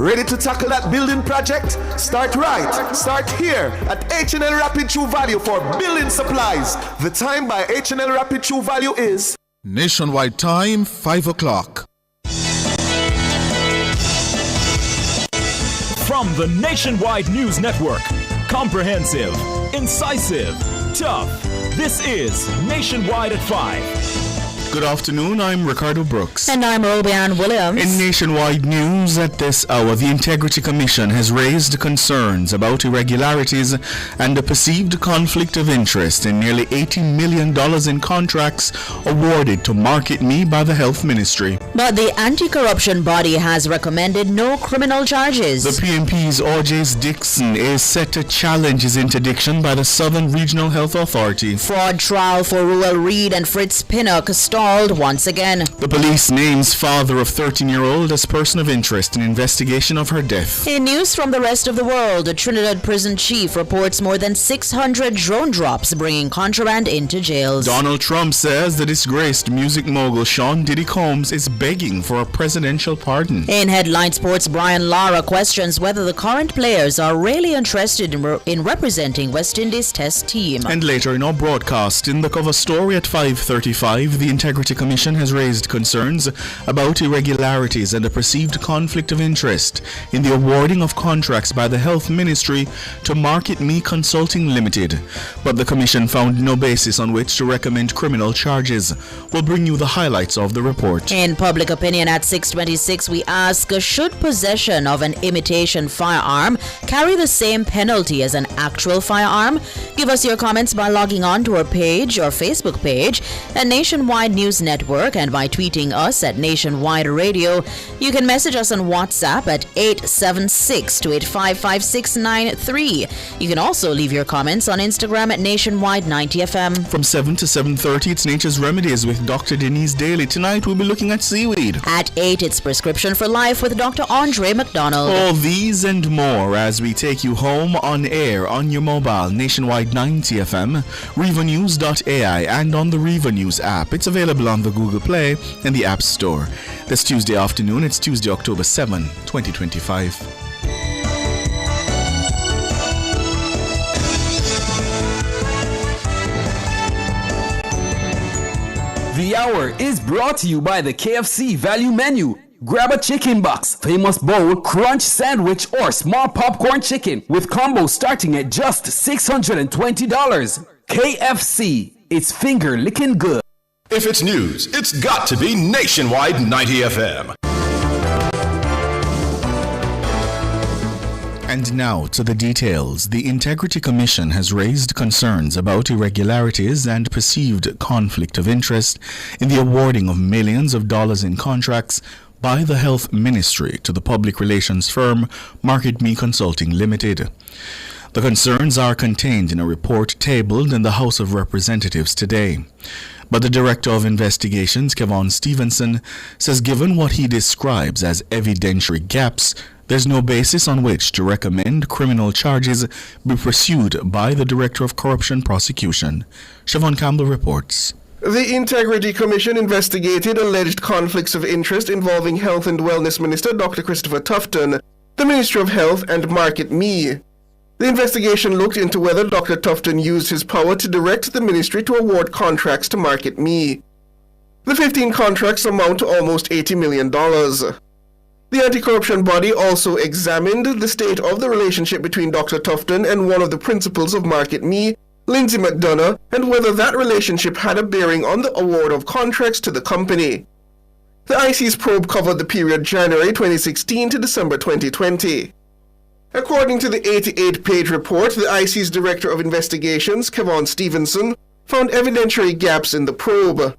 Ready to tackle that building project? Start right. Start here at H&L Rapid True Value for building supplies. The time by H&L Rapid True Value is Nationwide time, 5 o'clock. From the Nationwide News Network, comprehensive, incisive, tough. This is Nationwide at 5. Good afternoon, I'm Ricardo Brooks. And I'm Robianne Williams. In Nationwide News at this hour, the Integrity Commission has raised concerns about irregularities and a perceived conflict of interest in nearly $80 million in contracts awarded to Market Me by the Health Ministry. But the anti-corruption body has recommended no criminal charges. The PNP's Orges Dixon is set to challenge his interdiction by the Southern Regional Health Authority. Fraud trial for Ruel Reid and Fritz Pinnock stalled once again. The police names father of 13-year-old as person of interest in investigation of her death. In news from the rest of the world, the Trinidad prison chief reports more than 600 drone drops bringing contraband into jails. Donald Trump says the disgraced music mogul Sean Diddy Combs is begging for a presidential pardon. In headline sports, Brian Lara questions whether the current players are really interested in representing West Indies Test team. And later in our broadcast, in the cover story at 5:35, the Integrity Commission has raised concerns about irregularities and a perceived conflict of interest in the awarding of contracts by the Health Ministry to Market Me Consulting Limited. But the Commission found no basis on which to recommend criminal charges. We'll bring you the highlights of the report. In public opinion at 6:26, we ask, should possession of an imitation firearm carry the same penalty as an actual firearm? Give us your comments by logging on to our page or Facebook page at Nationwide News Network and by tweeting us at Nationwide Radio. You can message us on WhatsApp at 876-285-5693. You can also leave your comments on Instagram at Nationwide 90FM. From 7 to 7:30, it's Nature's Remedies with Dr. Denise Daly. Tonight we'll be looking at seaweed. At 8, it's Prescription for Life with Dr. Andre McDonald. All these and more as we take you home on air on your mobile, Nationwide 90FM, RevaNews.ai, and on the Reva News app. It's available on the Google Play and the App Store. This Tuesday afternoon, it's Tuesday, October 7, 2025. The hour is brought to you by the KFC Value Menu. Grab a chicken box, famous bowl, crunch sandwich, or small popcorn chicken with combos starting at just $620. KFC, it's finger licking good. If it's news, it's got to be Nationwide 90 FM. And now to the details. The Integrity Commission has raised concerns about irregularities and perceived conflict of interest in the awarding of millions of dollars in contracts by the Health Ministry to the public relations firm Market Me Consulting Limited. The concerns are contained in a report tabled in the House of Representatives today. But the Director of Investigations, Kevon Stevenson, says given what he describes as evidentiary gaps, there's no basis on which to recommend criminal charges be pursued by the Director of Corruption Prosecution. Siobhan Campbell reports. The Integrity Commission investigated alleged conflicts of interest involving Health and Wellness Minister Dr. Christopher Tufton, the Ministry of Health, and Market Me. The investigation looked into whether Dr. Tufton used his power to direct the ministry to award contracts to Market Me. The 15 contracts amount to almost $80 million. The anti-corruption body also examined the state of the relationship between Dr. Tufton and one of the principals of Market Me, Lindsay McDonough, and whether that relationship had a bearing on the award of contracts to the company. The IC's probe covered the period January 2016 to December 2020. According to the 88-page report, the IC's Director of Investigations, Kevon Stevenson, found evidentiary gaps in the probe.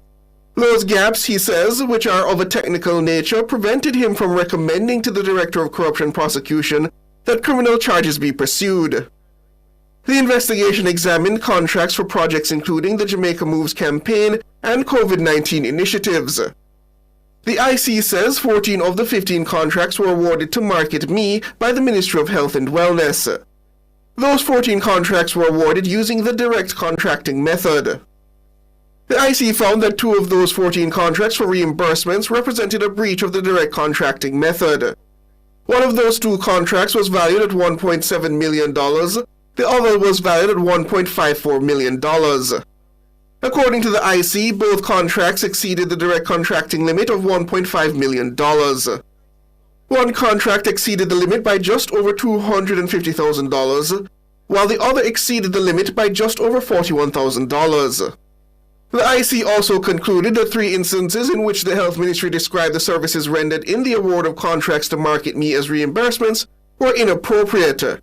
Those gaps, he says, which are of a technical nature, prevented him from recommending to the Director of Corruption Prosecution that criminal charges be pursued. The investigation examined contracts for projects including the Jamaica Moves campaign and COVID-19 initiatives. The IC says 14 of the 15 contracts were awarded to Market Me by the Ministry of Health and Wellness. Those 14 contracts were awarded using the direct contracting method. The IC found that 2 of those 14 contracts for reimbursements represented a breach of the direct contracting method. One of those two contracts was valued at $1.7 million. The other was valued at $1.54 million. According to the IC, both contracts exceeded the direct contracting limit of $1.5 million. One contract exceeded the limit by just over $250,000, while the other exceeded the limit by just over $41,000. The IC also concluded that 3 instances in which the Health Ministry described the services rendered in the award of contracts to Market Me as reimbursements were inappropriate.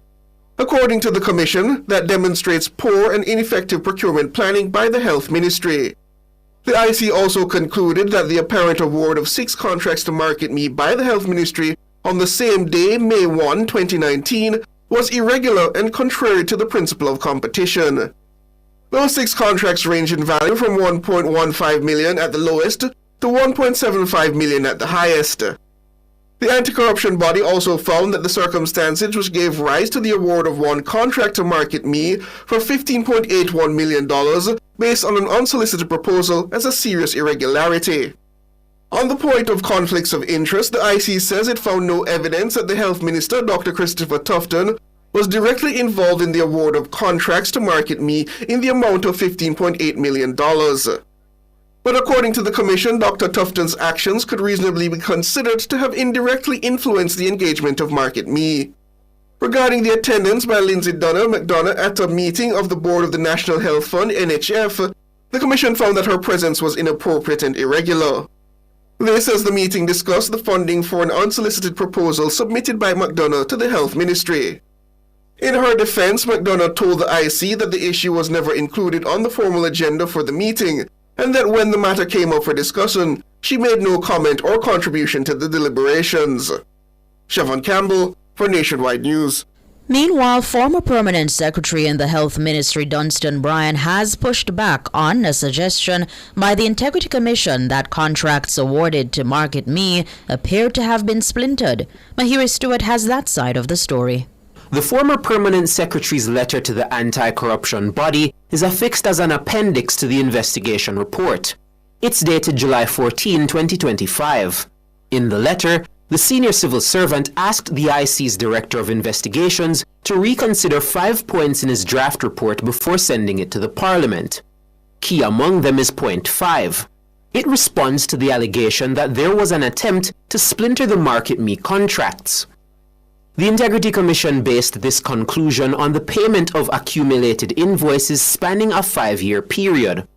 According to the Commission, that demonstrates poor and ineffective procurement planning by the Health Ministry. The IC also concluded that the apparent award of 6 contracts to Market Me by the Health Ministry on the same day, May 1, 2019, was irregular and contrary to the principle of competition. Those 6 contracts range in value from $1.15 million at the lowest to $1.75 million at the highest. The anti-corruption body also found that the circumstances which gave rise to the award of one contract to Market Me for $15.81 million based on an unsolicited proposal as a serious irregularity. On the point of conflicts of interest, the IC says it found no evidence that the Health Minister, Dr. Christopher Tufton, was directly involved in the award of contracts to Market Me in the amount of $15.8 million. But according to the Commission, Dr. Tufton's actions could reasonably be considered to have indirectly influenced the engagement of Market Me. Regarding the attendance by Lindsay McDonough at a meeting of the Board of the National Health Fund, NHF, the Commission found that her presence was inappropriate and irregular. This as the meeting discussed the funding for an unsolicited proposal submitted by McDonough to the Health Ministry. In her defense, McDonough told the IC that the issue was never included on the formal agenda for the meeting, and that when the matter came up for discussion, she made no comment or contribution to the deliberations. Siobhan Campbell for Nationwide News. Meanwhile, former Permanent Secretary in the Health Ministry Dunstan Bryan has pushed back on a suggestion by the Integrity Commission that contracts awarded to Market Me appear to have been splintered. Mahiri Stewart has that side of the story. The former Permanent Secretary's letter to the anti-corruption body is affixed as an appendix to the investigation report. It's dated July 14, 2025. In the letter, the senior civil servant asked the IC's Director of Investigations to reconsider 5 points in his draft report before sending it to the Parliament. Key among them is point 5. It responds to the allegation that there was an attempt to splinter the Market Me contracts. The Integrity Commission based this conclusion on the payment of accumulated invoices spanning a 5-year period.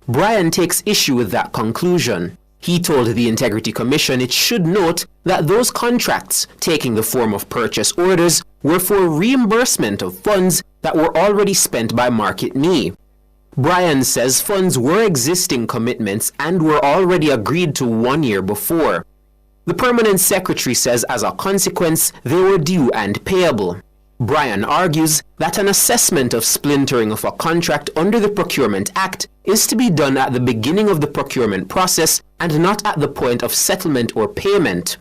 Bryan takes issue with that conclusion. He told the Integrity Commission it should note that those contracts, taking the form of purchase orders, were for reimbursement of funds that were already spent by Market Me. Bryan says funds were existing commitments and were already agreed to 1 year before. The Permanent Secretary says as a consequence, they were due and payable. Bryan argues that an assessment of splintering of a contract under the Procurement Act is to be done at the beginning of the procurement process and not at the point of settlement or payment.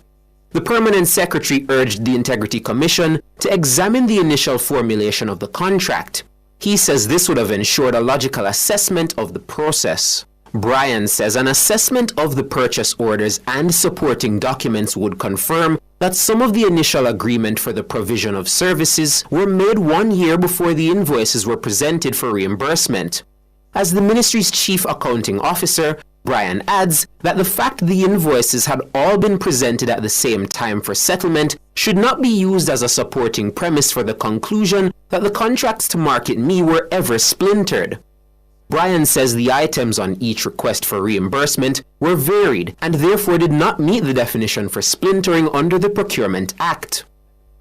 The Permanent Secretary urged the Integrity Commission to examine the initial formulation of the contract. He says this would have ensured a logical assessment of the process. Bryan says an assessment of the purchase orders and supporting documents would confirm that some of the initial agreement for the provision of services were made 1 year before the invoices were presented for reimbursement. As the ministry's chief accounting officer, Bryan adds that the fact the invoices had all been presented at the same time for settlement should not be used as a supporting premise for the conclusion that the contracts to Market Me were ever splintered. Bryan says the items on each request for reimbursement were varied and therefore did not meet the definition for splintering under the Procurement Act.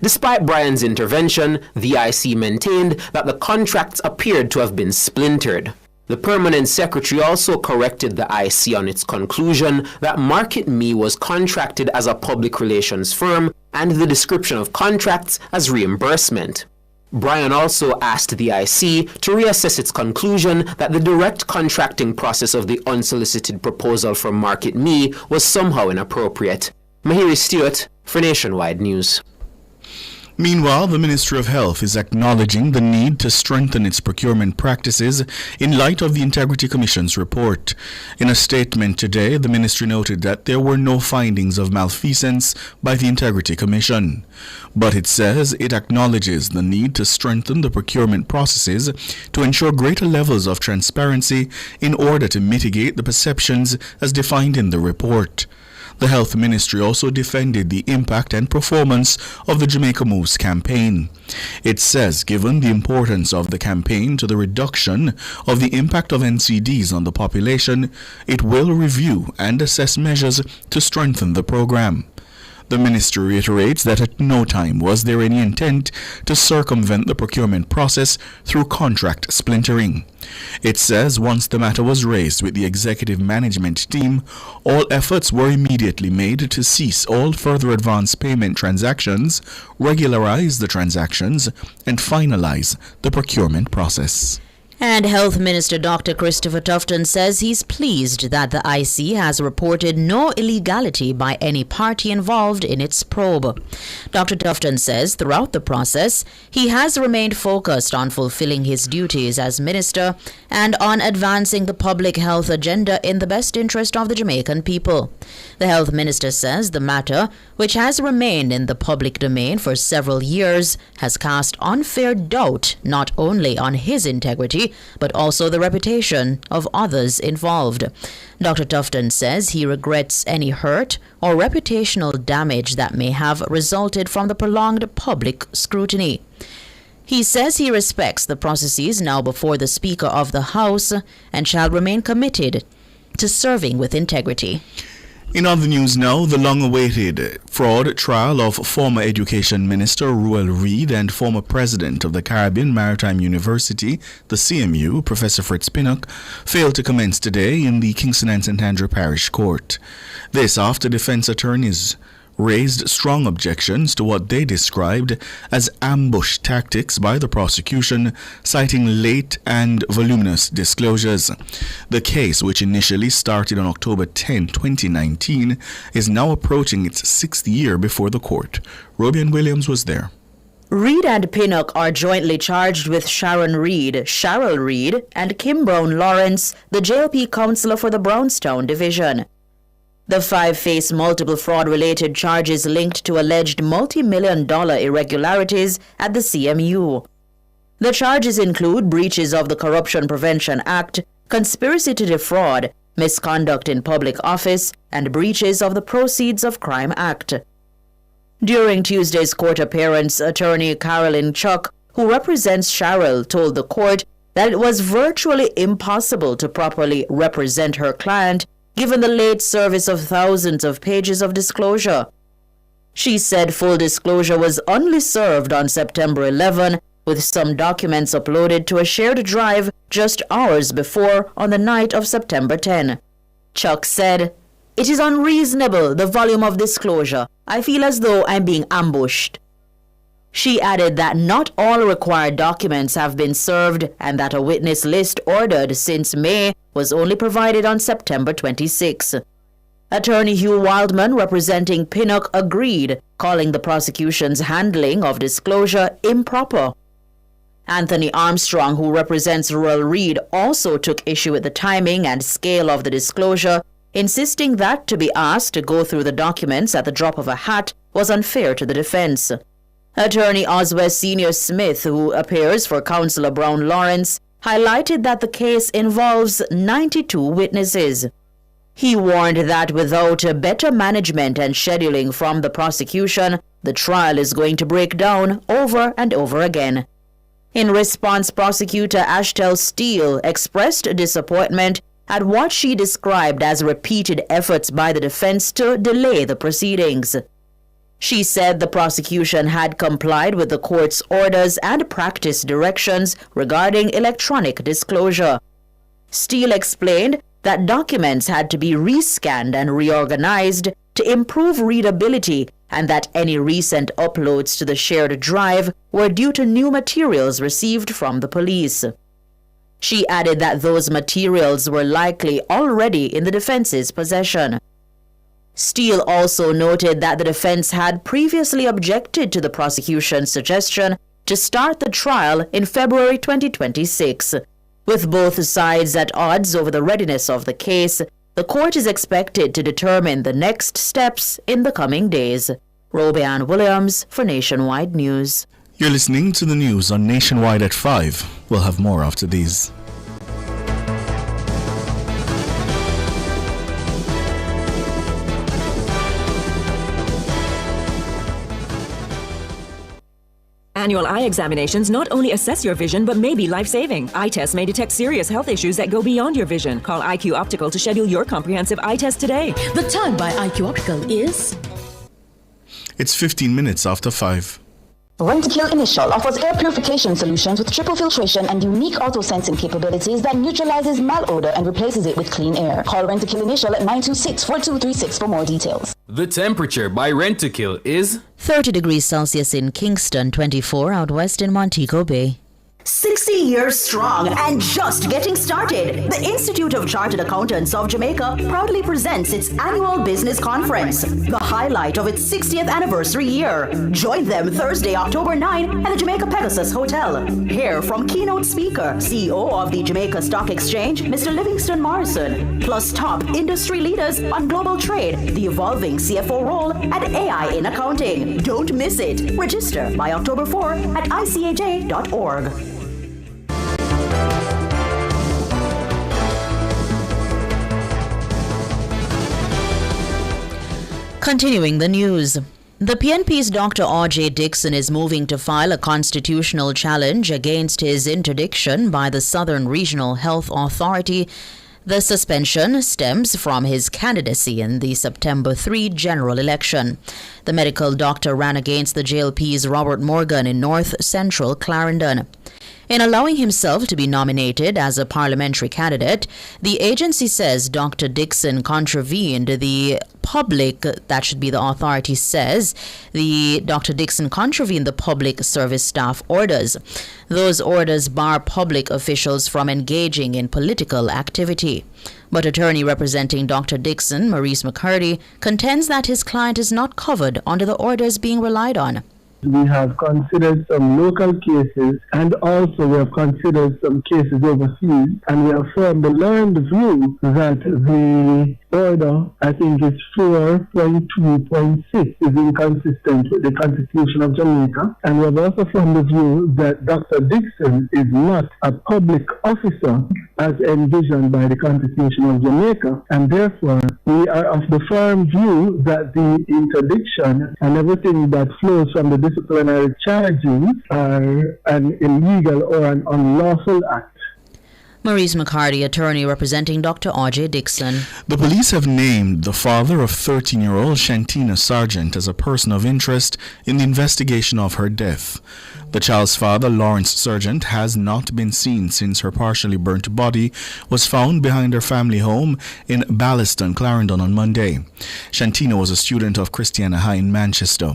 Despite Bryan's intervention, the IC maintained that the contracts appeared to have been splintered. The Permanent Secretary also corrected the IC on its conclusion that Market Me was contracted as a public relations firm and the description of contracts as reimbursement. Bryan also asked the IC to reassess its conclusion that the direct contracting process of the unsolicited proposal from Market Me was somehow inappropriate. Mahiri Stewart for Nationwide News. Meanwhile, the Ministry of Health is acknowledging the need to strengthen its procurement practices in light of the Integrity Commission's report. In a statement today, the ministry noted that there were no findings of malfeasance by the Integrity Commission. But it says it acknowledges the need to strengthen the procurement processes to ensure greater levels of transparency in order to mitigate the perceptions as defined in the report. The Health Ministry also defended the impact and performance of the Jamaica Moves campaign. It says, given the importance of the campaign to the reduction of the impact of NCDs on the population, it will review and assess measures to strengthen the program. The ministry reiterates that at no time was there any intent to circumvent the procurement process through contract splintering. It says once the matter was raised with the executive management team, all efforts were immediately made to cease all further advance payment transactions, regularize the transactions, and finalize the procurement process. And Health Minister Dr. Christopher Tufton says he's pleased that the IC has reported no illegality by any party involved in its probe. Dr. Tufton says throughout the process, he has remained focused on fulfilling his duties as minister and on advancing the public health agenda in the best interest of the Jamaican people. The health minister says the matter, which has remained in the public domain for several years, has cast unfair doubt not only on his integrity, but also the reputation of others involved. Dr. Tufton says he regrets any hurt or reputational damage that may have resulted from the prolonged public scrutiny. He says he respects the processes now before the Speaker of the House and shall remain committed to serving with integrity. In other news now, the long-awaited fraud trial of former Education Minister Ruel Reid and former President of the Caribbean Maritime University, the CMU, Professor Fritz Pinnock, failed to commence today in the Kingston and St. Andrew Parish Court. This after defense attorneys raised strong objections to what they described as ambush tactics by the prosecution, citing late and voluminous disclosures. The case, which initially started on October 10, 2019, is now approaching its 6th year before the court. Robian Williams was there. Reid and Pinnock are jointly charged with Sharon Reid, Cheryl Reid, and Kim Brown Lawrence, the JLP councillor for the Brownstown Division. The five face multiple fraud-related charges linked to alleged multi-million-dollar irregularities at the CMU. The charges include breaches of the Corruption Prevention Act, conspiracy to defraud, misconduct in public office, and breaches of the Proceeds of Crime Act. During Tuesday's court appearance, attorney Carolyn Chuck, who represents Cheryl, told the court that it was virtually impossible to properly represent her client given the late service of thousands of pages of disclosure. She said full disclosure was only served on September 11, with some documents uploaded to a shared drive just hours before on the night of September 10. Chuck said, "It is unreasonable, the volume of disclosure. I feel as though I'm being ambushed." She added that not all required documents have been served and that a witness list ordered since May was only provided on September 26. Attorney Hugh Wildman, representing Pinnock, agreed, calling the prosecution's handling of disclosure improper. Anthony Armstrong, who represents Ruel Reid, also took issue with the timing and scale of the disclosure, insisting that to be asked to go through the documents at the drop of a hat was unfair to the defense. Attorney Oswald Senior Smith, who appears for Councillor Brown Lawrence, highlighted that the case involves 92 witnesses. He warned that without better management and scheduling from the prosecution, the trial is going to break down over and over again. In response, prosecutor Ashtel Steele expressed disappointment at what she described as repeated efforts by the defense to delay the proceedings. She said the prosecution had complied with the court's orders and practice directions regarding electronic disclosure. Steele explained that documents had to be rescanned and reorganized to improve readability and that any recent uploads to the shared drive were due to new materials received from the police. She added that those materials were likely already in the defense's possession. Steele also noted that the defense had previously objected to the prosecution's suggestion to start the trial in February 2026. With both sides at odds over the readiness of the case, the court is expected to determine the next steps in the coming days. Robeanne Williams for Nationwide News. You're listening to the news on Nationwide at 5. We'll have more after these. Annual eye examinations not only assess your vision but may be life-saving. Eye tests may detect serious health issues that go beyond your vision. Call IQ Optical to schedule your comprehensive eye test today. The time by IQ Optical is... It's 15 minutes after 5. Rentokil Initial offers air purification solutions with triple filtration and unique auto-sensing capabilities that neutralizes malodor and replaces it with clean air. Call Rentokil Initial at 926-4236 for more details. The temperature by Rentokil is 30 degrees Celsius in Kingston, 24 out west in Montego Bay. 60 years strong and just getting started. The Institute of Chartered Accountants of Jamaica proudly presents its annual business conference, the highlight of its 60th anniversary year. Join them Thursday, October 9 at the Jamaica Pegasus Hotel. Hear from keynote speaker, CEO of the Jamaica Stock Exchange, Mr. Livingston Morrison, plus top industry leaders on global trade, the evolving CFO role, and AI in accounting. Don't miss it. Register by October 4 at icaj.org. Continuing the news. The PNP's Dr. R.J. Dixon is moving to file a constitutional challenge against his interdiction by the Southern Regional Health Authority. The suspension stems from his candidacy in the September 3 general election. The medical doctor ran against the JLP's Robert Morgan in North Central Clarendon. In allowing himself to be nominated as a parliamentary candidate, the agency says Dr. Dixon contravened the public, that should be the authority says, Dr. Dixon contravened the public service staff orders. Those orders bar public officials from engaging in political activity. But attorney representing Dr. Dixon, Maurice McCurdy, contends that his client is not covered under the orders being relied on. We have considered some local cases and also we have considered some cases overseas, and we have formed the learned view that the order, I think it's 4.2.6, is inconsistent with the Constitution of Jamaica, and we have also formed the view that Dr. Dixon is not a public officer as envisioned by the Constitution of Jamaica, and therefore we are of the firm view that the interdiction and everything that flows from the disciplinary charges are an illegal or an unlawful act. Maurice McCarty, attorney representing Dr. R.J. Dixon. The police have named the father of 13-year-old Shantina Sargent as a person of interest in the investigation of her death. The child's father, Lawrence Sargent, has not been seen since her partially burnt body was found behind her family home in Ballaston, Clarendon on Monday. Shantina was a student of Christiana High in Manchester.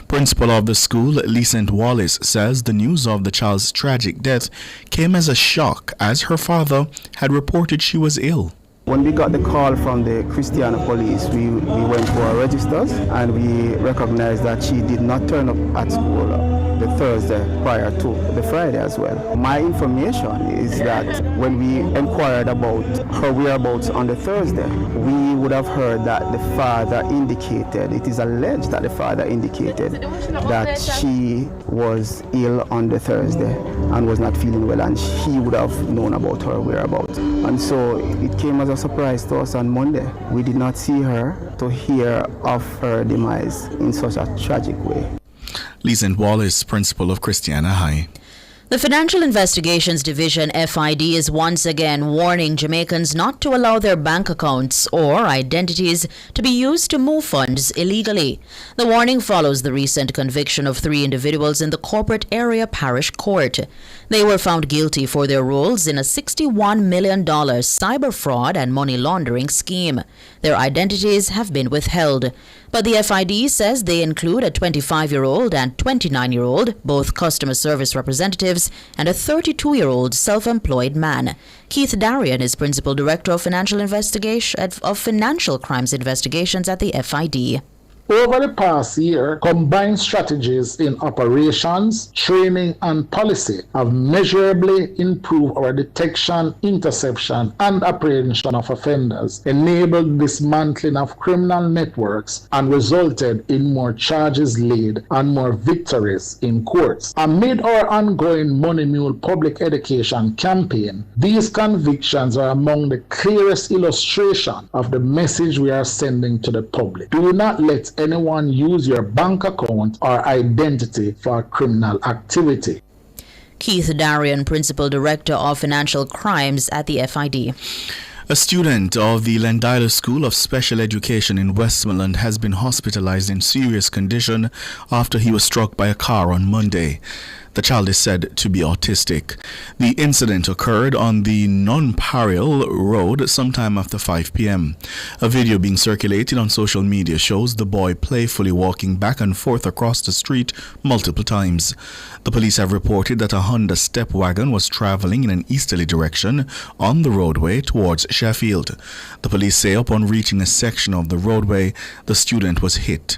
Principal of the school, Lysent Wallace, says the news of the child's tragic death came as a shock as her father had reported she was ill. When we got the call from the Christiana police, we went to our registers and we recognized that she did not turn up at school the Thursday prior to the Friday as well. My information is that when we inquired about her whereabouts on the Thursday, we would have heard that the father indicated, it is alleged that the father indicated that she was ill on the Thursday and was not feeling well, and he would have known about her whereabouts. And so it came as a surprise to us on Monday. We did not see her to hear of her demise in such a tragic way. Lysent Wallace, principal of Christiana High. The Financial Investigations Division, FID, is once again warning Jamaicans not to allow their bank accounts or identities to be used to move funds illegally. The warning follows the recent conviction of 3 individuals in the Corporate Area Parish Court. They were found guilty for their roles in a $61 million cyber fraud and money laundering scheme. Their identities have been withheld. But the FID says they include a 25-year-old and 29-year-old, both customer service representatives operatives and a 32-year-old self-employed man. Keith Darian is Principal Director of Financial Crimes Investigations at the FID. Over the past year, combined strategies in operations, training, and policy have measurably improved our detection, interception, and apprehension of offenders, enabled dismantling of criminal networks, and resulted in more charges laid and more victories in courts. Amid our ongoing Money Mule public education campaign, these convictions are among the clearest illustration of the message we are sending to the public. Do not let anyone use your bank account or identity for criminal activity. Keith Darian, Principal Director of Financial Crimes at the FID. A student of the Landila School of Special Education in Westmoreland has been hospitalized in serious condition after he was struck by a car on Monday. The child is said to be autistic. The incident occurred on the Nonpareil Road sometime after 5 p.m. A video being circulated on social media shows the boy playfully walking back and forth across the street multiple times. The police have reported that a Honda step wagon was traveling in an easterly direction on the roadway towards Sheffield. The police say upon reaching a section of the roadway, the student was hit.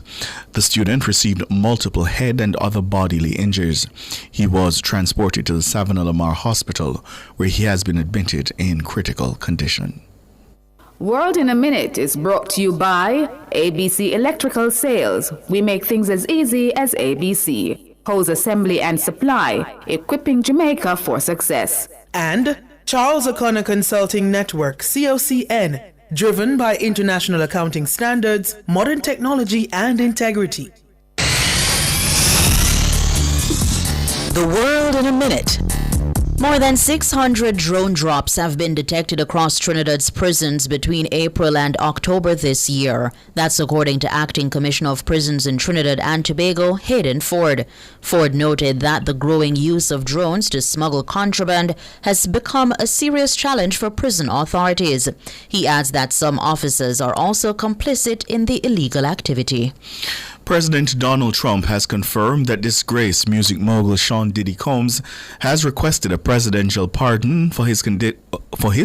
The student received multiple head and other bodily injuries. He was transported to the Savannah Lamar Hospital, where he has been admitted in critical condition. World in a Minute is brought to you by ABC Electrical Sales. We make things as easy as ABC. Hose Assembly and Supply, equipping Jamaica for success. And Charles O'Connor Consulting Network, COCN, driven by international accounting standards, modern technology, and integrity. The World in a Minute. More than 600 drone drops have been detected across Trinidad's prisons between April and October this year. That's according to Acting Commissioner of Prisons in Trinidad and Tobago, Hayden Ford. Ford noted that the growing use of drones to smuggle contraband has become a serious challenge for prison authorities. He adds that some officers are also complicit in the illegal activity. President Donald Trump has confirmed that disgraced music mogul Sean Diddy Combs has requested a presidential pardon for his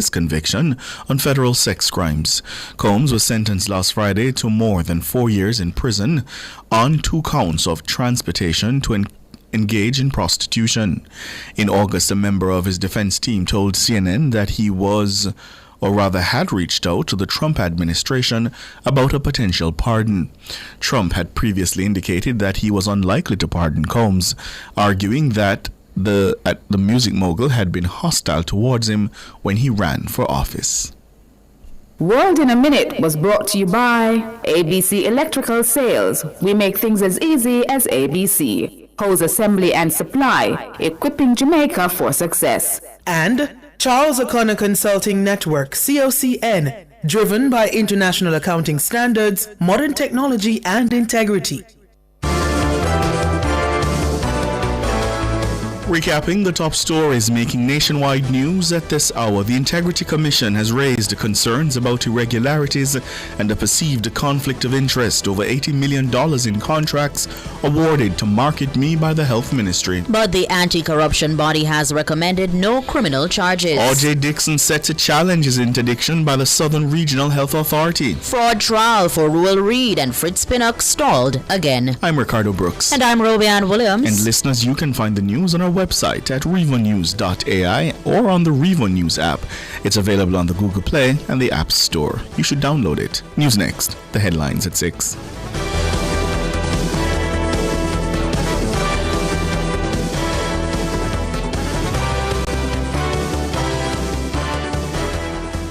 conviction on federal sex crimes. Combs was sentenced last Friday to more than 4 years in prison on 2 counts of transportation to engage in prostitution. In August, a member of his defense team told CNN that he was, or rather had reached out to the Trump administration about a potential pardon. Trump had previously indicated that he was unlikely to pardon Combs, arguing that the music mogul had been hostile towards him when he ran for office. World in a Minute was brought to you by ABC Electrical Sales. We make things as easy as ABC. Hose Assembly and Supply, equipping Jamaica for success. And Charles O'Connor Consulting Network, COCN, driven by international accounting standards, modern technology, and integrity. Recapping the top stories making nationwide news at this hour, the Integrity Commission has raised concerns about irregularities and a perceived conflict of interest over $80 million in contracts awarded to Market Me by the Health Ministry. But the anti-corruption body has recommended no criminal charges. O.J. Dixon set to challenge his interdiction by the Southern Regional Health Authority. Fraud trial for Ruel Reid and Fritz Pinnock stalled again. I'm Ricardo Brooks. And I'm Robianne Williams. And listeners, you can find the news on our website at revonews.ai or on the Revo News app. It's available on the Google Play and the App Store. You should download it. News next. The headlines at 6.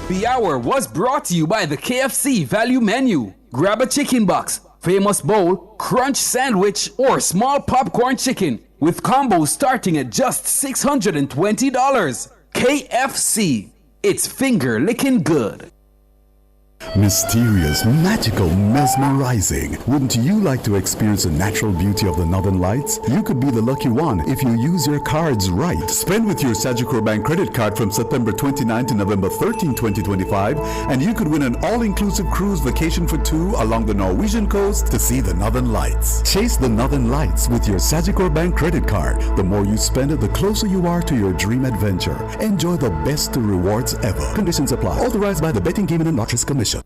The hour was brought to you by the KFC Value Menu. Grab a chicken box, famous bowl, crunch sandwich, or small popcorn chicken with combos starting at just $620. KFC. It's finger licking good. Mysterious, magical, mesmerizing. Wouldn't you like to experience the natural beauty of the Northern Lights? You could be the lucky one if you use your cards right. Spend with your Sagicor Bank credit card from September 29 to November 13, 2025, and you could win an all-inclusive cruise vacation for two along the Norwegian coast to see the Northern Lights. Chase the Northern Lights with your Sagicor Bank credit card. The more you spend it, the closer you are to your dream adventure. Enjoy the best rewards ever. Conditions apply. Authorized by the Betting, Gaming and Lotteries Commission.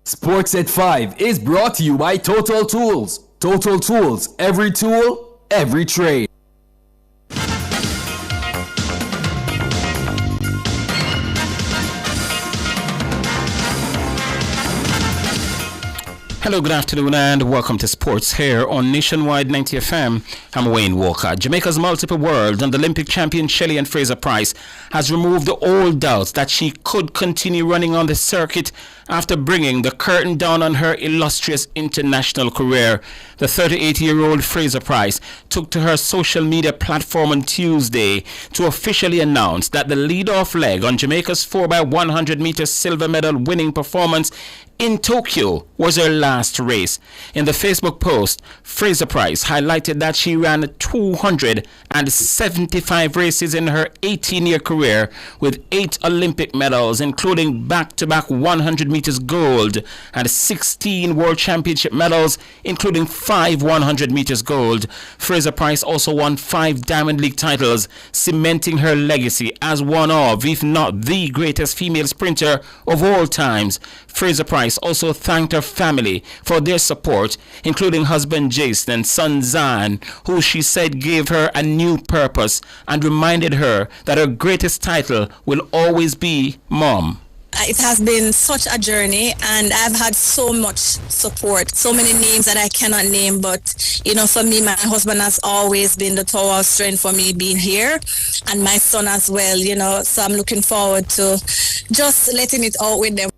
Sports at 5 is brought to you by Total Tools. Total Tools, every tool, every trade. Hello, good afternoon, and welcome to Sports here on Nationwide 90 FM. I'm Wayne Walker. Jamaica's multiple world and Olympic champion Shelly-Ann Fraser-Pryce has removed all doubts that she could continue running on the circuit after bringing the curtain down on her illustrious international career. The 38-year-old Fraser-Pryce took to her social media platform on Tuesday to officially announce that the lead-off leg on Jamaica's 4x100 meter silver medal winning performance in Tokyo was her last race. In the Facebook post, Fraser-Pryce highlighted that she ran 275 races in her 18-year career with 8 Olympic medals, including back-to-back 100 meters gold and 16 World Championship medals, including 5 100 meters gold. Fraser-Pryce also won 5 Diamond League titles, cementing her legacy as one of, if not the greatest female sprinter of all times. Fraser-Pryce also thanked her family for their support, including husband Jason and son Zan, who she said gave her a new purpose and reminded her that her greatest title will always be Mom. It has been such a journey, and I've had so much support, so many names that I cannot name, but for me, my husband has always been the tower of strength for me being here, and my son as well, so I'm looking forward to just letting it out with them.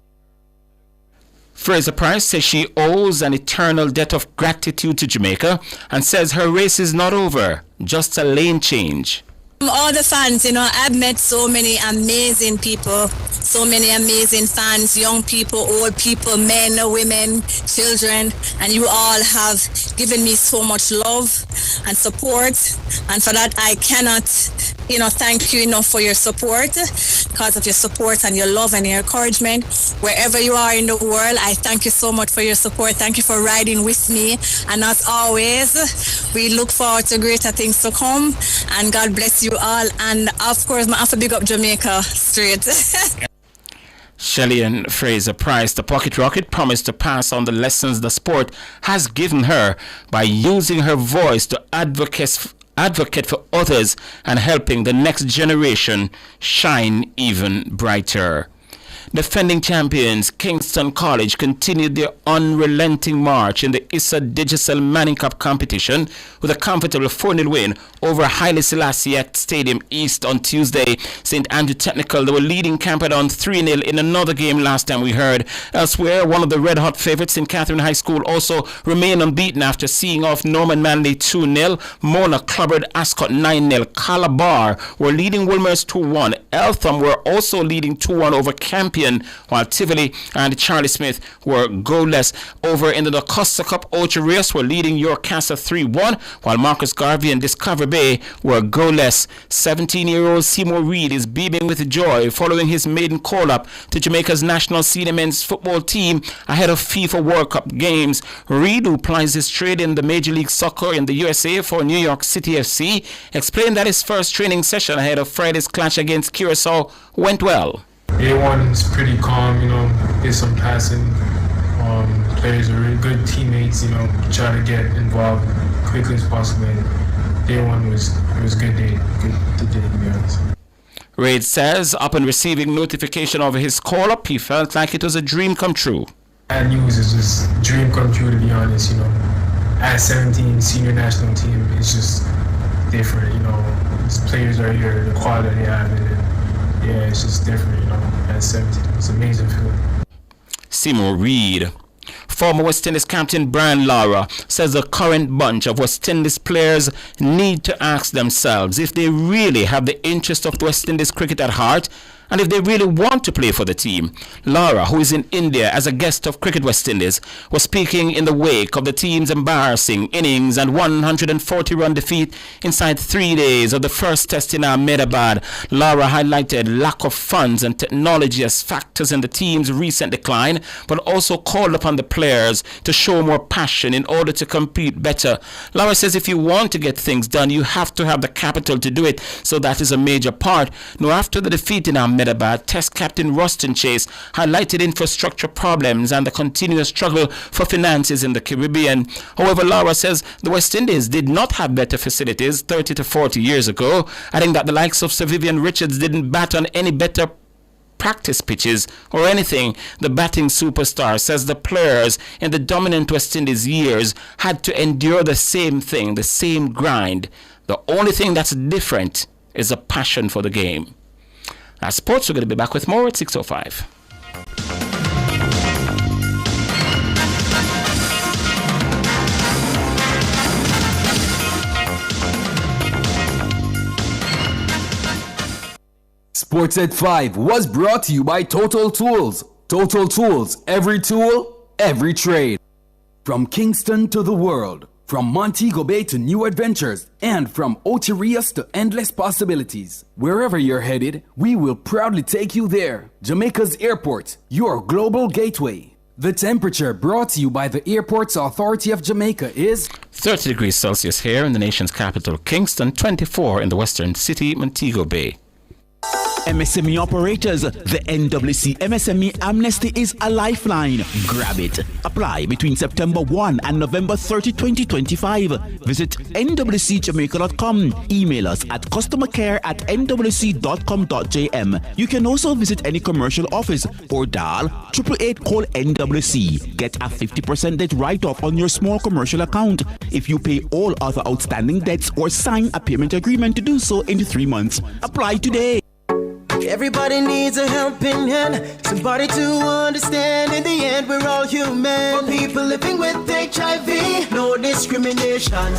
Fraser-Pryce says she owes an eternal debt of gratitude to Jamaica and says her race is not over, just a lane change. All the fans, I've met so many amazing people, so many amazing fans, young people, old people, men, women, children, and you all have given me so much love and support, and for that I cannot, thank you enough for your support. Because of your support and your love and your encouragement, wherever you are in the world, I thank you so much for your support. Thank you for riding with me, and as always, we look forward to greater things to come, and God bless you all, and of course, I have to big up Jamaica straight. Shelly-Ann Fraser-Pryce, the pocket rocket, promised to pass on the lessons the sport has given her by using her voice to advocate for others and helping the next generation shine even brighter. Defending champions Kingston College continued their unrelenting march in the Issa Digicel Manning Cup competition with a comfortable 4-0 win over Haile Selassie Stadium East on Tuesday. St. Andrew Technical, they were leading Camperdown 3-0 in another game last time we heard. Elsewhere, one of the red-hot favorites in Catherine High School also remained unbeaten after seeing off Norman Manley 2-0. Mona clobbered Ascot 9-0. Calabar were leading Wilmers 2-1. Eltham were also leading 2-1 over Campion, while Tivoli and Charlie Smith were goalless. Over in the Costa Cup, Ocho Rios were leading York Castle 3-1, while Marcus Garvey and Discover Bay were goalless. 17-year-old Seymour Reid is beaming with joy following his maiden call-up to Jamaica's national senior men's football team ahead of FIFA World Cup games. Reid, who plies his trade in the Major League Soccer in the USA for New York City FC, explained that his first training session ahead of Friday's clash against Curacao went well. Day one is pretty calm, get some passing. Players are really good teammates, try to get involved quickly as possible. Day one was a good day, to be honest. Reid says upon receiving notification of his call-up, he felt like it was a dream come true. That news is just a dream come true, to be honest, At 17, senior national team, it's just different, These players are here, the quality they have, and yeah, it's just different, at 17. It's an amazing feeling. Seymour Reid. Former West Indies captain Brian Lara says the current bunch of West Indies players need to ask themselves if they really have the interest of West Indies cricket at heart and if they really want to play for the team. Lara, who is in India as a guest of Cricket West Indies, was speaking in the wake of the team's embarrassing innings and 140-run defeat inside 3 days of the first test in Ahmedabad. Lara highlighted lack of funds and technology as factors in the team's recent decline, but also called upon the players to show more passion in order to compete better. Lara says if you want to get things done, you have to have the capital to do it, so that is a major part. Now, after the defeat in Ahmedabad, Test captain Ruston Chase highlighted infrastructure problems and the continuous struggle for finances in the Caribbean. However, Lara says the West Indies did not have better facilities 30 to 40 years ago, adding that the likes of Sir Vivian Richards didn't bat on any better practice pitches or anything. The batting superstar says the players in the dominant West Indies years had to endure the same thing, the same grind. The only thing that's different is a passion for the game. Now, sports, we're going to be back with more at 6:05. Sports at 5 was brought to you by Total Tools. Total Tools, every tool, every trade. From Kingston to the world, from Montego Bay to new adventures, and from Ocherias to endless possibilities. Wherever you're headed, we will proudly take you there. Jamaica's airport, your global gateway. The temperature brought to you by the Airports Authority of Jamaica is 30 degrees Celsius here in the nation's capital, Kingston, 24 in the western city, Montego Bay. MSME operators, the NWC MSME Amnesty is a lifeline. Grab it. Apply between September 1 and November 30, 2025. Visit nwcjamaica.com. Email us at customercare@nwc.com.jm. You can also visit any commercial office or dial 888-NWC. Get a 50% debt write-off on your small commercial account if you pay all other outstanding debts or sign a payment agreement to do so in 3 months. Apply today. Everybody needs a helping hand, somebody to understand. In the end, we're all human. For people living with HIV, no discrimination.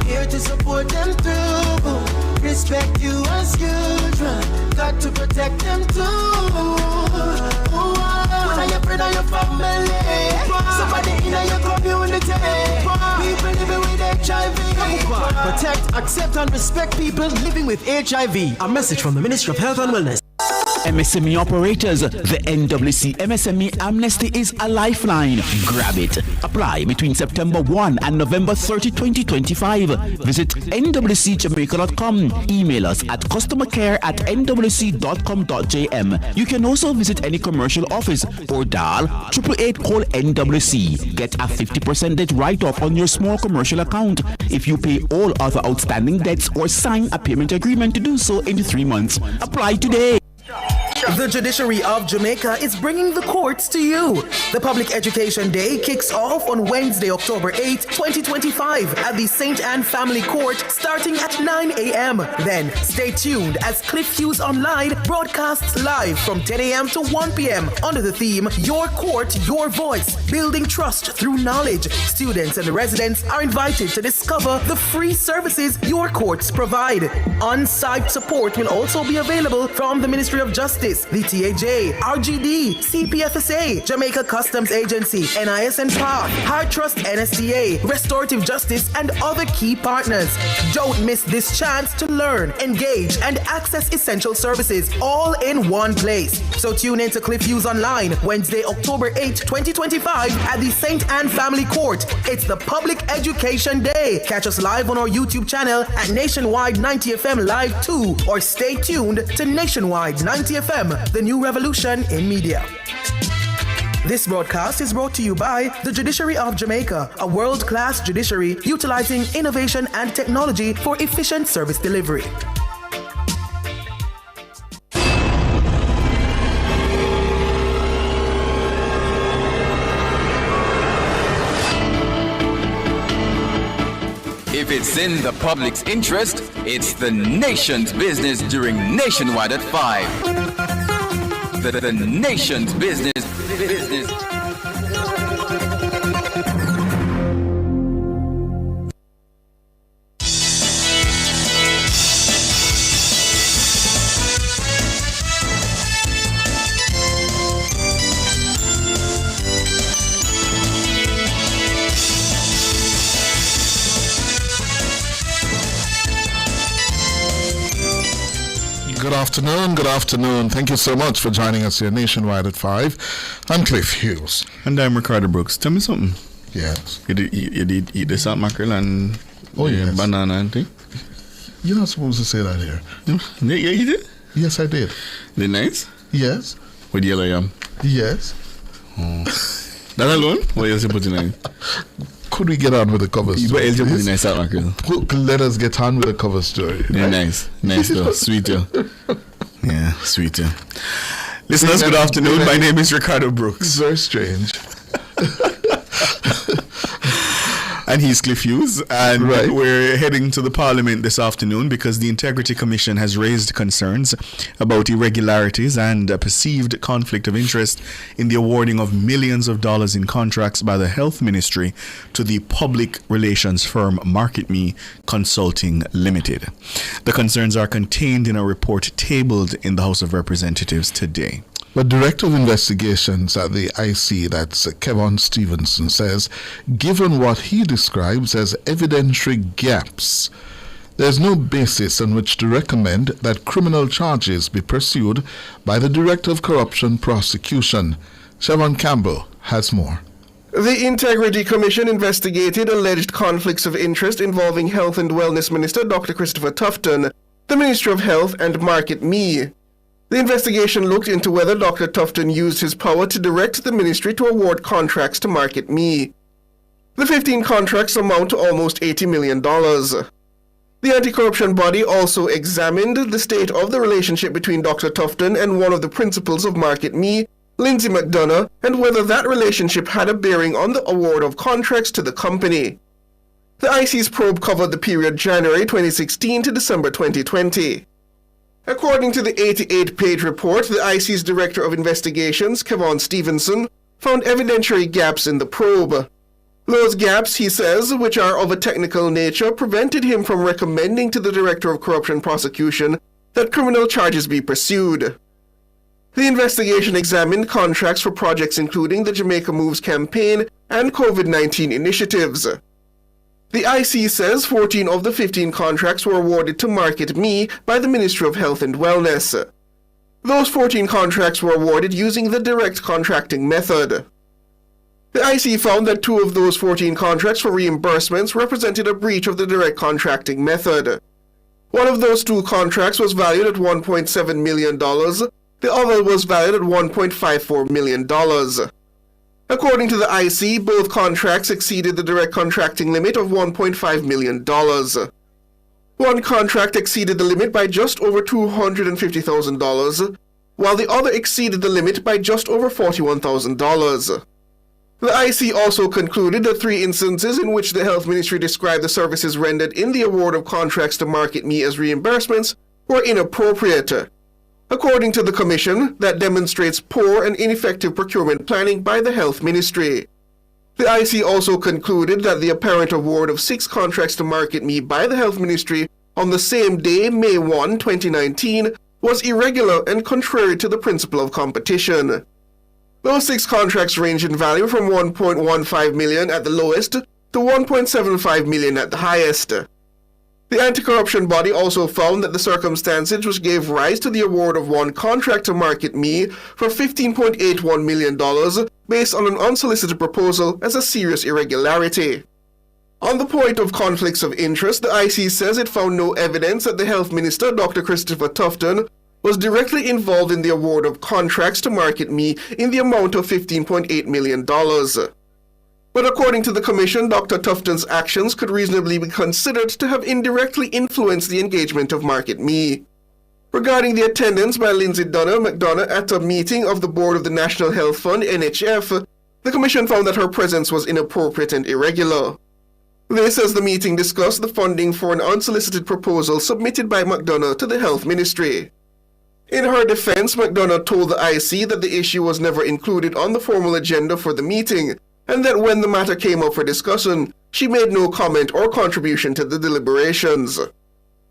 Here to support them through. Respect you as usual. Got to protect them too. When you're friend of your family, somebody in your community. People living with HIV. Protect, accept, and respect people living with HIV. A message from the Ministry of Health and Wellness. MSME operators, the NWC MSME Amnesty is a lifeline. Grab it. Apply between September 1 and November 30, 2025. Visit nwcjamaica.com. Email us at customercare@nwc.com.jm. You can also visit any commercial office or dial 888-NWC. Get a 50% debt write-off on your small commercial account if you pay all other outstanding debts or sign a payment agreement to do so in 3 months. Apply today. The Judiciary of Jamaica is bringing the courts to you. The Public Education Day kicks off on Wednesday, October 8, 2025 at the St. Anne Family Court starting at 9 a.m. Then stay tuned as Cliff Hughes Online broadcasts live from 10 a.m. to 1 p.m. under the theme Your Court, Your Voice, Building Trust Through Knowledge. Students and residents are invited to discover the free services your courts provide. On-site support will also be available from the Ministry of Justice, the TAJ, RGD, CPFSA, Jamaica Customs Agency, NIS and PAC, Hard Trust NSTA, Restorative Justice, and other key partners. Don't miss this chance to learn, engage, and access essential services all in one place. So tune in to Cliff Hughes Online, Wednesday, October 8, 2025 at the St. Anne Family Court. It's the Public Education Day. Catch us live on our YouTube channel at Nationwide 90 FM Live 2 or stay tuned to Nationwide 90 FM, the new revolution in media. This broadcast is brought to you by the Judiciary of Jamaica, a world-class judiciary utilizing innovation and technology for efficient service delivery. If it's in the public's interest, it's the nation's business during Nationwide at 5. The nation's business. afternoon. Good afternoon. Thank you so much for joining us here nationwide at 5. I'm Cliff Hughes. And I'm Ricardo Brooks. Tell me something. Yes. You did eat the salt mackerel and banana and thing? You're not supposed to say that here. Yeah, you did? Yes, I did. Did nice? Yes. With yellow yam? Yes. Oh. That alone? What else you put in it? Could we get on with the cover story? What else you put in salt mackerel? Let us get on with the cover story. Yeah, right? Nice though. Sweet yeah. Yeah, sweet yeah. Listeners, good afternoon. My name is Ricardo Brooks. It's very strange. And he's Cliff Hughes, and we're heading to the Parliament this afternoon because the Integrity Commission has raised concerns about irregularities and a perceived conflict of interest in the awarding of millions of dollars in contracts by the Health Ministry to the public relations firm MarketMe Consulting Limited. The concerns are contained in a report tabled in the House of Representatives today. The Director of Investigations at the IC, that's Kevon Stevenson, says, given what he describes as evidentiary gaps, there's no basis on which to recommend that criminal charges be pursued by the Director of Corruption Prosecution. Siobhan Campbell has more. The Integrity Commission investigated alleged conflicts of interest involving Health and Wellness Minister Dr. Christopher Tufton, the Ministry of Health, and MarketMe. The investigation looked into whether Dr. Tufton used his power to direct the ministry to award contracts to MarketMe. The 15 contracts amount to almost $80 million. The anti-corruption body also examined the state of the relationship between Dr. Tufton and one of the principals of MarketMe, Lindsay McDonough, and whether that relationship had a bearing on the award of contracts to the company. The IC's probe covered the period January 2016 to December 2020. According to the 88-page report, the IC's Director of Investigations, Kevon Stevenson, found evidentiary gaps in the probe. Those gaps, he says, which are of a technical nature, prevented him from recommending to the Director of Corruption Prosecution that criminal charges be pursued. The investigation examined contracts for projects including the Jamaica Moves campaign and COVID-19 initiatives. The IC says 14 of the 15 contracts were awarded to MarketMe by the Ministry of Health and Wellness. Those 14 contracts were awarded using the direct contracting method. The IC found that 2 of those 14 contracts for reimbursements represented a breach of the direct contracting method. One of those 2 contracts was valued at $1.7 million. The other was valued at $1.54 million. According to the IC, both contracts exceeded the direct contracting limit of $1.5 million. One contract exceeded the limit by just over $250,000, while the other exceeded the limit by just over $41,000. The IC also concluded that 3 instances in which the Health Ministry described the services rendered in the award of contracts to MarketMe as reimbursements were inappropriate. According to the Commission, that demonstrates poor and ineffective procurement planning by the Health Ministry. The IC also concluded that the apparent award of 6 contracts to MarketMe by the Health Ministry on the same day, May 1, 2019, was irregular and contrary to the principle of competition. Those 6 contracts range in value from $1.15 million at the lowest to $1.75 million at the highest. The anti-corruption body also found that the circumstances which gave rise to the award of one contract to MarketMe for $15.81 million based on an unsolicited proposal as a serious irregularity. On the point of conflicts of interest, the IC says it found no evidence that the Health Minister, Dr. Christopher Tufton, was directly involved in the award of contracts to MarketMe in the amount of $15.8 million. But according to the Commission, Dr. Tufton's actions could reasonably be considered to have indirectly influenced the engagement of MarketMe. Regarding the attendance by Lindsay McDonough at a meeting of the Board of the National Health Fund, NHF, the Commission found that her presence was inappropriate and irregular. This as the meeting discussed the funding for an unsolicited proposal submitted by McDonough to the Health Ministry. In her defense, McDonough told the IC that the issue was never included on the formal agenda for the meeting, and that when the matter came up for discussion, she made no comment or contribution to the deliberations.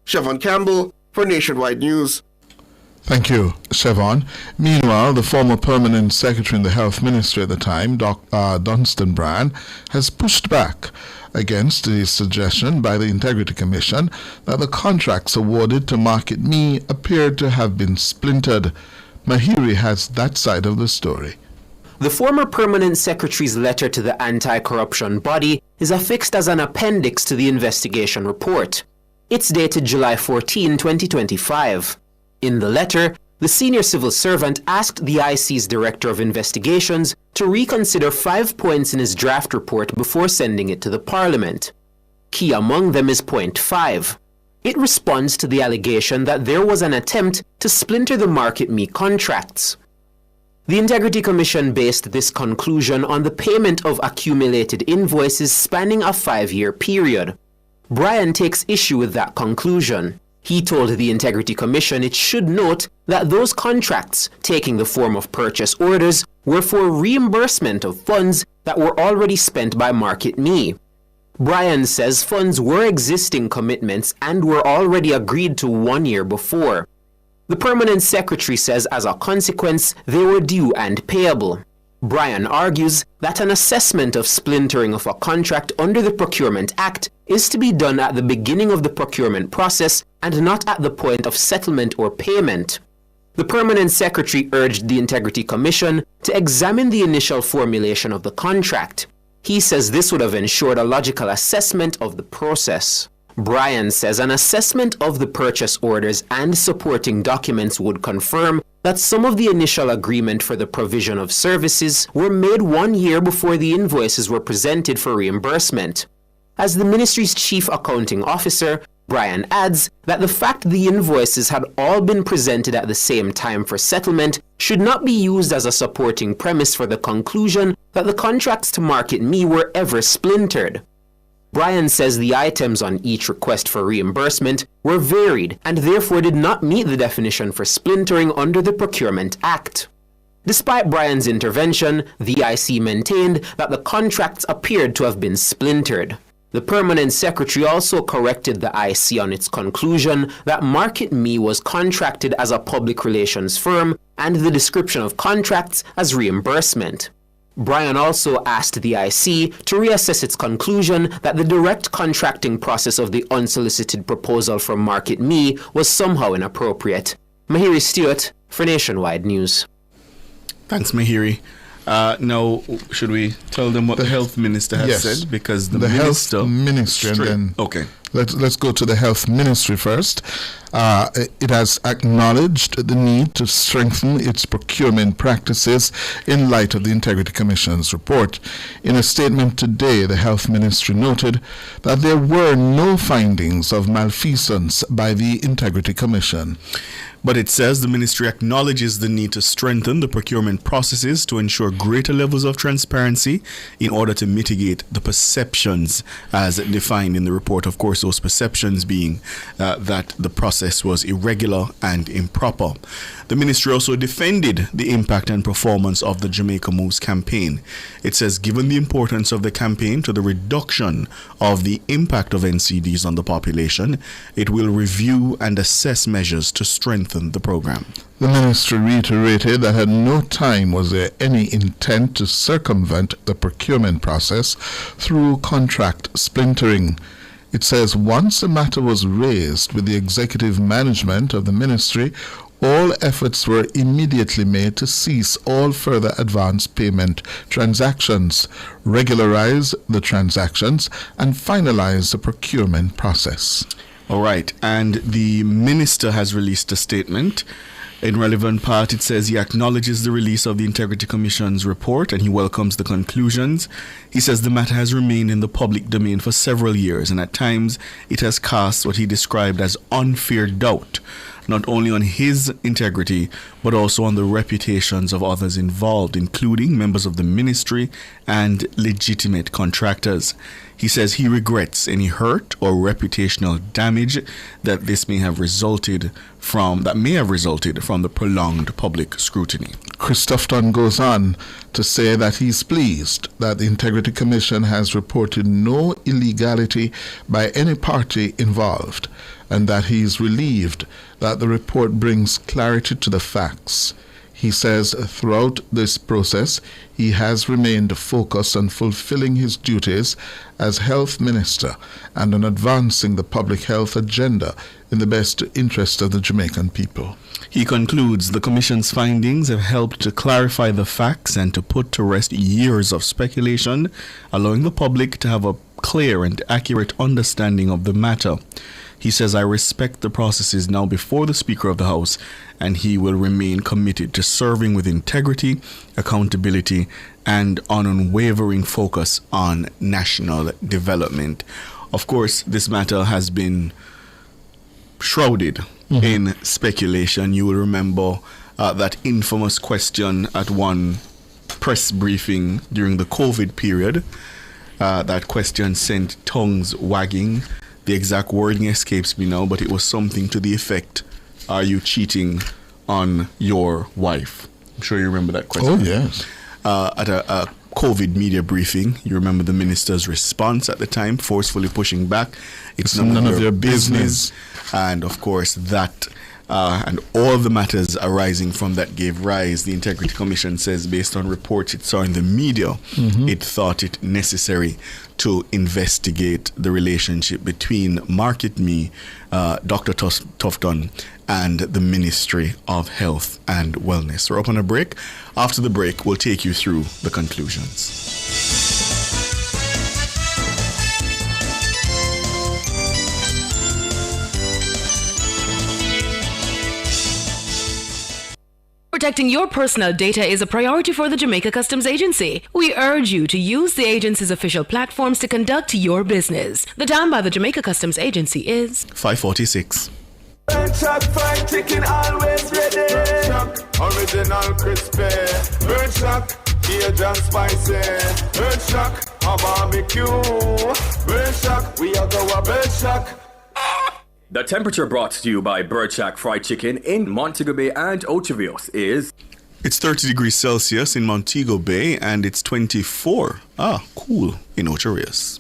Siobhan Campbell for Nationwide News. Thank you, Siobhan. Meanwhile, the former permanent secretary in the health ministry at the time, Dunstan Bryan, has pushed back against the suggestion by the Integrity Commission that the contracts awarded to Market Me appeared to have been splintered. Mahiri has that side of the story. The former permanent secretary's letter to the anti-corruption body is affixed as an appendix to the investigation report. It's dated July 14, 2025. In the letter, the senior civil servant asked the IC's Director of Investigations to reconsider 5 points in his draft report before sending it to the Parliament. Key among them is point 5. It responds to the allegation that there was an attempt to splinter the Market Me contracts. The Integrity Commission based this conclusion on the payment of accumulated invoices spanning a 5-year period. Bryan takes issue with that conclusion. He told the Integrity Commission it should note that those contracts, taking the form of purchase orders, were for reimbursement of funds that were already spent by Market Me. Bryan says funds were existing commitments and were already agreed to 1 year before. The permanent secretary says as a consequence, they were due and payable. Bryan argues that an assessment of splintering of a contract under the Procurement Act is to be done at the beginning of the procurement process and not at the point of settlement or payment. The permanent secretary urged the Integrity Commission to examine the initial formulation of the contract. He says this would have ensured a logical assessment of the process. Bryan says an assessment of the purchase orders and supporting documents would confirm that some of the initial agreement for the provision of services were made 1 year before the invoices were presented for reimbursement. As the ministry's chief accounting officer, Bryan adds that the fact the invoices had all been presented at the same time for settlement should not be used as a supporting premise for the conclusion that the contracts to Market Me were ever splintered. Bryan says the items on each request for reimbursement were varied and therefore did not meet the definition for splintering under the Procurement Act. Despite Bryan's intervention, the IC maintained that the contracts appeared to have been splintered. The permanent secretary also corrected the IC on its conclusion that Market Me was contracted as a public relations firm and the description of contracts as reimbursement. Bryan also asked the IC to reassess its conclusion that the direct contracting process of the unsolicited proposal from Market Me was somehow inappropriate. Mahiri Stewart for Nationwide News. Thanks, Mahiri. Now, should we tell them what the health minister has said? Because the minister... health ministry, and then... Okay. Let's go to the health ministry first. It has acknowledged the need to strengthen its procurement practices in light of the Integrity Commission's report. In a statement today, the health ministry noted that there were no findings of malfeasance by the Integrity Commission. But it says the ministry acknowledges the need to strengthen the procurement processes to ensure greater levels of transparency in order to mitigate the perceptions as defined in the report. Of course, those perceptions being that the process was irregular and improper. The ministry also defended the impact and performance of the Jamaica Moves campaign. It says given the importance of the campaign to the reduction of the impact of NCDs on the population, it will review and assess measures to strengthen the program. The ministry reiterated that at no time was there any intent to circumvent the procurement process through contract splintering. It says once the matter was raised with the executive management of the ministry, all efforts were immediately made to cease all further advance payment transactions, regularize the transactions, and finalize the procurement process. All right, and the minister has released a statement. In relevant part, it says he acknowledges the release of the Integrity Commission's report and he welcomes the conclusions. He says the matter has remained in the public domain for several years and at times it has cast what he described as unfair doubt, not only on his integrity, but also on the reputations of others involved, including members of the ministry and legitimate contractors. He says he regrets any hurt or reputational damage that may have resulted from the prolonged public scrutiny. Chris Tufton goes on to say that he's pleased that the Integrity Commission has reported no illegality by any party involved and that he is relieved that the report brings clarity to the facts. He says throughout this process, he has remained focused on fulfilling his duties as health minister and on advancing the public health agenda in the best interest of the Jamaican people. He concludes the Commission's findings have helped to clarify the facts and to put to rest years of speculation, allowing the public to have a clear and accurate understanding of the matter. He says, I respect the processes now before the Speaker of the House, and he will remain committed to serving with integrity, accountability, and an unwavering focus on national development. Of course, this matter has been shrouded in speculation. You will remember that infamous question at one press briefing during the COVID period. That question sent tongues wagging. The exact wording escapes me now, but it was something to the effect, are you cheating on your wife? I'm sure you remember that question. Oh, yes. At a COVID media briefing, you remember the minister's response at the time, forcefully pushing back. It's none of your business. And of course, that and all the matters arising from that gave rise. The Integrity Commission says, based on reports it saw in the media, it thought it necessary to investigate the relationship between Market Me, Dr. Tufton, and the Ministry of Health and Wellness. We're up on a break. After the break, we'll take you through the conclusions. Protecting your personal data is a priority for the Jamaica Customs Agency. We urge you to use the agency's official platforms to conduct your business. The time by the Jamaica Customs Agency is 5:46. Birdshot fried chicken always ready. Birdshot, original crispy. Birdshot, Cajun spicy. Birdshot, a barbecue. Birdshot, we are the Birdshot. The temperature brought to you by Birdshot Fried Chicken in Montego Bay and Ocho Rios is... It's 30 degrees Celsius in Montego Bay and it's 24. Cool in Ocho Rios.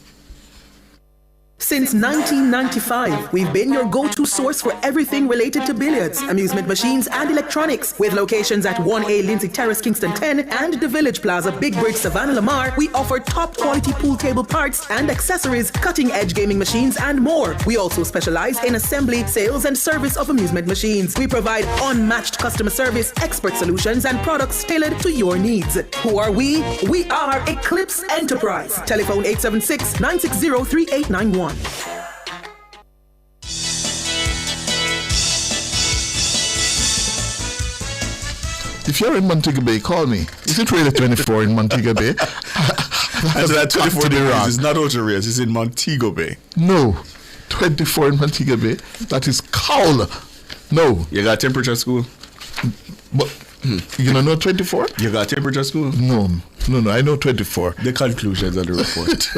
Since 1995, we've been your go-to source for everything related to billiards, amusement machines, and electronics. With locations at 1A Lindsay Terrace, Kingston 10, and the Village Plaza, Big Bridge, Savannah Lamar, we offer top-quality pool table parts and accessories, cutting-edge gaming machines, and more. We also specialize in assembly, sales, and service of amusement machines. We provide unmatched customer service, expert solutions, and products tailored to your needs. Who are we? We are Eclipse Enterprise. Telephone 876-960-3891. If you're in Montego Bay, call me. Is it really 24 in Montego Bay? And that 24 degrees is not Ocho Rios, it's in Montego Bay. No, 24 in Montego Bay. That is cold. No. You got temperature school? But you don't know 24? You got temperature school? No, I know 24. The conclusions of the report.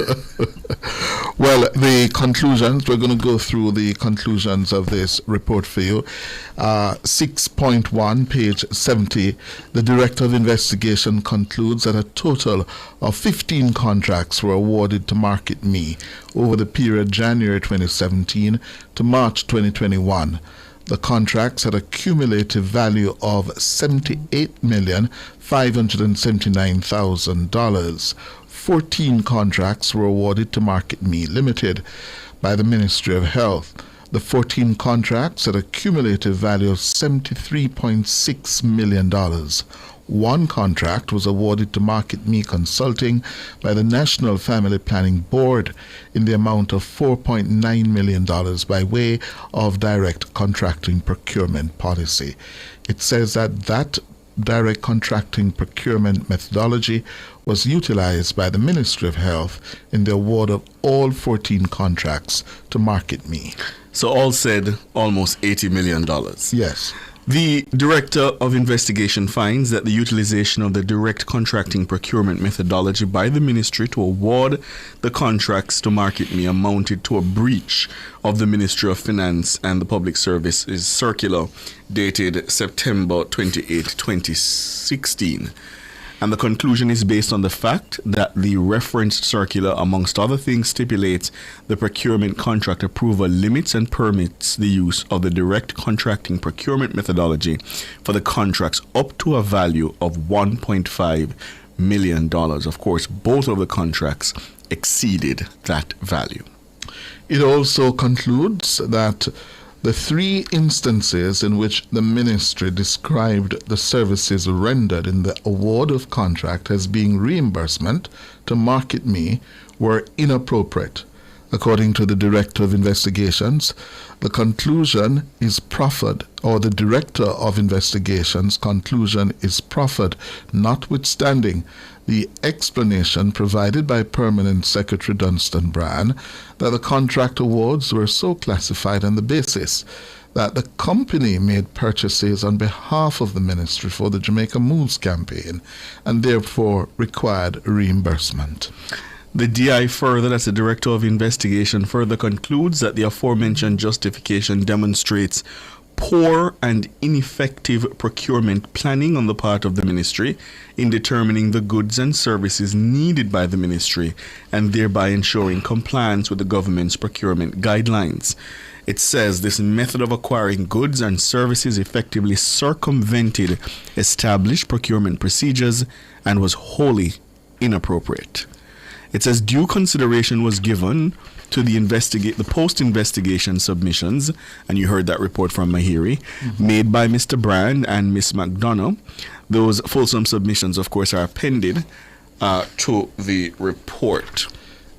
Well, the conclusions, we're going to go through the conclusions of this report for you. 6.1, page 70, the Director of Investigation concludes that a total of 15 contracts were awarded to Market Me over the period January 2017 to March 2021. The contracts had a cumulative value of $78,579,000. 14 contracts were awarded to Market Me Limited by the Ministry of Health. The 14 contracts had a cumulative value of $73.6 million. One contract was awarded to Market Me Consulting by the National Family Planning Board in the amount of $4.9 million by way of direct contracting procurement policy. It says that direct contracting procurement methodology was utilized by the Ministry of Health in the award of all 14 contracts to Market Me. So all said, almost $80 million. Yes. The Director of Investigation finds that the utilization of the direct contracting procurement methodology by the ministry to award the contracts to Market Me amounted to a breach of the Ministry of Finance and the Public Services Circular dated September 28, 2016. And the conclusion is based on the fact that the referenced circular, amongst other things, stipulates the procurement contract approval limits and permits the use of the direct contracting procurement methodology for the contracts up to a value of $1.5 million. Of course, both of the contracts exceeded that value. It also concludes that the three instances in which the ministry described the services rendered in the award of contract as being reimbursement to Market Me were inappropriate. According to the Director of Investigations, the conclusion is proffered, or the Director of Investigations' conclusion is proffered, notwithstanding the explanation provided by Permanent Secretary Dunstan Brand that the contract awards were so classified on the basis that the company made purchases on behalf of the ministry for the Jamaica Moves campaign and therefore required reimbursement. The DI further, that's the Director of Investigation, further concludes that the aforementioned justification demonstrates poor and ineffective procurement planning on the part of the ministry in determining the goods and services needed by the ministry and thereby ensuring compliance with the government's procurement guidelines. It says this method of acquiring goods and services effectively circumvented established procurement procedures and was wholly inappropriate. It says due consideration was given to the post-investigation submissions, and you heard that report from Mahiri, made by Mr. Brand and Ms. McDonough. Those fulsome submissions, of course, are appended to the report.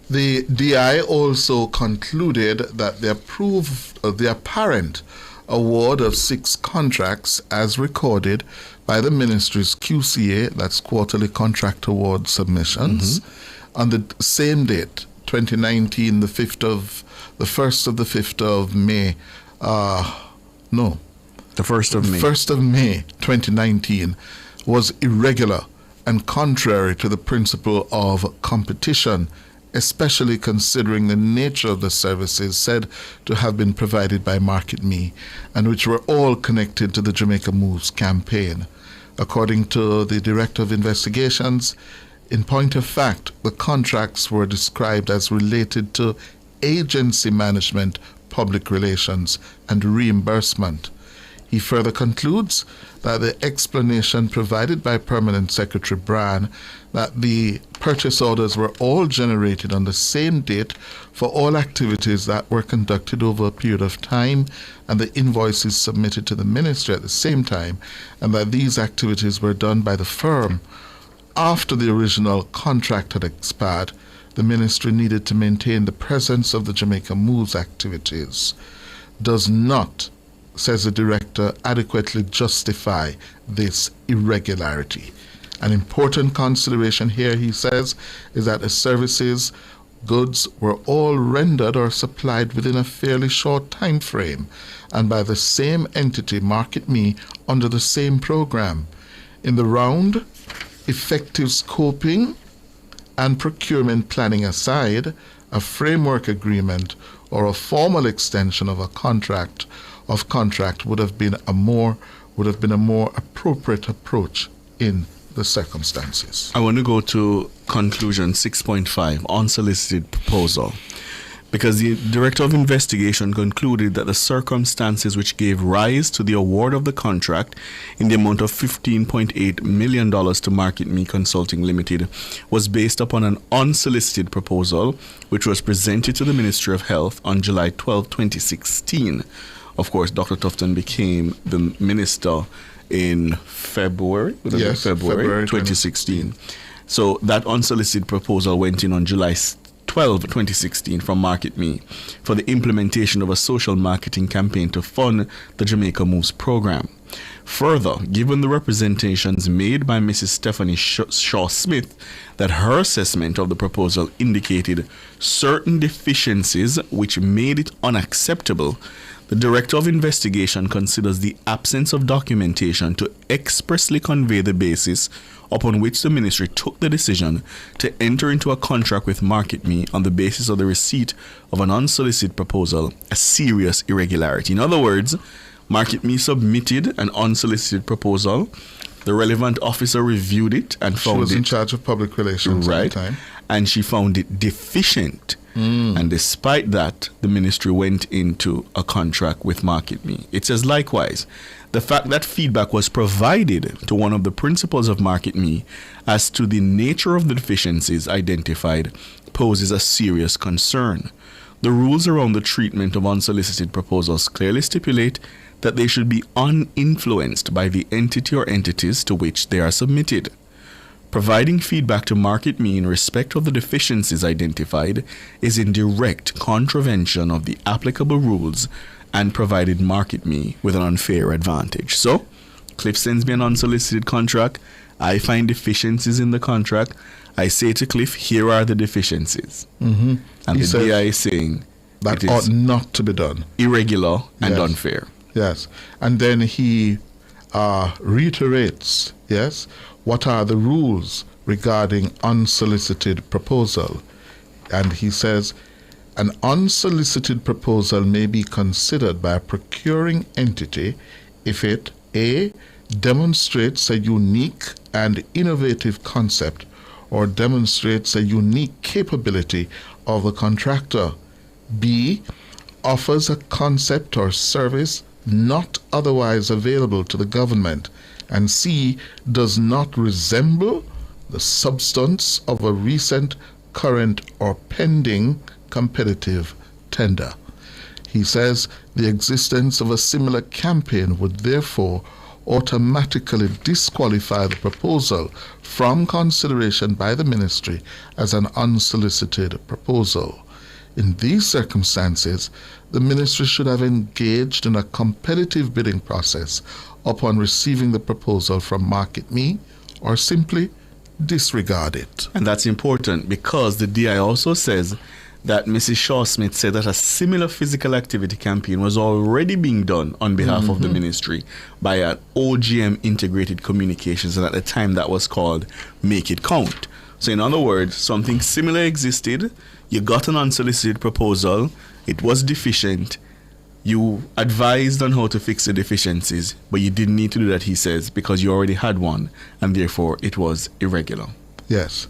The DI also concluded that the apparent award of 6 contracts as recorded by the ministry's QCA, that's quarterly contract award submissions, on the same date, 2019, the 1st of the 5th of May, the 1st of May. 1st of May 2019 was irregular and contrary to the principle of competition, especially considering the nature of the services said to have been provided by Market Me and which were all connected to the Jamaica Moves campaign. According to the Director of Investigations, in point of fact, the contracts were described as related to agency management, public relations, and reimbursement. He further concludes that the explanation provided by Permanent Secretary Brand that the purchase orders were all generated on the same date for all activities that were conducted over a period of time and the invoices submitted to the ministry at the same time, and that these activities were done by the firm after the original contract had expired, the ministry needed to maintain the presence of the Jamaica Moves activities, does not, says the director, adequately justify this irregularity. An important consideration here, he says, is that the services, goods were all rendered or supplied within a fairly short time frame and by the same entity, Market Me, under the same program. In the round, effective scoping and procurement planning aside, a framework agreement or a formal extension of a contract would have been a more appropriate approach in the circumstances. I want to go to conclusion 6.5, unsolicited proposal, because the Director of Investigation concluded that the circumstances which gave rise to the award of the contract in the amount of $15.8 million to Market Me Consulting Limited was based upon an unsolicited proposal which was presented to the Ministry of Health on July 12, 2016. Of course, Dr. Tufton became the minister in February 2016. So that unsolicited proposal went in on July 12, 2016 from Market Me for the implementation of a social marketing campaign to fund the Jamaica Moves program. Further, given the representations made by Mrs. Stephanie Shaw-Smith that her assessment of the proposal indicated certain deficiencies which made it unacceptable, the Director of Investigation considers the absence of documentation to expressly convey the basis upon which the ministry took the decision to enter into a contract with Market Me on the basis of the receipt of an unsolicited proposal a serious irregularity. In other words, Market Me submitted an unsolicited proposal The relevant officer reviewed it and found She was it in charge of public relations at the time. And she found it deficient. And despite that, the ministry went into a contract with Market Me. It says likewise, the fact that feedback was provided to one of the principals of Market Me as to the nature of the deficiencies identified poses a serious concern. The rules around the treatment of unsolicited proposals clearly stipulate that they should be uninfluenced by the entity or entities to which they are submitted. Providing feedback to Market Me in respect of the deficiencies identified is in direct contravention of the applicable rules and provided Market Me with an unfair advantage. So, Cliff sends me an unsolicited contract. I find deficiencies in the contract. I say to Cliff, here are the deficiencies. And He the says DI is saying that it ought is not to be done. Irregular and unfair. Yes. And then he reiterates, yes, what are the rules regarding unsolicited proposal. And he says, an unsolicited proposal may be considered by a procuring entity if it, A, demonstrates a unique and innovative concept or demonstrates a unique capability of the contractor, B, offers a concept or service not otherwise available to the government, and C, does not resemble the substance of a recent, current, or pending competitive tender. He says the existence of a similar campaign would therefore automatically disqualify the proposal from consideration by the ministry as an unsolicited proposal. In these circumstances, the ministry should have engaged in a competitive bidding process upon receiving the proposal from Market Me, or simply disregard it. And that's important because the DI also says that Mrs. Shaw Smith said that a similar physical activity campaign was already being done on behalf of the ministry by an OGM Integrated Communications, and at the time that was called Make It Count. So in other words, something similar existed, you got an unsolicited proposal, it was deficient, you advised on how to fix the deficiencies, but you didn't need to do that, he says, because you already had one, and therefore it was irregular. Yes.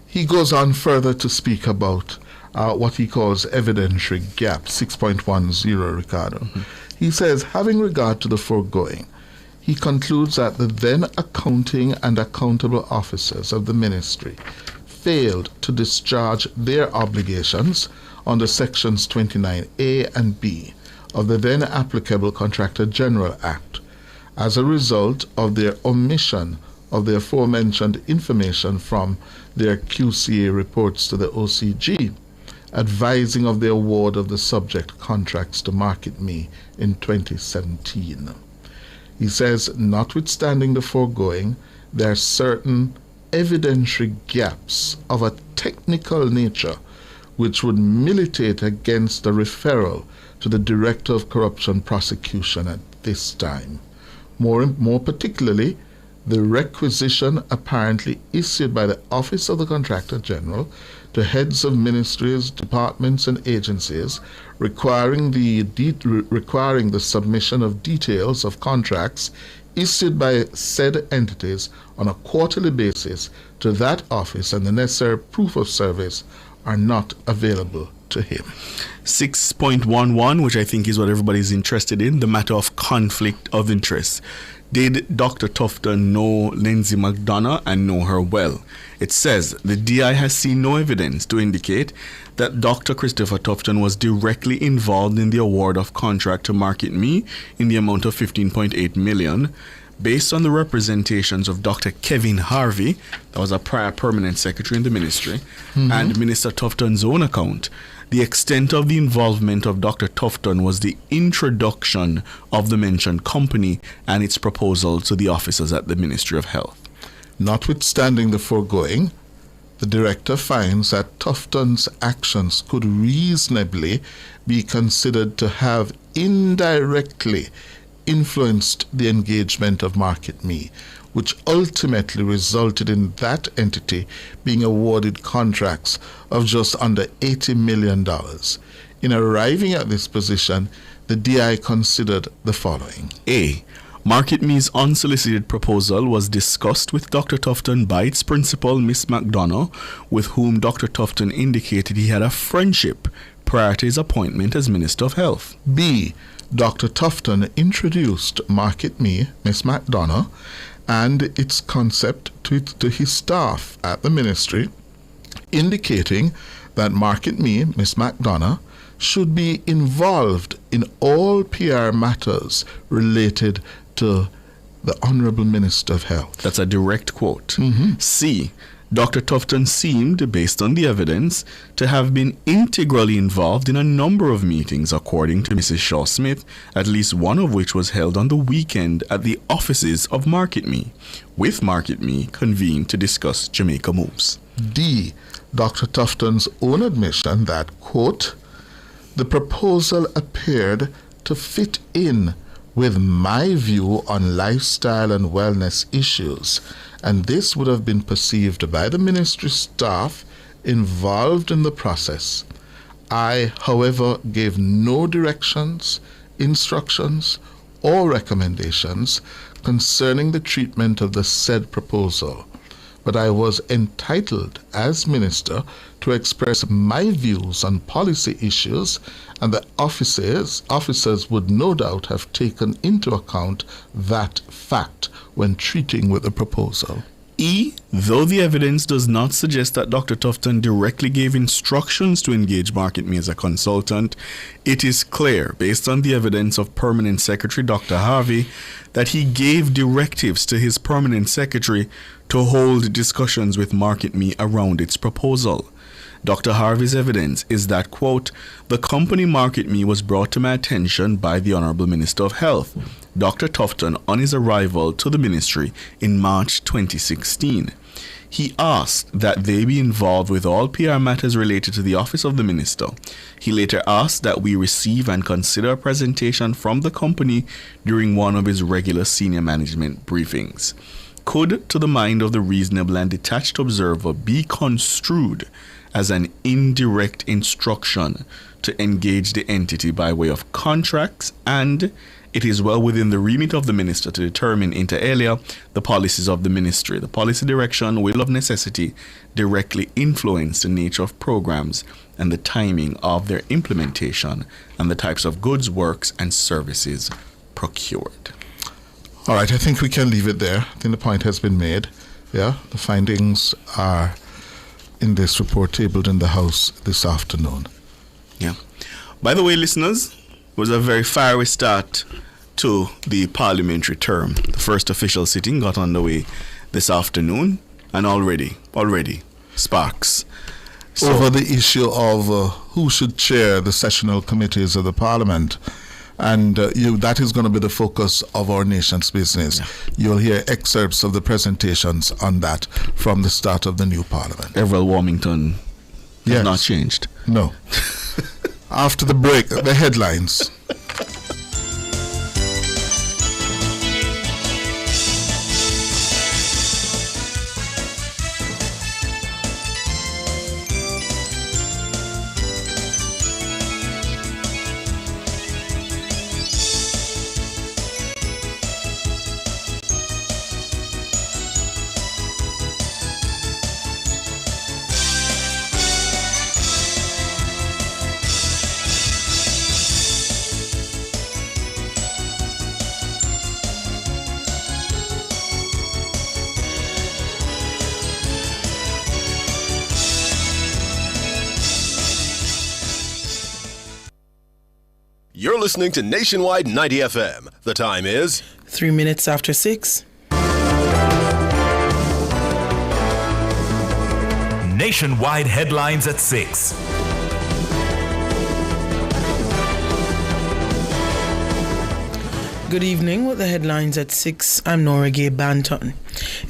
He goes on further to speak about what he calls evidentiary gap, 6.10, Ricardo. He says, having regard to the foregoing, he concludes that the then accounting and accountable officers of the ministry failed to discharge their obligations under sections 29A and B of the then applicable Contractor General Act as a result of their omission of the aforementioned information from their QCA reports to the OCG, advising of the award of the subject contracts to Market Me in 2017. He says, notwithstanding the foregoing, there are certain evidentiary gaps of a technical nature which would militate against a referral to the Director of Corruption Prosecution at this time. More particularly, the requisition apparently issued by the Office of the Contractor General to heads of ministries, departments, and agencies requiring the submission of details of contracts issued by said entities on a quarterly basis to that office, and the necessary proof of service are not available to him. 6.11, which I think is what everybody's interested in, the matter of conflict of interest. Did Dr. Tufton know Lindsay McDonough and know her well? It says the DI has seen no evidence to indicate that Dr. Christopher Tufton was directly involved in the award of contract to Market Me in the amount of $15.8 million. Based on the representations of Dr. Kevin Harvey, that was a prior permanent secretary in the ministry, and Minister Tufton's own account, the extent of the involvement of Dr. Tufton was the introduction of the mentioned company and its proposal to the officers at the Ministry of Health. Notwithstanding the foregoing, the director finds that Tufton's actions could reasonably be considered to have indirectly influenced the engagement of Market Me, which ultimately resulted in that entity being awarded contracts of just under $80 million. In arriving at this position, the DI considered the following. A. Market Me's unsolicited proposal was discussed with Dr. Tufton by its principal, Miss McDonough, with whom Dr. Tufton indicated he had a friendship prior to his appointment as Minister of Health. B. Dr. Tufton introduced Market Me, Miss McDonough, and its concept to his staff at the ministry, indicating that Market Me, Miss McDonough, should be involved in all PR matters related to the Honorable Minister of Health. That's a direct quote. C. Dr. Tufton seemed, based on the evidence, to have been integrally involved in a number of meetings, according to Mrs. Shaw Smith, at least one of which was held on the weekend at the offices of Market Me, with Market Me convened to discuss Jamaica moves. D. Dr. Tufton's own admission that, quote, the proposal appeared to fit in with my view on lifestyle and wellness issues, and this would have been perceived by the ministry staff involved in the process. I, however, gave no directions, instructions, or recommendations concerning the treatment of the said proposal, but I was entitled as minister to express my views on policy issues, and the officers would no doubt have taken into account that fact when treating with the proposal. E. Though the evidence does not suggest that Dr. Tufton directly gave instructions to engage Market Me as a consultant, it is clear, based on the evidence of Permanent Secretary Dr. Harvey, that he gave directives to his Permanent Secretary to hold discussions with Market Me around its proposal. Dr. Harvey's evidence is that, quote, the company Market Me was brought to my attention by the Honorable Minister of Health, Dr. Tufton, on his arrival to the ministry in March 2016. He asked that they be involved with all PR matters related to the office of the minister. He later asked that we receive and consider a presentation from the company during one of his regular senior management briefings. Could, to the mind of the reasonable and detached observer, be construed as an indirect instruction to engage the entity by way of contracts, and it is well within the remit of the minister to determine inter alia the policies of the ministry. The policy direction will of necessity directly influence the nature of programs and the timing of their implementation and the types of goods, works, and services procured. All right, I think we can leave it there. I think the point has been made. Yeah, the findings are in this report tabled in the House this afternoon. Yeah. By the way, listeners, it was a very fiery start to the parliamentary term. The first official sitting got underway this afternoon, and already, sparks. Over the issue of who should chair the sessional committees of the Parliament. And that is going to be the focus of our nation's business. Yeah. You'll hear excerpts of the presentations on that from the start of the new Parliament. Everell Warmington has not changed. No. After the break, the headlines. You're listening to Nationwide 90 FM. The time is 3 minutes after 6. Nationwide headlines at 6. Good evening with the headlines at 6. I'm Nora Gay Banton.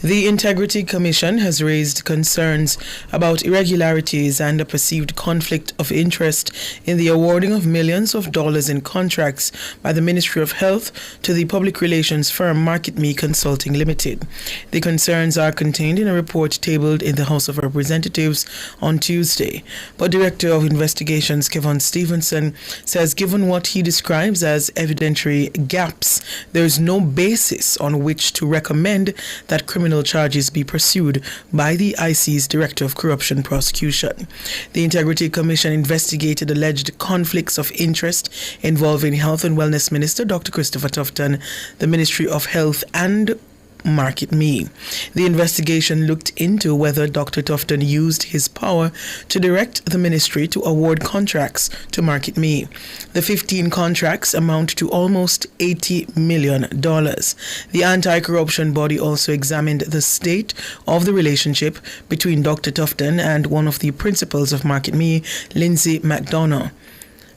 The Integrity Commission has raised concerns about irregularities and a perceived conflict of interest in the awarding of millions of dollars in contracts by the Ministry of Health to the public relations firm MarketMe Consulting Limited. The concerns are contained in a report tabled in the House of Representatives on Tuesday. But Director of Investigations Kevon Stevenson says given what he describes as evidentiary gaps, there is no basis on which to recommend that criminal charges be pursued by the IC's Director of Corruption Prosecution. The Integrity Commission investigated alleged conflicts of interest involving Health and Wellness Minister Dr. Christopher Tufton, the Ministry of Health, and MarketMe. The investigation looked into whether Dr. Tufton used his power to direct the ministry to award contracts to MarketMe. The 15 contracts amount to almost $80 million. The anti-corruption body also examined the state of the relationship between Dr. Tufton and one of the principals of MarketMe, Lindsay McDonough,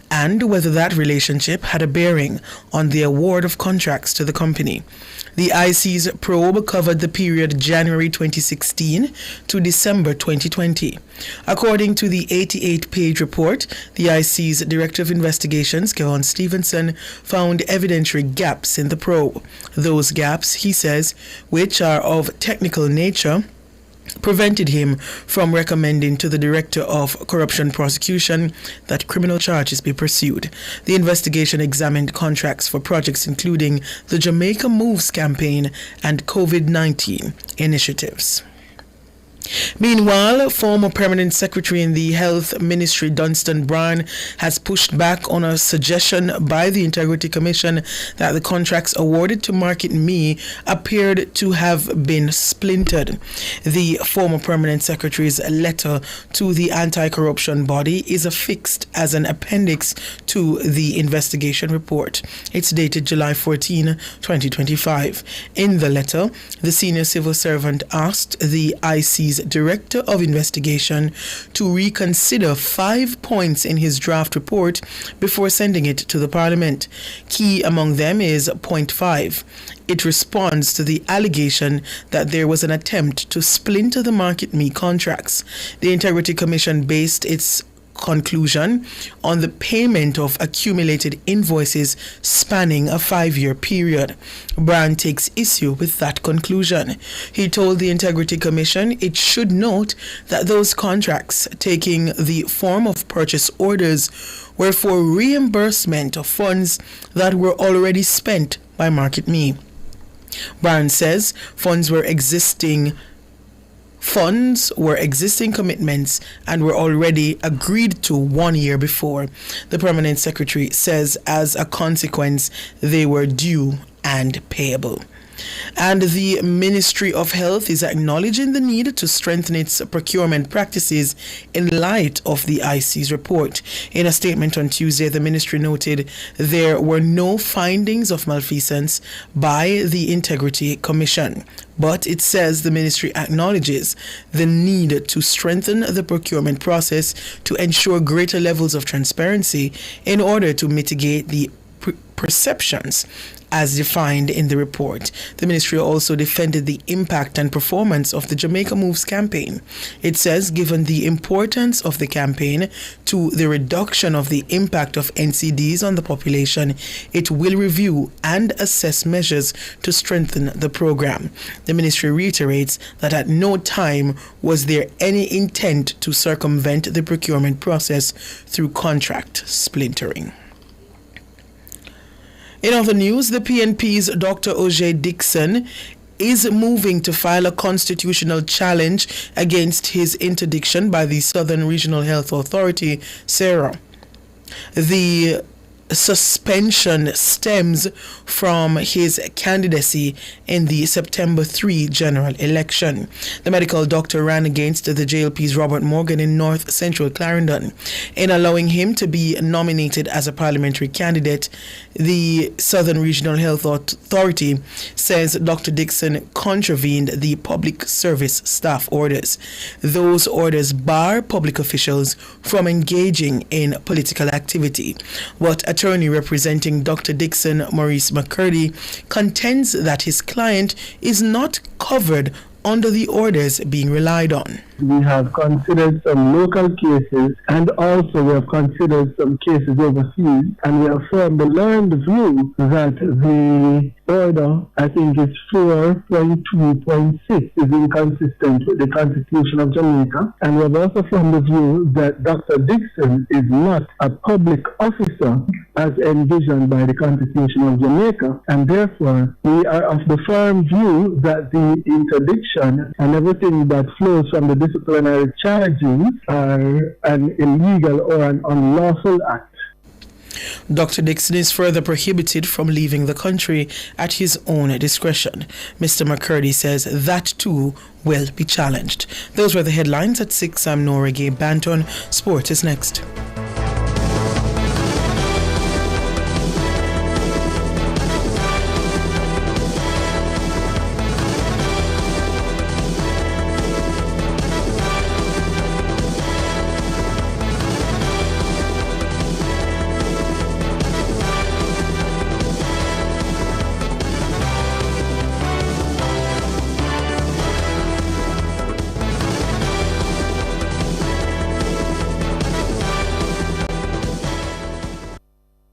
and whether that relationship had a bearing on the award of contracts to the company. The IC's probe covered the period January 2016 to December 2020. According to the 88-page report, the IC's Director of Investigations, Kevon Stevenson, found evidentiary gaps in the probe. Those gaps, he says, which are of technical nature, prevented him from recommending to the Director of Corruption Prosecution that criminal charges be pursued. The investigation examined contracts for projects including the Jamaica Moves campaign and COVID-19 initiatives. Meanwhile, former Permanent Secretary in the Health Ministry Dunstan Brown has pushed back on a suggestion by the Integrity Commission that the contracts awarded to MarketMe appeared to have been splintered. The former Permanent Secretary's letter to the anti-corruption body is affixed as an appendix to the investigation report. It's dated July 14, 2025. In the letter, the senior civil servant asked the IC's Director of Investigation to reconsider 5 points in his draft report before sending it to the Parliament. Key among them is point 5. It responds to the allegation that there was an attempt to splinter the MarketMe contracts. The Integrity Commission based its conclusion on the payment of accumulated invoices spanning a 5-year period. Brand takes issue with that conclusion. He told the Integrity Commission it should note that those contracts taking the form of purchase orders were for reimbursement of funds that were already spent by MarketMe. Brand says funds were existing commitments and were already agreed to 1 year before. The Permanent Secretary says as a consequence they were due and payable. And the Ministry of Health is acknowledging the need to strengthen its procurement practices in light of the IC's report. In a statement on Tuesday, the ministry noted there were no findings of malfeasance by the Integrity Commission. But it says the ministry acknowledges the need to strengthen the procurement process to ensure greater levels of transparency in order to mitigate the perceptions as defined in the report. The ministry also defended the impact and performance of the Jamaica Moves campaign. It says given the importance of the campaign to the reduction of the impact of NCDs on the population, it will review and assess measures to strengthen the program. The ministry reiterates that at no time was there any intent to circumvent the procurement process through contract splintering. In other news, the PNP's Dr. O'Shea Dixon is moving to file a constitutional challenge against his interdiction by the Southern Regional Health Authority, SERA. The suspension stems from his candidacy in the September 3 general election. The medical doctor ran against the JLP's Robert Morgan in North Central Clarendon. In allowing him to be nominated as a parliamentary candidate, the Southern Regional Health Authority says Dr. Dixon contravened the public service staff orders. Those orders bar public officials from engaging in political activity, but attorney representing Dr. Dixon, Maurice McCurdy, contends that his client is not covered under the orders being relied on. We have considered some local cases and also we have considered some cases overseas, and we have formed the learned view that the order, I think it's 4.2.6, is inconsistent with the Constitution of Jamaica, and we have also formed the view that Dr. Dixon is not a public officer as envisioned by the Constitution of Jamaica, and therefore we are of the firm view that the interdiction and everything that flows from the disciplinary charges are an illegal or an unlawful act. Dr. Dixon is further prohibited from leaving the country at his own discretion. Mr. McCurdy says that too will be challenged. Those were the headlines at 6. I'm Nora Gay Banton. Sport is next.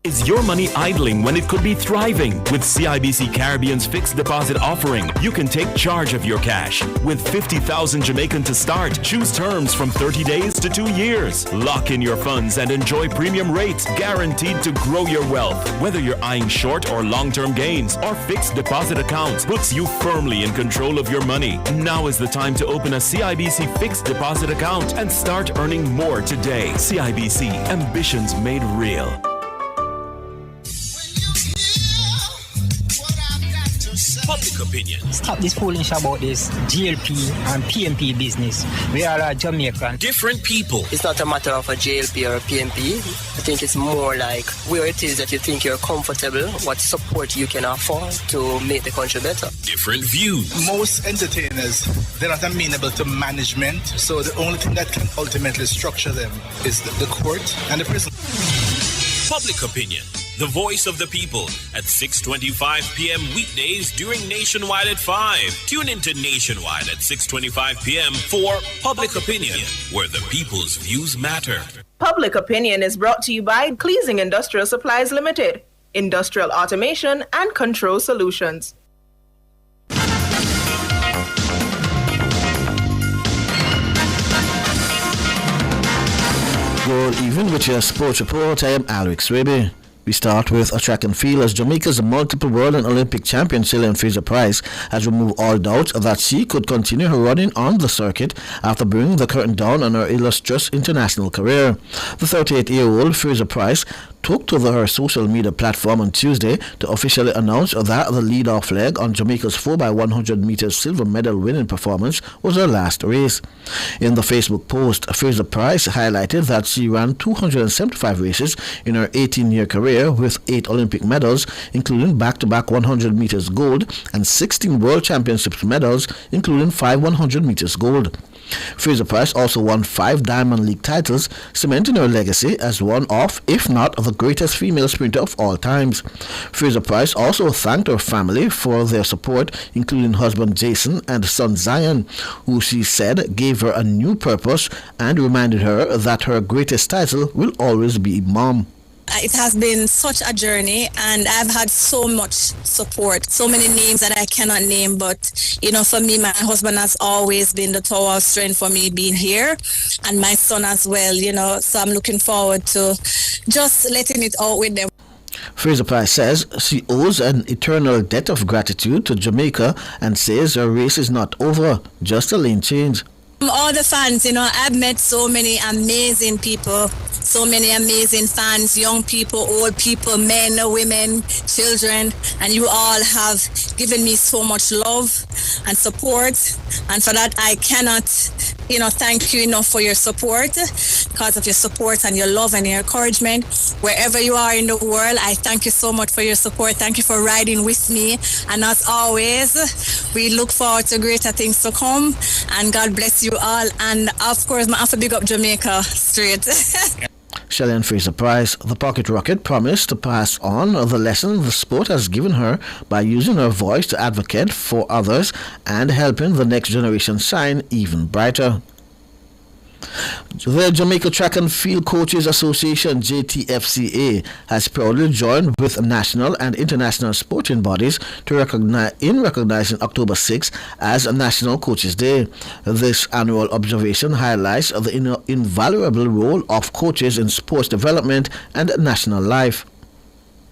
Is your money idling when it could be thriving? With CIBC Caribbean's fixed deposit offering, you can take charge of your cash. With 50,000 Jamaican to start, choose terms from 30 days to 2 years. Lock in your funds and enjoy premium rates guaranteed to grow your wealth. Whether you're eyeing short or long-term gains, our fixed deposit account puts you firmly in control of your money. Now is the time to open a CIBC fixed deposit account and start earning more today. CIBC, ambitions made real. Public opinion. Stop this foolish about this GLP and PMP business. We are a Jamaican. Different people. It's not a matter of a GLP or a PMP. I think it's more like where it is that you think you're comfortable, what support you can afford to make the country better. Different views. Most entertainers, they're not amenable to management, so the only thing that can ultimately structure them is the court and the prison. Public opinion. The voice of the people at 6:25 p.m. weekdays during Nationwide at 5. Tune into Nationwide at 6:25 p.m. for Public Opinion, where the people's views matter. Public Opinion is brought to you by Cleasing Industrial Supplies Limited, Industrial Automation and Control Solutions. Good evening with your sports report. I am Alex Raby. We start with a track and field as Jamaica's multiple world and Olympic champion Cillian Fraser-Pryce has removed all doubt that she could continue her running on the circuit after bringing the curtain down on her illustrious international career. The 38-year-old Fraser-Pryce took to her social media platform on Tuesday to officially announce that the lead-off leg on Jamaica's 4x100 meters silver medal winning performance was her last race. In the Facebook post, Fraser-Pryce highlighted that she ran 275 races in her 18-year career with 8 Olympic medals, including back-to-back 100 meters gold and 16 World Championships medals, including 5 100 meters gold. Fraser-Pryce also won 5 Diamond League titles, cementing her legacy as one of, if not the greatest female sprinter of all times. Fraser-Pryce also thanked her family for their support, including husband Jason and son Zion, who she said gave her a new purpose and reminded her that her greatest title will always be mom. It has been such a journey, and I've had so much support, so many names that I cannot name, but you know, for me, my husband has always been the tower of strength for me being here, and my son as well, you know, so I'm looking forward to just letting it out with them. Fraser-Pryce says she owes an eternal debt of gratitude to Jamaica and says her race is not over, just a lane change. All the fans, you know, I've met so many amazing people, so many amazing fans, young people, old people, men, women, children, and you all have given me so much love and support, and for that I cannot, you know, thank you enough for your support. Because of your support and your love and your encouragement, wherever you are in the world, I thank you so much for your support. Thank you for riding with me, and as always, we look forward to greater things to come, and God bless you all, and of course I have to big up Jamaica straight. Shelley and Fraser Price. The Pocket Rocket promised to pass on the lesson the sport has given her by using her voice to advocate for others and helping the next generation shine even brighter. The Jamaica Track and Field Coaches Association, JTFCA, has proudly joined with national and international sporting bodies to recognizing October 6 as National Coaches Day. This annual observation highlights the invaluable role of coaches in sports development and national life.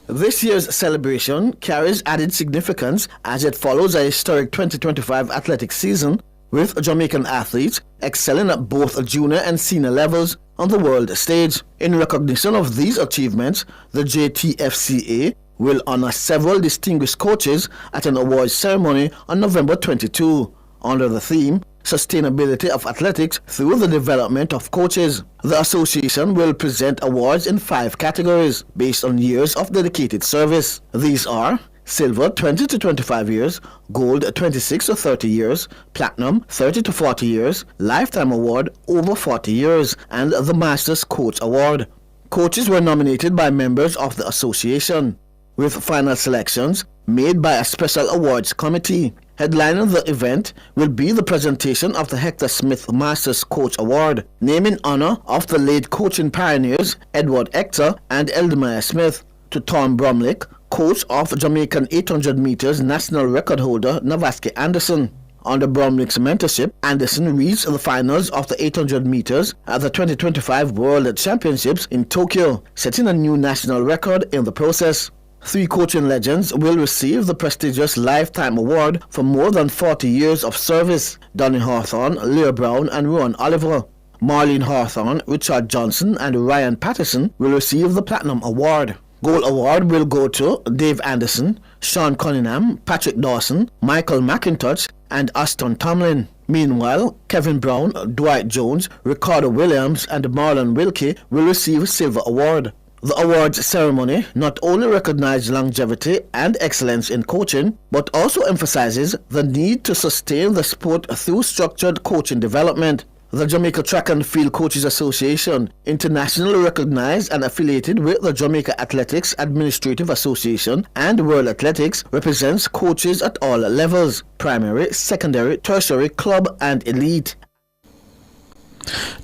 This year's celebration carries added significance as it follows a historic 2025 athletic season, with Jamaican athletes excelling at both junior and senior levels on the world stage. In recognition of these achievements, the JTFCA will honor several distinguished coaches at an awards ceremony on November 22, under the theme, Sustainability of Athletics Through the Development of Coaches. The association will present awards in 5 categories based on years of dedicated service. These are Silver 20 to 25 years, Gold 26 to 30 years, Platinum 30 to 40 years, Lifetime Award over 40 years, and the Masters Coach Award. Coaches were nominated by members of the association, with final selections made by a special awards committee. Headlining the event will be the presentation of the Hector Smith Masters Coach Award, named in honor of the late coaching pioneers Edward Hector and Eldemire Smith, to Tom Bromlick, coach of Jamaican 800 meters national record holder Navaske Anderson. Under Bromlick's mentorship, Anderson reached the finals of the 800 meters at the 2025 World Championships in Tokyo, setting a new national record in the process. 3 coaching legends will receive the prestigious Lifetime Award for more than 40 years of service: Donny Hawthorne, Lear Brown, and Ron Oliver. Marlene Hawthorne, Richard Johnson, and Ryan Patterson will receive the Platinum Award. Gold Award will go to Dave Anderson, Sean Cunningham, Patrick Dawson, Michael McIntosh, and Aston Tomlin. Meanwhile, Kevin Brown, Dwight Jones, Ricardo Williams, and Marlon Wilkie will receive Silver Award. The awards ceremony not only recognizes longevity and excellence in coaching, but also emphasizes the need to sustain the sport through structured coaching development. The Jamaica Track and Field Coaches Association, internationally recognized and affiliated with the Jamaica Athletics Administrative Association and World Athletics, represents coaches at all levels: primary, secondary, tertiary, club, and elite.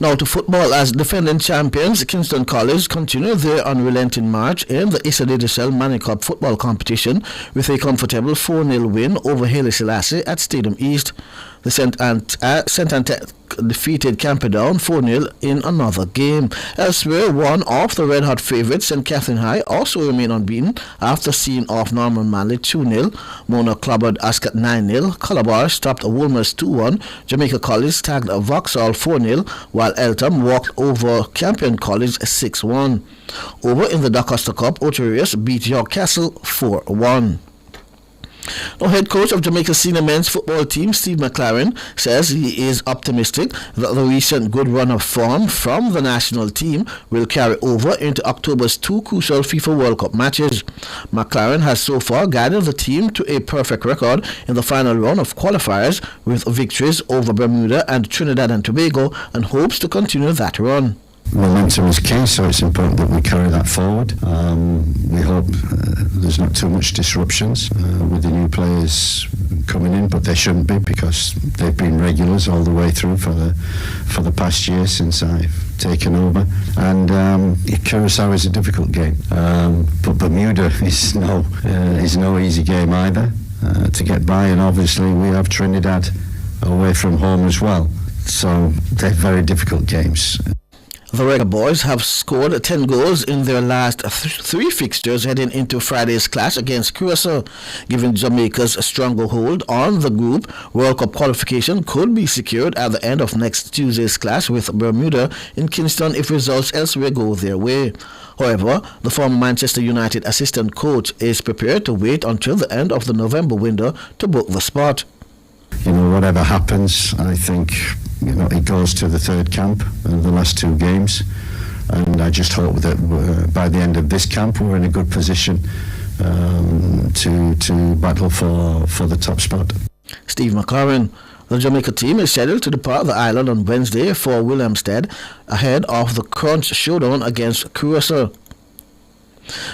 Now to football, as defending champions Kingston College continue their unrelenting march in the Issa Dedicel Manning Cup football competition with a comfortable 4-0 win over Haile Selassie at Stadium East. The St. Antec defeated Camperdown 4-0 in another game. Elsewhere, one of the red-hot favourites, St. Catherine High, also remain unbeaten after seeing off Norman Manley 2-0. Mona clobbered Ascot 9-0. Calabar stopped Wolmer's 2-1. Jamaica College tagged Vauxhall 4-0, while Eltham walked over Campion College 6-1. Over in the DaCosta Cup, Oterius beat York Castle 4-1. Now, head coach of Jamaica's senior men's football team, Steve McLaren, says he is optimistic that the recent good run of form from the national team will carry over into October's 2 crucial FIFA World Cup matches. McLaren has so far guided the team to a perfect record in the final round of qualifiers with victories over Bermuda and Trinidad and Tobago, and hopes to continue that run. Momentum is key, so it's important that we carry that forward. We hope there's not too much disruptions with the new players coming in, but they shouldn't be, because they've been regulars all the way through for the past year since I've taken over. And Curacao is a difficult game, but Bermuda is no easy game either to get by, and obviously we have Trinidad away from home as well, so they're very difficult games. The Reggae Boys have scored 10 goals in their last 3 fixtures heading into Friday's clash against Curacao. Given Jamaica's stronger hold on the group, World Cup qualification could be secured at the end of next Tuesday's clash with Bermuda in Kingston if results elsewhere go their way. However, the former Manchester United assistant coach is prepared to wait until the end of the November window to book the spot. Whatever happens, I think it goes to the third camp and the last 2 games, and I just hope that by the end of this camp we're in a good position to battle for the top spot. Steve McLaren. The Jamaica team is scheduled to depart the island on Wednesday for Willemstad ahead of the Crunch showdown against Curacao.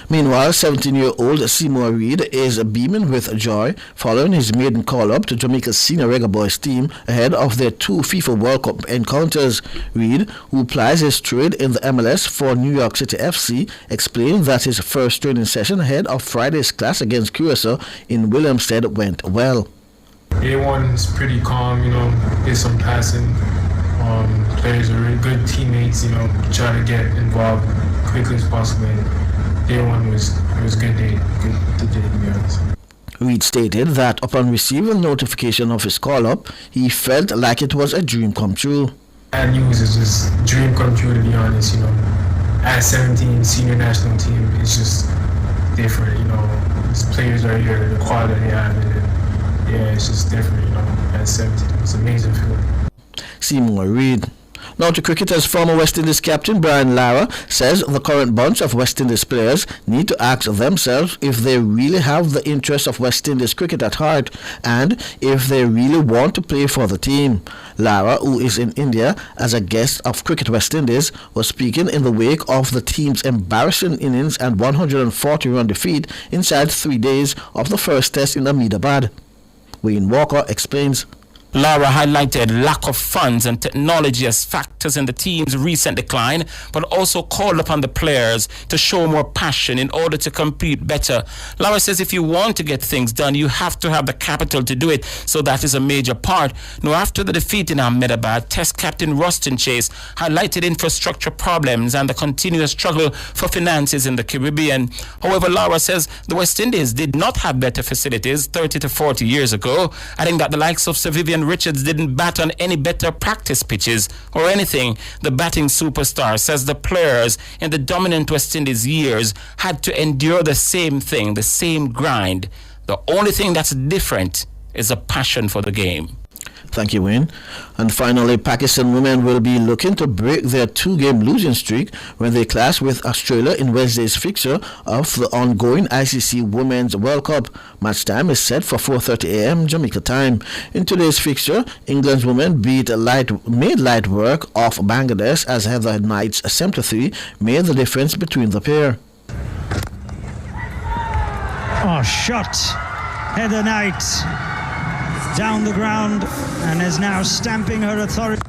Meanwhile, 17-year-old Seymour Reid is beaming with joy following his maiden call-up to Jamaica's senior Reggae Boys team ahead of their 2 FIFA World Cup encounters. Reid, who plies his trade in the MLS for New York City FC, explained that his first training session ahead of Friday's clash against Curacao in Willemstad went well. Day one is pretty calm, did some passing. Players are really good teammates, try to get involved quickly as possible. Day one was a good day, to be honest. Reid stated that upon receiving notification of his call-up, he felt like it was a dream come true. That news is just a dream come true, to be honest, At 17, senior national team, it's just different, These players are here, the quality they have, and it's just different, At 17, it's an amazing feeling. Seymour Reid. Now to cricketers, former West Indies captain Brian Lara says the current bunch of West Indies players need to ask themselves if they really have the interests of West Indies cricket at heart and if they really want to play for the team. Lara, who is in India as a guest of Cricket West Indies, was speaking in the wake of the team's embarrassing innings and 140-run defeat inside 3 days of the first test in Ahmedabad. Wayne Walker explains. Lara highlighted lack of funds and technology as factors in the team's recent decline, but also called upon the players to show more passion in order to compete better. Lara says if you want to get things done, you have to have the capital to do it, so that is a major part. Now, after the defeat in Ahmedabad, Test captain Rustin Chase highlighted infrastructure problems and the continuous struggle for finances in the Caribbean. However, Lara says the West Indies did not have better facilities 30 to 40 years ago, adding that the likes of Sir Vivian Richards didn't bat on any better practice pitches or anything. The batting superstar says the players in the dominant West Indies years had to endure the same thing, the same grind. The only thing that's different is a passion for the game. Thank you, Wayne. And finally, Pakistan women will be looking to break their 2-game losing streak when they clash with Australia in Wednesday's fixture of the ongoing ICC Women's World Cup. Match time is set for 4:30 a.m. Jamaica time. In today's fixture, England's women made light work of Bangladesh as Heather Knight's 7-3 made the difference between the pair. Oh, shot. Heather Knight down the ground and is now stamping her authority.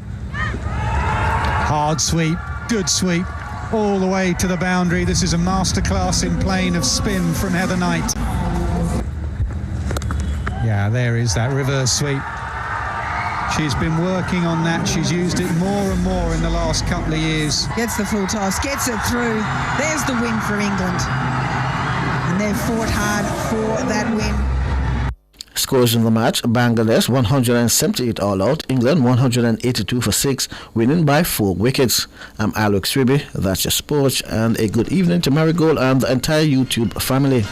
Hard sweep, good sweep, all the way to the boundary. This is a masterclass in plane of spin from Heather Knight. Yeah, there is that reverse sweep. She's been working on that. She's used it more and more in the last couple of years. Gets the full toss, gets it through. There's the win for England. And they've fought hard for that win. Scores in the match: Bangladesh 178 all out, England 182 for 6, winning by 4 wickets. I'm Alex Riby, that's your sports, and a good evening to Marigold and the entire YouTube family.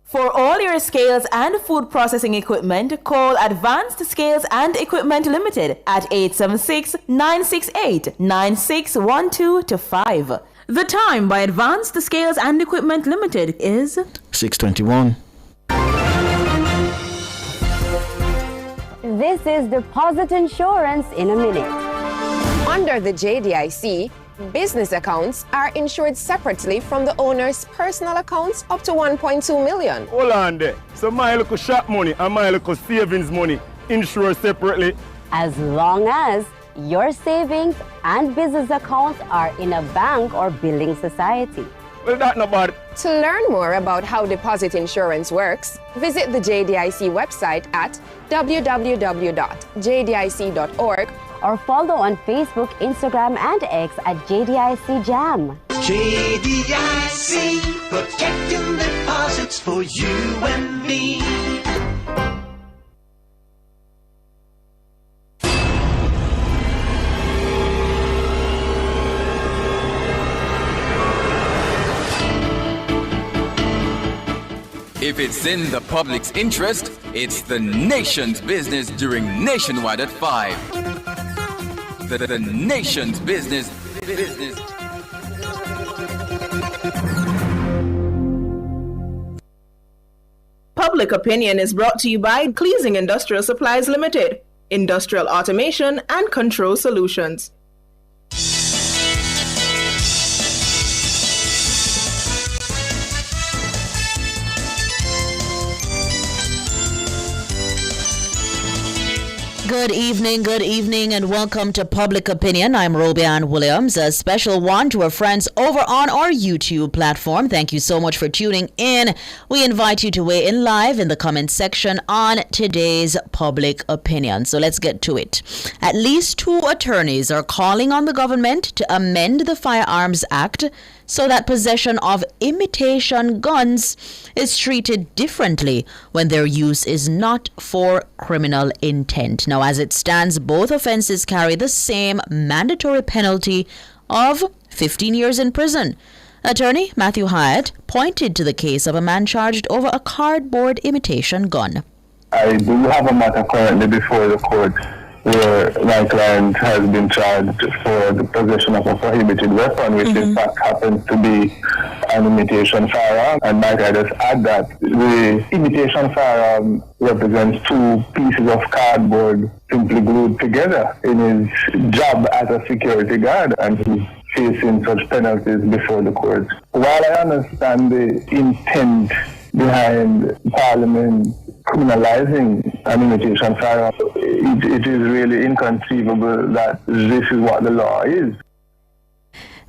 For all your scales and food processing equipment, call Advanced Scales and Equipment Limited at 876-968-9612 to 5. The time by Advanced Scales and Equipment Limited is 6:21. This is deposit insurance in a minute. Under the JDIC, business accounts are insured separately from the owner's personal accounts up to 1.2 million. Hold on there. So my little shop money and my little savings money insured separately? As long as your savings and business accounts are in a bank or building society. Well, that's not bad. To learn more about how deposit insurance works, visit the JDIC website at www.jdic.org or follow on Facebook, Instagram, and X at JDIC Jam. JDIC, protecting deposits for you and me. If it's in the public's interest, it's the nation's business during Nationwide at 5. The nation's business Business. Public Opinion is brought to you by Cleasing Industrial Supplies Limited, Industrial Automation and Control Solutions. Good evening, and welcome to Public Opinion. I'm Robianne Williams. A special one to our friends over on our YouTube platform. Thank you so much for tuning in. We invite you to weigh in live in the comment section on today's Public Opinion. So let's get to it. At least 2 attorneys are calling on the government to amend the Firearms Act so that possession of imitation guns is treated differently when their use is not for criminal intent. Now, as it stands, both offenses carry the same mandatory penalty of 15 years in prison. Attorney Matthew Hyatt pointed to the case of a man charged over a cardboard imitation gun. I do have a matter currently before the court where my client has been charged for the possession of a prohibited weapon, which in fact happens to be an imitation firearm. And might I just add that the imitation firearm represents 2 pieces of cardboard simply glued together in his job as a security guard, and he's facing such penalties before the court. While I understand the intent behind Parliament criminalizing an imitation firearm, it is really inconceivable that this is what the law is.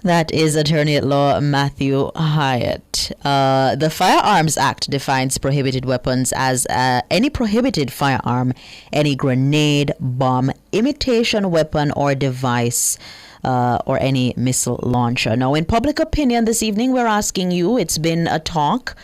That is Attorney at Law Matthew Hyatt. The Firearms Act defines prohibited weapons as any prohibited firearm, any grenade, bomb, imitation weapon or device, or any missile launcher. Now, in Public Opinion this evening, we're asking you, it's been a talk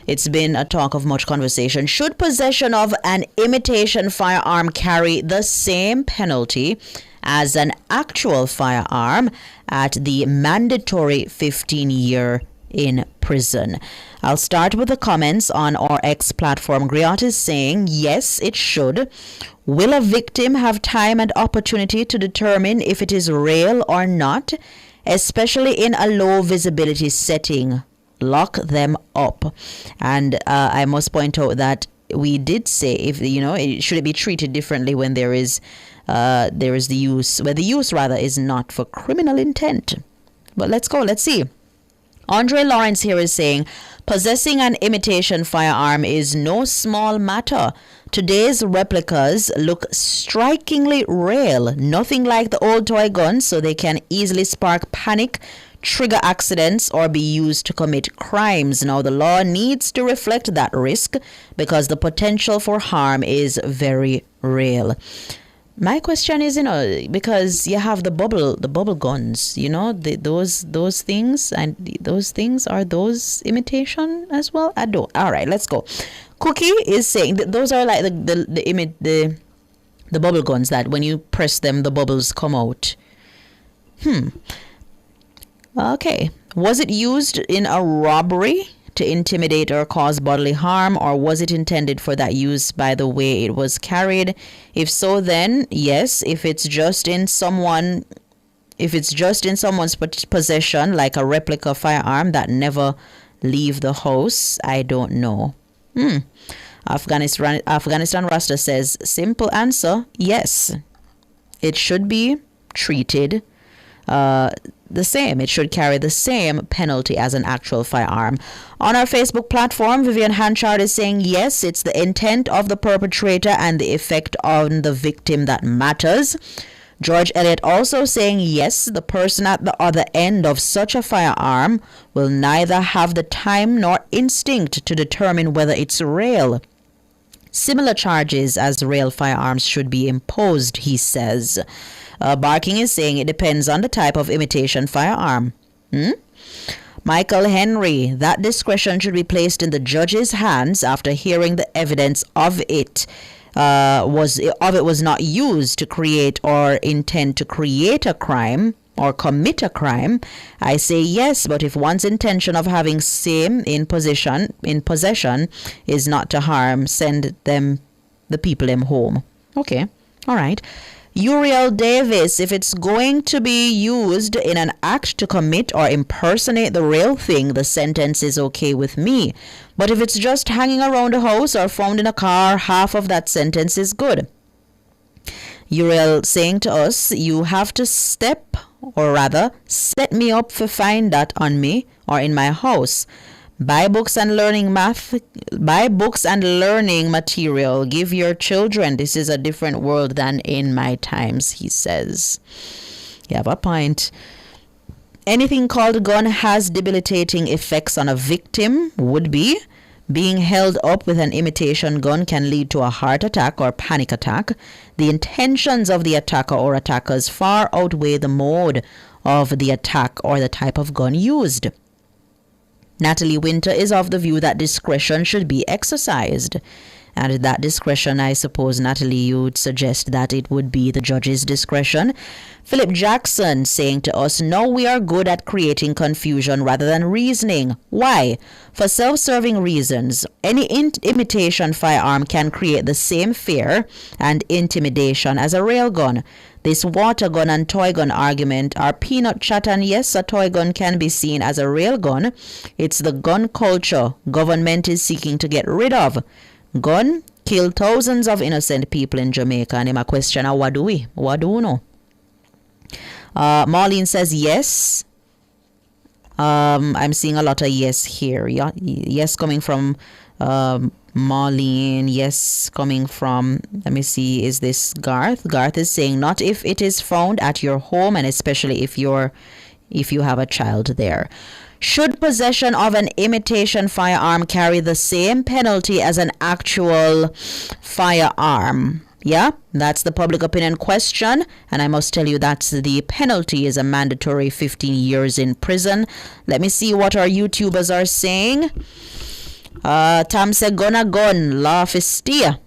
of much conversation. Should possession of an imitation firearm carry the same penalty as an actual firearm at the mandatory 15-year in prison? I'll start with the comments on our X platform. Griot is saying, yes, it should. Will a victim have time and opportunity to determine if it is real or not, especially in a low visibility setting? Lock them up. And I must point out that we did say, if should it be treated differently when there is the use, where the use rather is not for criminal intent. But let's see. Andre Lawrence here is saying, possessing an imitation firearm is no small matter. Today's replicas look strikingly real, nothing like the old toy guns, so they can easily spark panic, trigger accidents, or be used to commit crimes. Now, the law needs to reflect that risk because the potential for harm is very real. My question is, because you have the bubble guns, those things, and those things, are those imitation as well? I don't. All right, let's go. Cookie is saying that those are like the bubble guns that when you press them, the bubbles come out. Okay. Was it used in a robbery to intimidate or cause bodily harm, or was it intended for that use by the way it was carried? If so, then yes. If it's just in someone's possession, like a replica firearm that never leave the house, I don't know. Afghanistan Rasta says, simple answer, yes. It should be treated the same. It should carry the same penalty as an actual firearm. On our Facebook platform, Vivian Hanchard is saying, yes, it's the intent of the perpetrator and the effect on the victim that matters. George Elliott also saying, yes, the person at the other end of such a firearm will neither have the time nor instinct to determine whether it's real. Similar charges as real firearms should be imposed, he says. Barking is saying it depends on the type of imitation firearm. Michael Henry, that discretion should be placed in the judge's hands after hearing the evidence of it. Was not used to create or intend to create a crime or commit a crime. I say yes, but if one's intention of having same in possession is not to harm, send the people home. Okay, all right. Uriel Davis, if it's going to be used in an act to commit or impersonate the real thing, the sentence is okay with me. But if it's just hanging around the house or found in a car, half of that sentence is good. Uriel saying to us, you have to set me up for find that on me or in my house. Buy books and learning material. Give your children. This is a different world than in my times, he says. You have a point. Anything called a gun has debilitating effects on a victim. Would be. Being held up with an imitation gun can lead to a heart attack or panic attack. The intentions of the attacker or attackers far outweigh the mode of the attack or the type of gun used. Natalie Winter is of the view that discretion should be exercised. And that discretion, I suppose, Natalie, you would suggest that it would be the judge's discretion. Philip Jackson saying to us, no, we are good at creating confusion rather than reasoning. Why? For self-serving reasons. Any imitation firearm can create the same fear and intimidation as a real gun. This water gun and toy gun argument are peanut chat, and yes, a toy gun can be seen as a real gun. It's the gun culture government is seeking to get rid of. Gun killed thousands of innocent people in Jamaica, and him a question, what do we know? Marlene says yes. I'm seeing a lot of yes here. Yeah, yes coming from Marlene. Yes coming from, let me see, is this Garth? Garth is saying not if it is found at your home, and especially if you have a child there. Should possession of an imitation firearm carry the same penalty as an actual firearm? Yeah, that's the public opinion question, and I must tell you that the penalty is a mandatory 15 years in prison. Let me see what our YouTubers are saying. Tam said gun a gun, law for steer.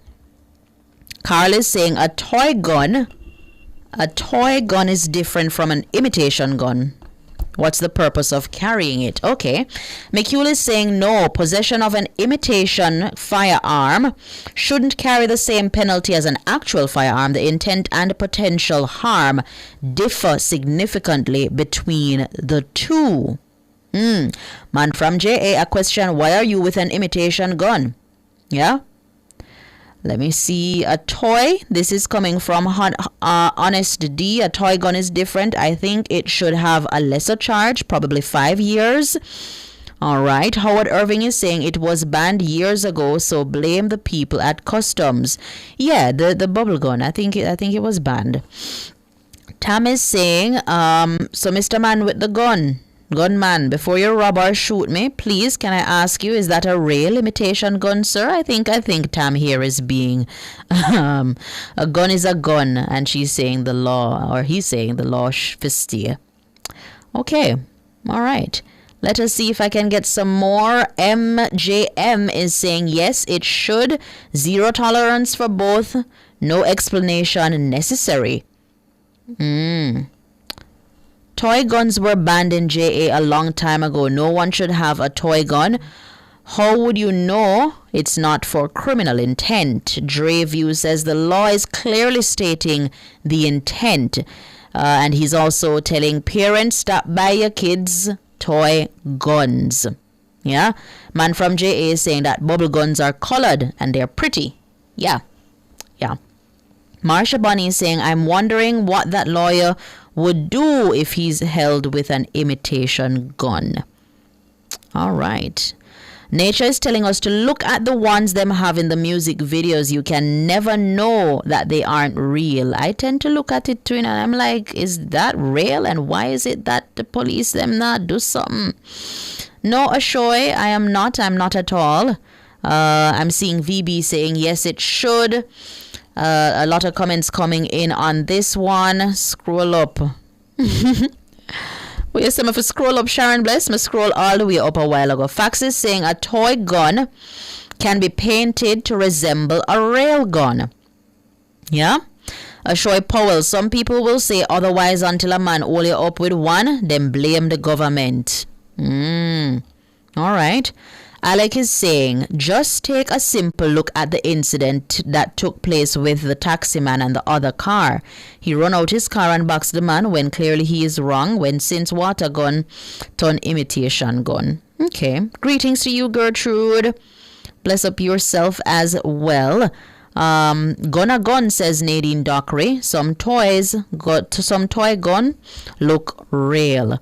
Carl is saying a toy gun is different from an imitation gun. What's the purpose of carrying it? Okay. McHugh is saying no, possession of an imitation firearm shouldn't carry the same penalty as an actual firearm. The intent and potential harm differ significantly between the two. Man from JA, a question, why are you with an imitation gun? Yeah? Let me see. A toy. This is coming from Honest D. A toy gun is different. I think it should have a lesser charge, probably 5 years. All right. Howard Irving is saying it was banned years ago, so blame the people at customs. Yeah, the bubble gun. I think it was banned. Tam is saying, so Mr. Man with the gunman, before you rob or shoot me, please, can I ask you, is that a real imitation gun, sir? I think Tam here is being, a gun is a gun, and she's saying the law, or he's saying the law fistia. Okay, all right. Let us see if I can get some more. MJM is saying yes, it should. Zero tolerance for both. No explanation necessary. Toy guns were banned in JA a long time ago. No one should have a toy gun. How would you know it's not for criminal intent? Dre View says the law is clearly stating the intent. And he's also telling parents, stop buy your kids toy guns. Yeah? Man from JA is saying that bubble guns are colored and they're pretty. Yeah. Marsha Bunny is saying, I'm wondering what that lawyer would do if he's held with an imitation gun. All right. Nature is telling us to look at the ones them have in the music videos. You can never know that they aren't real. I tend to look at it too, and I'm like, is that real? And why is it that the police them not do something? No, Ashoy, I'm not at all. I'm seeing VB saying, yes, it should. A lot of comments coming in on this one. Scroll up. Well, yes, if I scroll up, Sharon Bless, I scroll all the way up a while ago. Fax is saying a toy gun can be painted to resemble a real gun. Yeah? Ashoy Powell, some people will say otherwise until a man hold you up with one, then blame the government. All right. Alec is saying, just take a simple look at the incident that took place with the taximan and the other car. He run out his car and boxed the man when clearly he is wrong, when since water gun turn imitation gun. Okay. Greetings to you, Gertrude. Bless up yourself as well. Gonna gun, says Nadine Dockery. Some toy gun look real.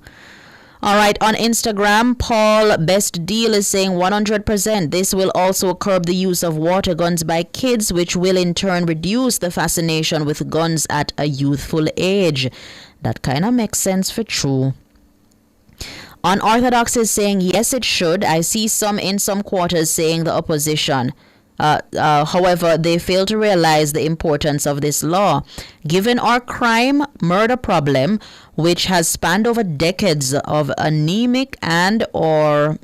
All right, on Instagram, Paul Best Deal is saying 100%. This will also curb the use of water guns by kids, which will in turn reduce the fascination with guns at a youthful age. That kind of makes sense for true. Unorthodox is saying, yes, it should. I see some in some quarters saying the opposition. However, they fail to realize the importance of this law. Given our crime murder problem, which has spanned over decades of anemic and or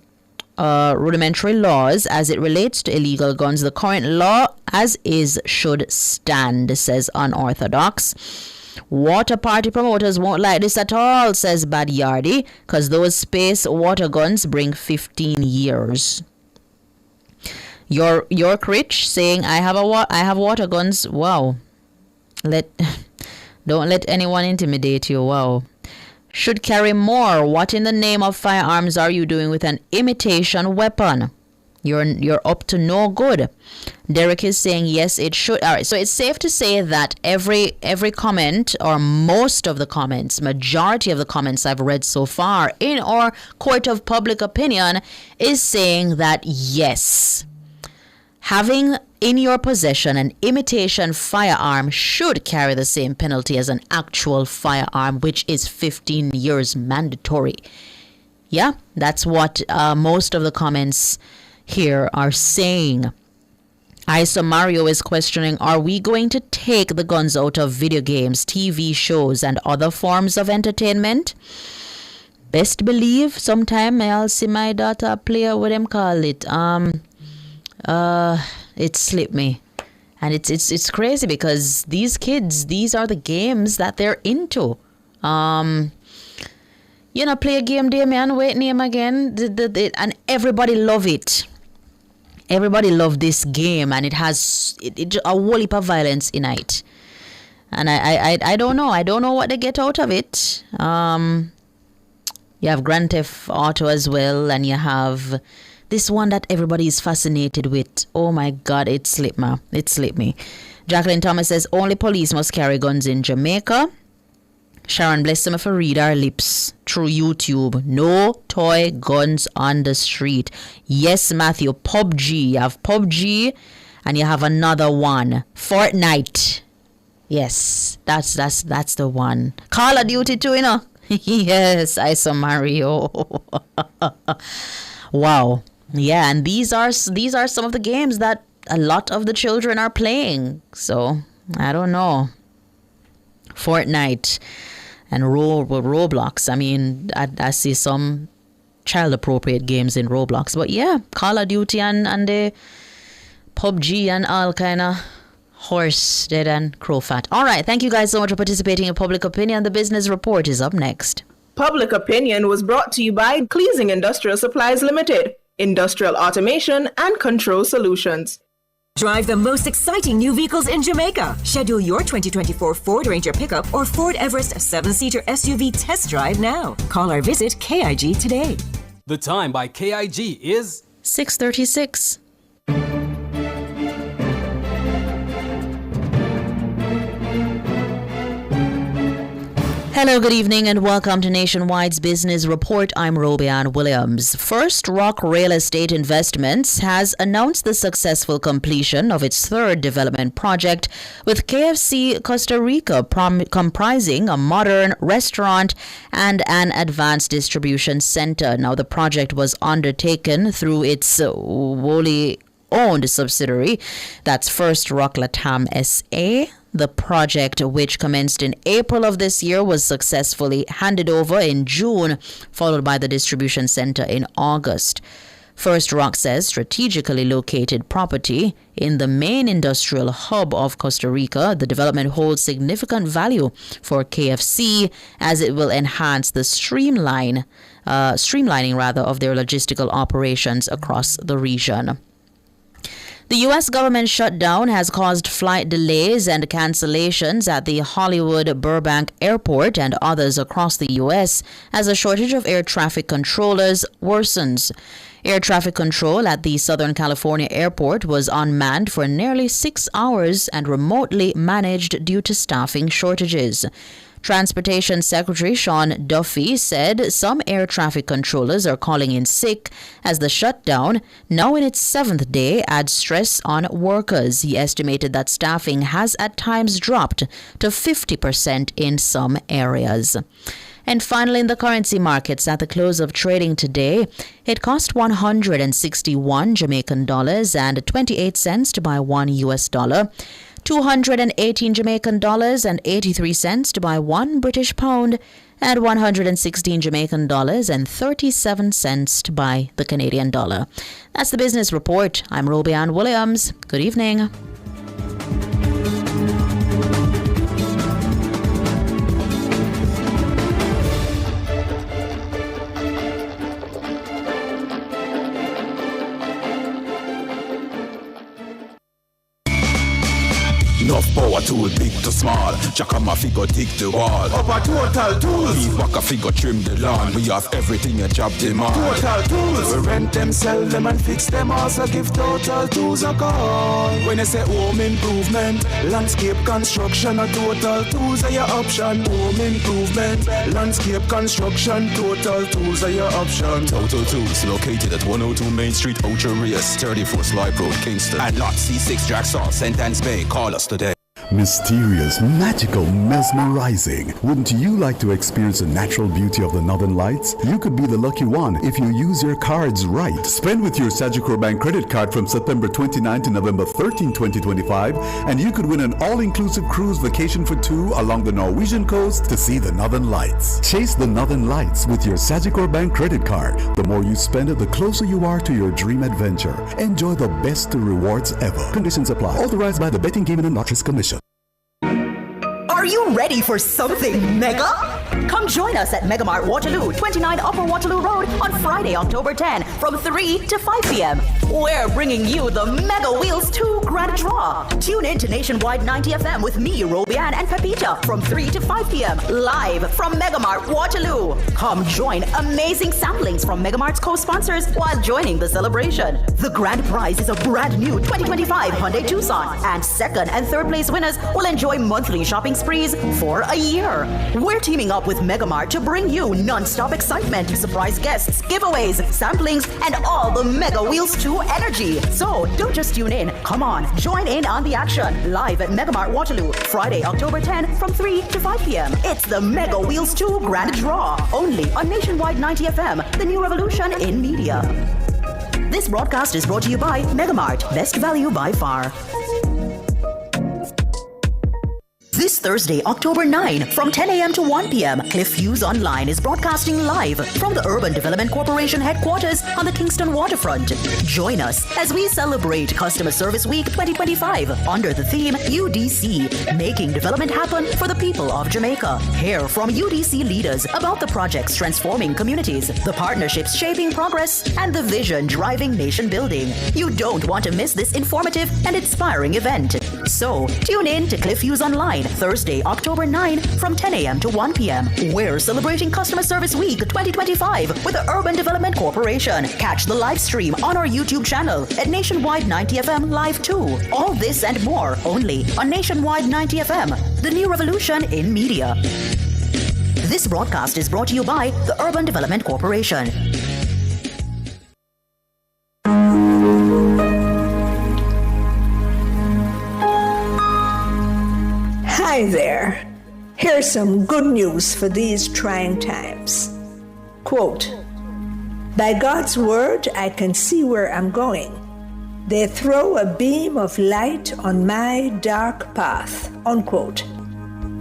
rudimentary laws as it relates to illegal guns, the current law as is should stand, says Unorthodox. Water party promoters won't like this at all, says Bad Yardy, because those space water guns bring 15 years. York Rich saying, I have water guns. Wow. Don't let anyone intimidate you. Wow. Should carry more. What in the name of firearms are you doing with an imitation weapon? You're up to no good. Derek is saying, yes, it should. All right, so it's safe to say that every comment, or most of the comments, majority of the comments I've read so far in our court of public opinion is saying that yes, having in your possession an imitation firearm should carry the same penalty as an actual firearm, which is 15 years mandatory. Yeah, that's what most of the comments here are saying. Isa Mario is questioning, are we going to take the guns out of video games, TV shows, and other forms of entertainment? Best believe sometime I'll see my daughter play, what them call it, it slipped me. And it's crazy because these kids, these are the games that they're into. Play a game, Damien, wait, name again. And everybody love it. Everybody love this game, and it has a whole heap of violence in it. And I don't know. I don't know what they get out of it. You have Grand Theft Auto as well, and you have this one that everybody is fascinated with. Oh my God, it slipped me. Jacqueline Thomas says, only police must carry guns in Jamaica. Sharon, bless them if I read our lips through YouTube. No toy guns on the street. Yes, Matthew, PUBG. You have PUBG and you have another one. Fortnite. Yes, that's the one. Call of Duty too, Yes, I saw Mario. Wow. Yeah, and these are some of the games that a lot of the children are playing. So, I don't know. Fortnite and Roblox. I mean, I see some child-appropriate games in Roblox. But yeah, Call of Duty and the PUBG and all kind of horse dead and crow fat. All right, thank you guys so much for participating in Public Opinion. The Business Report is up next. Public Opinion was brought to you by Cleasing Industrial Supplies Limited, industrial automation and control solutions. Drive the most exciting new vehicles in Jamaica. Schedule your 2024 Ford Ranger pickup or Ford Everest 7-seater SUV test drive now. Call or visit KIG today. The time by KIG is 6:36. Hello, good evening, and welcome to Nationwide's Business Report. I'm Robian Williams. First Rock Real Estate Investments has announced the successful completion of its third development project with KFC Costa Rica, comprising a modern restaurant and an advanced distribution center. Now, the project was undertaken through its wholly owned subsidiary, that's First Rock Latam SA. The project, which commenced in April of this year, was successfully handed over in June, followed by the distribution center in August. First Rock says strategically located property in the main industrial hub of Costa Rica, the development holds significant value for KFC as it will enhance the streamlining of their logistical operations across the region. The U.S. government shutdown has caused flight delays and cancellations at the Hollywood Burbank Airport and others across the U.S. as a shortage of air traffic controllers worsens. Air traffic control at the Southern California airport was unmanned for nearly 6 hours and remotely managed due to staffing shortages. Transportation Secretary Sean Duffy said some air traffic controllers are calling in sick as the shutdown, now in its 7th day, adds stress on workers. He estimated that staffing has at times dropped to 50% in some areas. And finally, in the currency markets at the close of trading today, it cost 161 Jamaican dollars and 28 cents to buy $1 US, 218 Jamaican dollars and 83 cents to buy $1 British pound, and 116 Jamaican dollars and 37 cents to buy the Canadian dollar. That's the business report. I'm Roby Ann Williams. Good evening. Enough power tool, big to small. Jackama figure dig the wall. Up a Total Tools. Lead back a figure trim the lawn. We have everything a job demand. Total Tools. We rent them, sell them and fix them. Also give Total Tools a call. When I say home improvement, landscape construction, a Total Tools are your option. Home improvement, landscape construction, Total Tools are your option. Total Tools located at 102 Main Street, Ocho Rios, 34 Slipe Road, Kingston. And lot C6 Jackson, St. Anne's Bay. Call us today. Mysterious, magical, mesmerizing. Wouldn't you like to experience the natural beauty of the Northern Lights? You could be the lucky one if you use your cards right. Spend with your Sagicor Bank credit card from September 29 to November 13, 2025, and you could win an all-inclusive cruise vacation for 2 along the Norwegian coast to see the Northern Lights. Chase the Northern Lights with your Sagicor Bank credit card. The more you spend it, the closer you are to your dream adventure. Enjoy the best rewards ever. Conditions apply. Authorized by the Betting, Gaming and Lotteries Commission. Are you ready for something mega? Come join us at Megamart Waterloo, 29 Upper Waterloo Road on Friday, October 10 from 3 to 5 p.m. We're bringing you the Mega Wheels 2 Grand Draw. Tune in to Nationwide 90 FM with me, Roby Ann and Pepita from 3 to 5 p.m. live from Megamart Waterloo. Come join amazing samplings from Megamart's co-sponsors while joining the celebration. The grand prize is a brand new 2025 Hyundai Tucson, and second and third place winners will enjoy monthly shopping sprees for a year. We're teaming up with Megamart to bring you non-stop excitement, surprise guests, giveaways, samplings, and all the Mega Wheels 2 energy. So don't just tune in. Come on, join in on the action live at Megamart Waterloo, Friday, October 10 from 3 to 5 p.m. It's the Mega Wheels 2 Grand Draw, only on Nationwide 90 FM, the new revolution in media. This broadcast is brought to you by Megamart, best value by far. This Thursday, October 9, from 10 a.m. to 1 p.m., Cliff Hughes Online is broadcasting live from the Urban Development Corporation headquarters on the Kingston waterfront. Join us as we celebrate Customer Service Week 2025 under the theme UDC, Making Development Happen for the People of Jamaica. Hear from UDC leaders about the projects transforming communities, the partnerships shaping progress, and the vision driving nation building. You don't want to miss this informative and inspiring event. So, tune in to Cliff Hughes Online Thursday, October 9 from 10 a.m. to 1 p.m. We're celebrating Customer Service Week 2025 with the Urban Development Corporation. Catch the live stream on our YouTube channel at Nationwide 90 FM Live 2. All this and more only on Nationwide 90 FM, the new revolution in media. This broadcast is brought to you by the Urban Development Corporation. Hi there. Here's some good news for these trying times. Quote, "By God's word, I can see where I'm going. They throw a beam of light on my dark path." Unquote.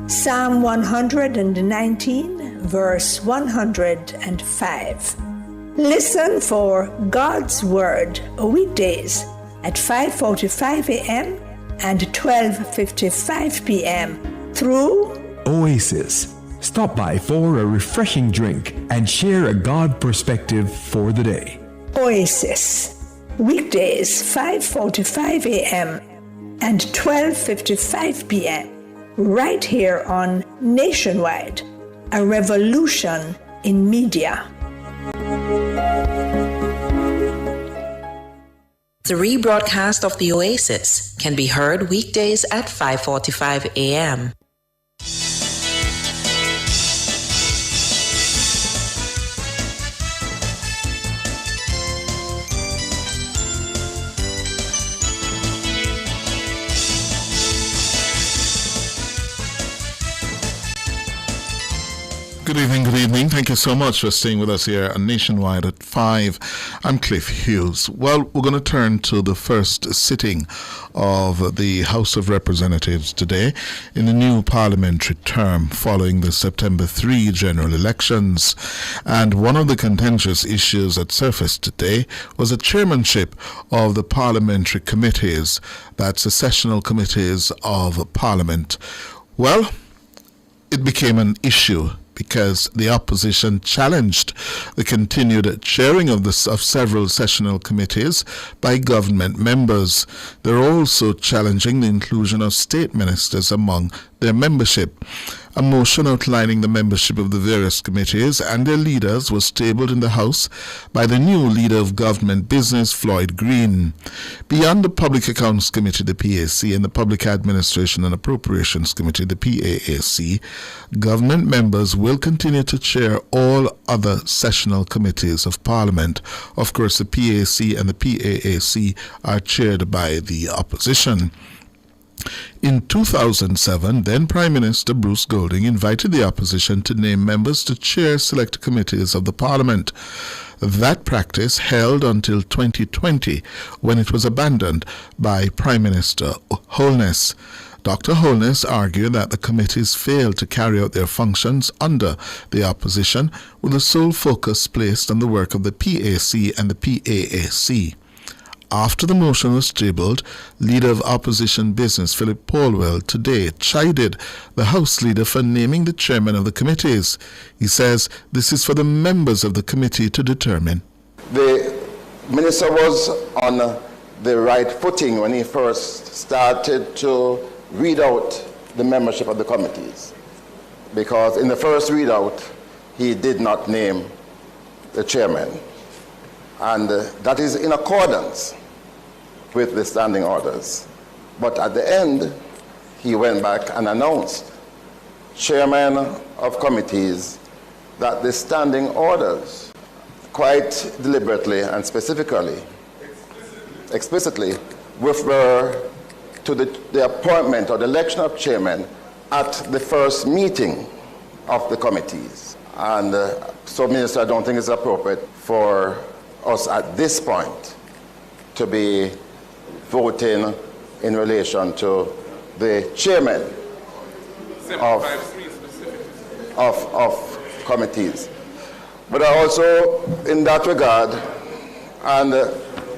Psalm 119, verse 105. Listen for God's Word weekdays at 5:45 a.m. and 12:55 p.m. through Oasis. Stop by for a refreshing drink and share a God perspective for the day. Oasis, weekdays 5:45 a.m. and 12:55 p.m. right here on Nationwide, a revolution in media. The rebroadcast of the Oasis can be heard weekdays at 5:45 a.m. Good evening. Thank you so much for staying with us here on Nationwide at 5. I'm Cliff Hughes. Well, we're going to turn to the first sitting of the House of Representatives today in the new parliamentary term following the September 3 general elections. And one of the contentious issues that surfaced today was the chairmanship of the parliamentary committees, that's the sessional committees of Parliament. Well, it became an issue because the opposition challenged the continued chairing of several sessional committees by government members. They're also challenging the inclusion of state ministers among their membership. A motion outlining the membership of the various committees and their leaders was tabled in the House by the new leader of government business, Floyd Green. Beyond the Public Accounts Committee, the PAC, and the Public Administration and Appropriations Committee, the PAAC, government members will continue to chair all other sessional committees of Parliament. Of course, the PAC and the PAAC are chaired by the opposition. In 2007, then Prime Minister Bruce Golding invited the opposition to name members to chair select committees of the Parliament. That practice held until 2020, when it was abandoned by Prime Minister Holness. Dr. Holness argued that the committees failed to carry out their functions under the opposition, with the sole focus placed on the work of the PAC and the PAAC. After the motion was tabled, Leader of Opposition Business Philip Paulwell today chided the House Leader for naming the chairman of the committees. He says this is for the members of the committee to determine. The Minister was on the right footing when he first started to read out the membership of the committees, because in the first readout he did not name the chairman, and that is in accordance with the standing orders. But at the end, he went back and announced, chairman of committees, that the standing orders quite deliberately and explicitly refer to the appointment or the election of chairman at the first meeting of the committees. And so, Minister, I don't think it's appropriate for us at this point to be voting in relation to the chairman of committees. But I also, in that regard, and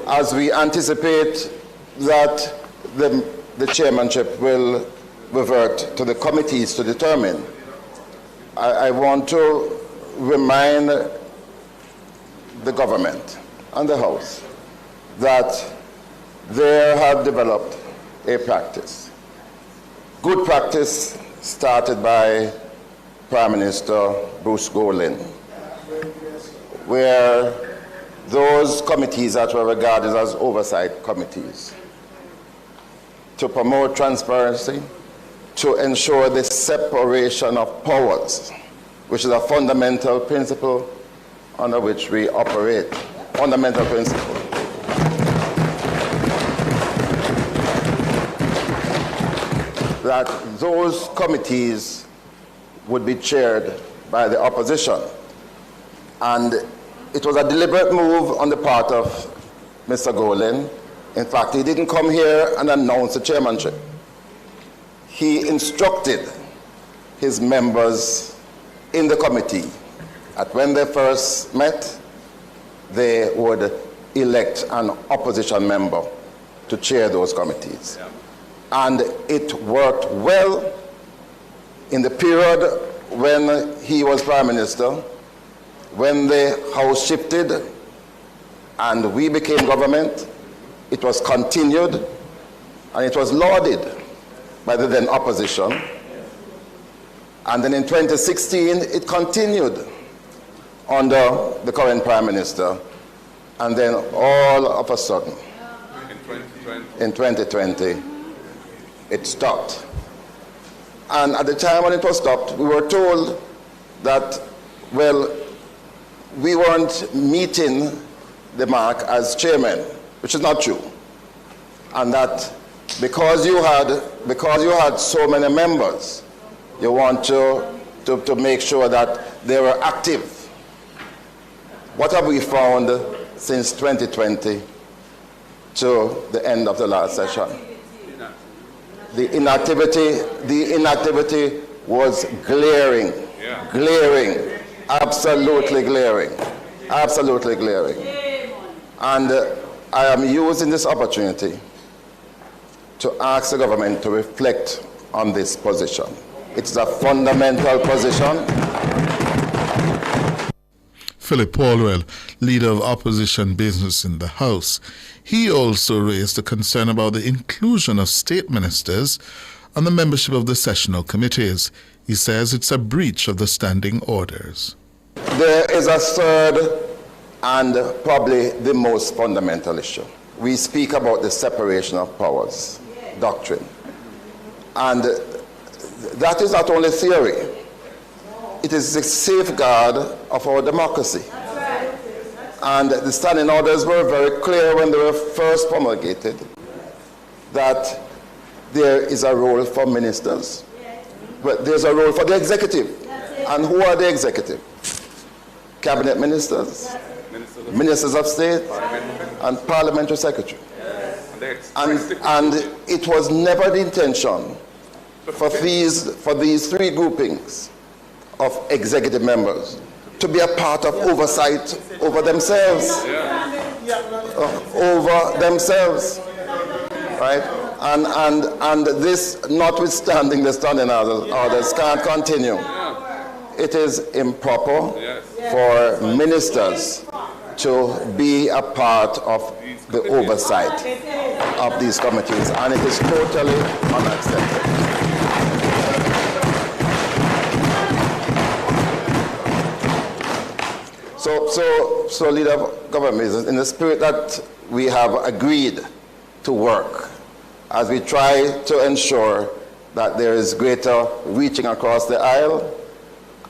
as we anticipate that the chairmanship will revert to the committees to determine, I want to remind the government and the House that they have developed a practice. Good practice started by Prime Minister Bruce Golding, where those committees that were regarded as oversight committees, to promote transparency, to ensure the separation of powers, which is a fundamental principle under which we operate. Fundamental principle. That those committees would be chaired by the opposition. And it was a deliberate move on the part of Mr. Golding. In fact, he didn't come here and announce the chairmanship. He instructed his members in the committee that when they first met, they would elect an opposition member to chair those committees. And it worked well in the period when he was Prime Minister, when the House shifted and we became government. It was continued and it was lauded by the then opposition. And then in 2016, it continued under the current Prime Minister. And then all of a sudden, in 2020, it stopped. And at the time when it was stopped, we were told that, well, we weren't meeting the mark as chairman, which is not true. And that because you had so many members, you want to make sure that they were active. What have we found since 2020 to the end of the last session? The inactivity was glaring, glaring, absolutely glaring, absolutely glaring. And I am using this opportunity to ask the government to reflect on this position. It's a fundamental position. Philip Paulwell, leader of opposition business in the House. He also raised a concern about the inclusion of state ministers on the membership of the sessional committees. He says it's a breach of the standing orders. There is a third and probably the most fundamental issue. We speak about the separation of powers doctrine. And that is not only theory. It is the safeguard of our democracy. And the standing orders were very clear when they were first promulgated that there is a role for ministers, but there's a role for the executive. And who are the executive? Cabinet ministers, ministers of state, and parliamentary secretary. And it was never the intention for these three groupings of executive members to be a part of oversight over themselves, right? And this, notwithstanding the standing orders, can't continue. It is improper for ministers to be a part of the oversight of these committees, and it is totally unacceptable. So leader of government, in the spirit that we have agreed to work as we try to ensure that there is greater reaching across the aisle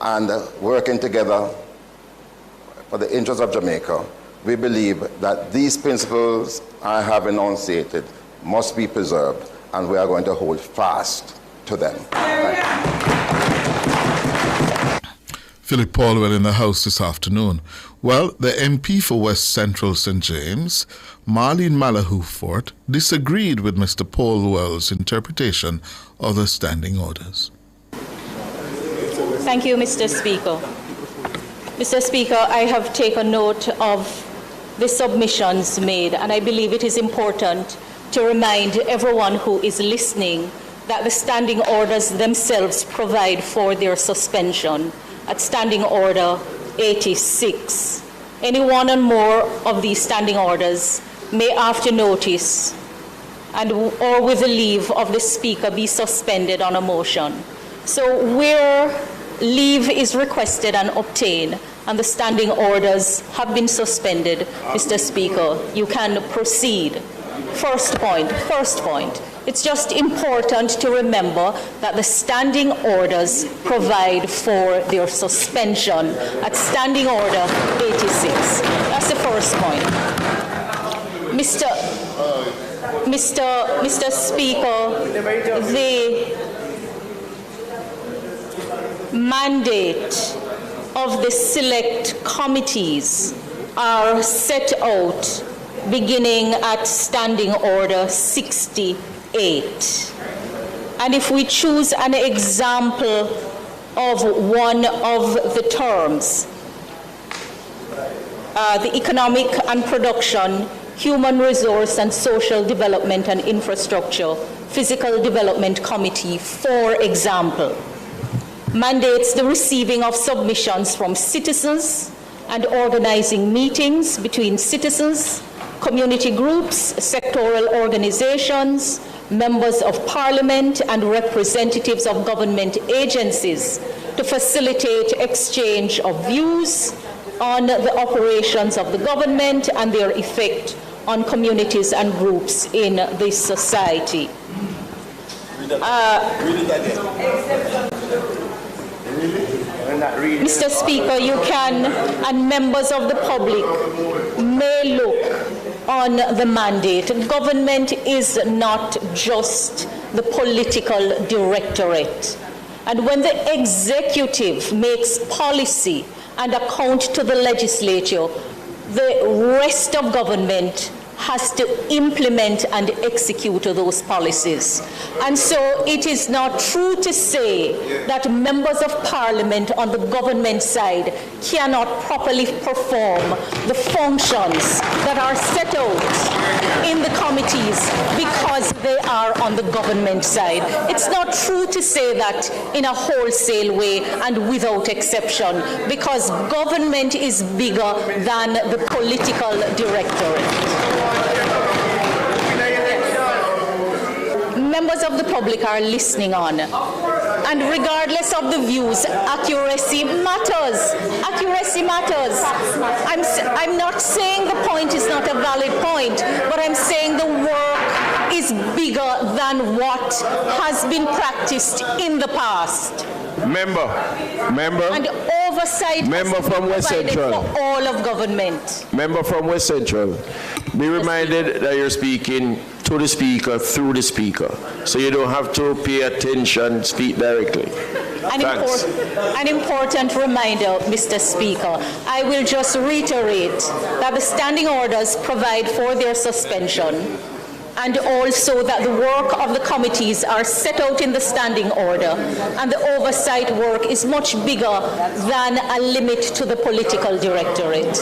and working together for the interests of Jamaica, we believe that these principles I have enunciated must be preserved, and we are going to hold fast to them. Philip Paulwell in the House this afternoon. Well, the MP for West Central St. James, Marlene Malahoo Fort, disagreed with Mr. Paulwell's interpretation of the standing orders. Thank you, Mr. Speaker. Mr. Speaker, I have taken note of the submissions made, and I believe it is important to remind everyone who is listening that the standing orders themselves provide for their suspension at Standing Order 86. Any one or more of these standing orders may, after notice or with the leave of the Speaker, be suspended on a motion. So where leave is requested and obtained and the standing orders have been suspended, Mr. Speaker, you can proceed. First point. It's just important to remember that the standing orders provide for their suspension at Standing Order 86. That's the first point. Mr. Speaker, the mandate of the select committees are set out beginning at Standing Order 68. And if we choose an example of one of the terms, the Economic and Production, Human Resource and Social Development and Infrastructure Physical Development Committee, for example, mandates the receiving of submissions from citizens and organizing meetings between citizens, community groups, sectoral organizations, members of parliament, and representatives of government agencies to facilitate exchange of views on the operations of the government and their effect on communities and groups in this society. Mr. Speaker, you can, and members of the public may look on the mandate. Government is not just the political directorate. And when the executive makes policy and account to the legislature, the rest of government has to implement and execute those policies. And so it is not true to say that members of parliament on the government side cannot properly perform the functions that are set out in the committees because they are on the government side. It's not true to say that in a wholesale way and without exception, because government is bigger than the political directorate. Members of the public are listening on, and regardless of the views, accuracy matters. Accuracy matters. I'm not saying the point is not a valid point, but I'm saying the work is bigger than what has been practiced in the past. Member, and oversight member from West Central, for all of government. Member from West Central, be reminded that you're speaking to the speaker through the speaker, so you don't have to pay attention, speak directly. An important reminder, Mr. Speaker. I will just reiterate that the standing orders provide for their suspension, and also that the work of the committees are set out in the standing order, and the oversight work is much bigger than a limit to the political directorate.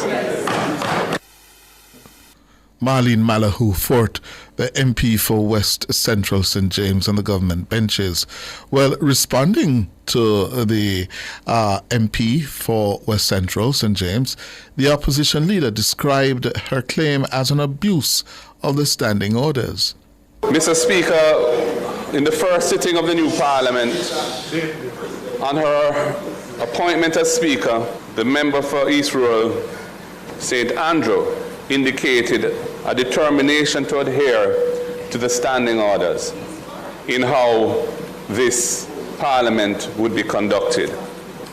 Marlene Malahoo Fort, the MP for West Central St. James on the government benches. Well, responding to the MP for West Central St. James, the opposition leader described her claim as an abuse of the standing orders. Mr. Speaker, in the first sitting of the new Parliament, on her appointment as Speaker, the member for East Rural, St. Andrew, indicated a determination to adhere to the standing orders in how this Parliament would be conducted.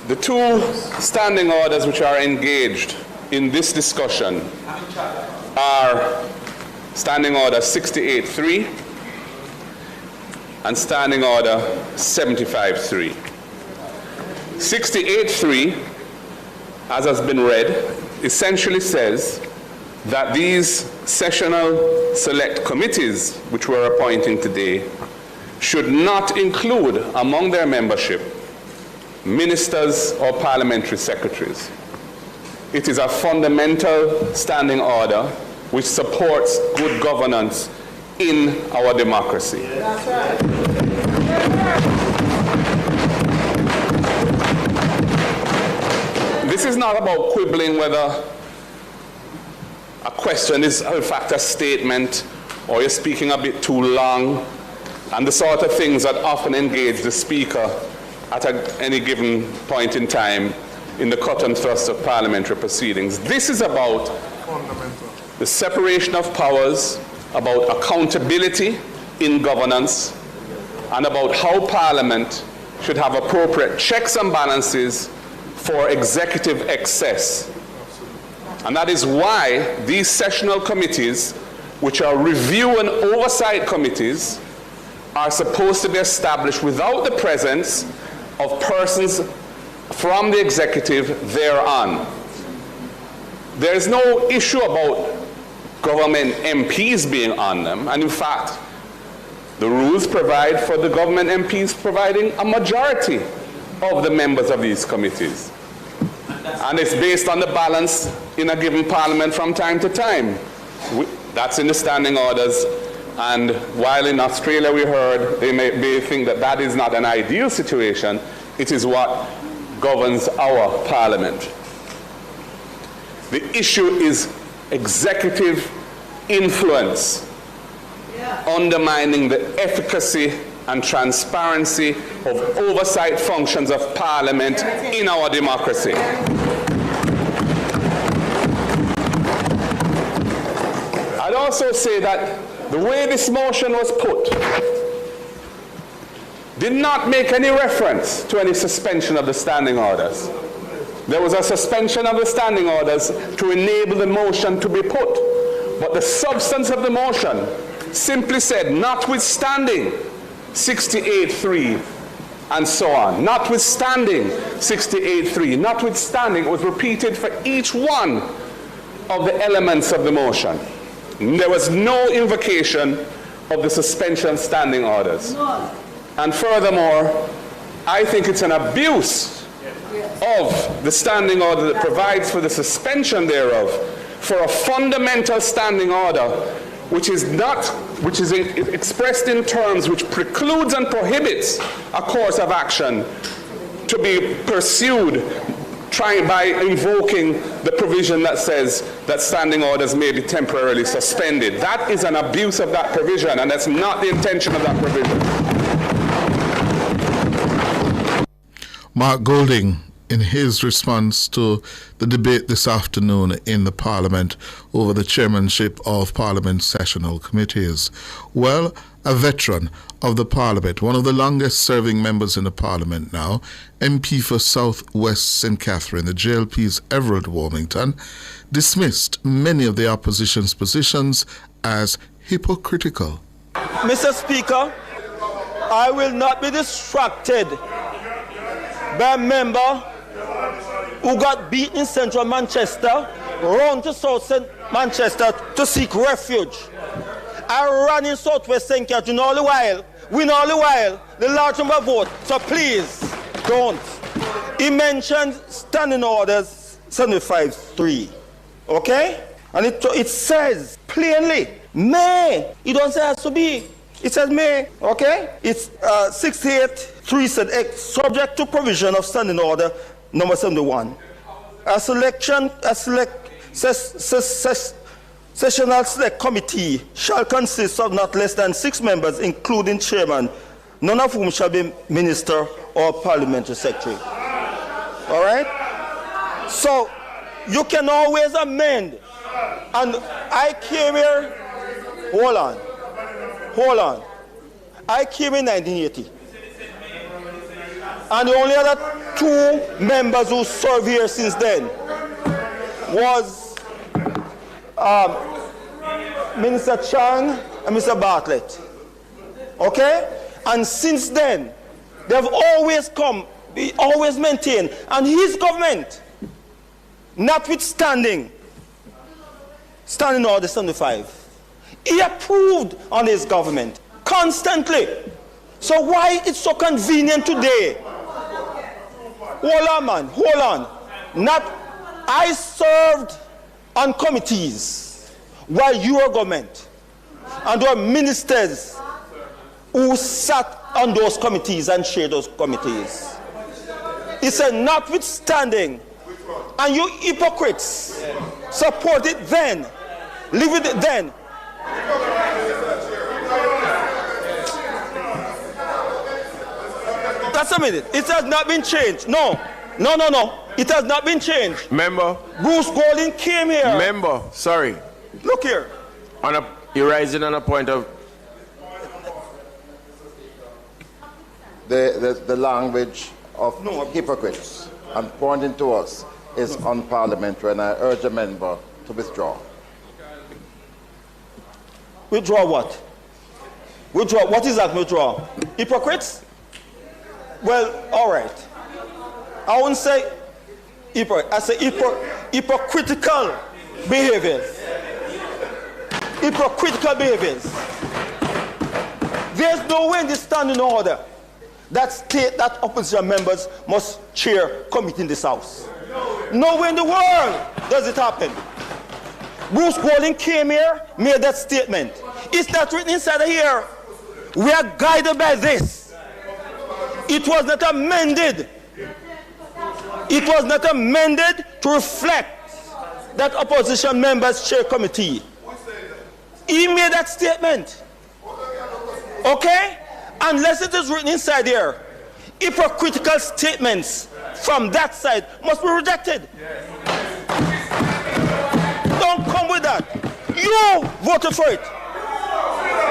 The two standing orders which are engaged in this discussion are Standing Order 68.3 and Standing Order 75.3. 68.3, as has been read, essentially says that these sessional select committees, which we're appointing today, should not include among their membership ministers or parliamentary secretaries. It is a fundamental standing order which supports good governance in our democracy. This is not about quibbling whether a question is in fact a statement or you're speaking a bit too long, and the sort of things that often engage the Speaker at any given point in time in the cut and thrust of parliamentary proceedings. This is about the separation of powers, about accountability in governance, and about how Parliament should have appropriate checks and balances for executive excess. And that is why these sessional committees, which are review and oversight committees, are supposed to be established without the presence of persons from the executive thereon. There is no issue about government MPs being on them, and in fact, the rules provide for the government MPs providing a majority of the members of these committees. And it's based on the balance in a given parliament from time to time. That's in the standing orders. And while in Australia we heard they may think that that is not an ideal situation, it is what governs our parliament. The issue is executive influence, undermining the efficacy and transparency of oversight functions of parliament in our democracy. I'd also say that the way this motion was put did not make any reference to any suspension of the standing orders. There was a suspension of the standing orders to enable the motion to be put. But the substance of the motion simply said, notwithstanding 68.3 and so on. Notwithstanding 68.3, notwithstanding, it was repeated for each one of the elements of the motion. There was no invocation of the suspension of standing orders. And furthermore, I think it's an abuse of the standing order that provides for the suspension thereof for a fundamental standing order which is expressed in terms which precludes and prohibits a course of action to be pursued by invoking the provision that says that standing orders may be temporarily suspended. That is an abuse of that provision, and that's not the intention of that provision. Mark Golding, in his response to the debate this afternoon in the Parliament over the chairmanship of Parliament sessional committees. Well, a veteran of the Parliament, one of the longest serving members in the Parliament now, MP for South West St. Catherine, the JLP's Everett Warmington, dismissed many of the opposition's positions as hypocritical. Mr. Speaker, I will not be distracted by a member who got beaten in central Manchester, run to south Manchester to seek refuge. I ran in southwest St. Catherine all the while, win all the while, the large number of votes, so please don't. He mentioned standing orders 75.3, okay? And it says plainly, may. It don't say it has to be. It says may, okay? It's 68.3 said, subject to provision of standing order number 71. A sessional select committee shall consist of not less than 6 members, including chairman, none of whom shall be minister or parliamentary secretary. All right? So you can always amend. And I came here, hold on. I came in 1980. And the only other 2 members who served here since then was Minister Chang and Mr. Bartlett. Okay? And since then, they've always always maintained, and his government, notwithstanding standing order 75, he approved on his government constantly. So why it's so convenient today? Hold on, man. Hold on. I served on committees while you were government, and there were ministers who sat on those committees and chaired those committees. He said, notwithstanding, and you hypocrites support it then, live with it then. That's a minute. It has not been changed. No. It has not been changed. Member. Bruce Golding came here. Member, sorry. Look here. You're rising on a point of... The language of hypocrites and pointing to us is unparliamentary, and I urge a member to withdraw. Withdraw what? Withdraw. What is that withdraw? Hypocrites? Well, all right. I wouldn't say hypocrite. I say hypocritical behaviors. Hypocritical behaviors. There's no way in the standing order that state that opposition members must chair committee in this house. Nowhere in the world does it happen. Bruce Golding came here, made that statement. It's not written inside of here. We are guided by this. It was not amended. It was not amended to reflect that opposition members chair committee. He made that statement. Okay? Unless it is written inside here, hypocritical statements from that side must be rejected. Don't come with that. You voted for it.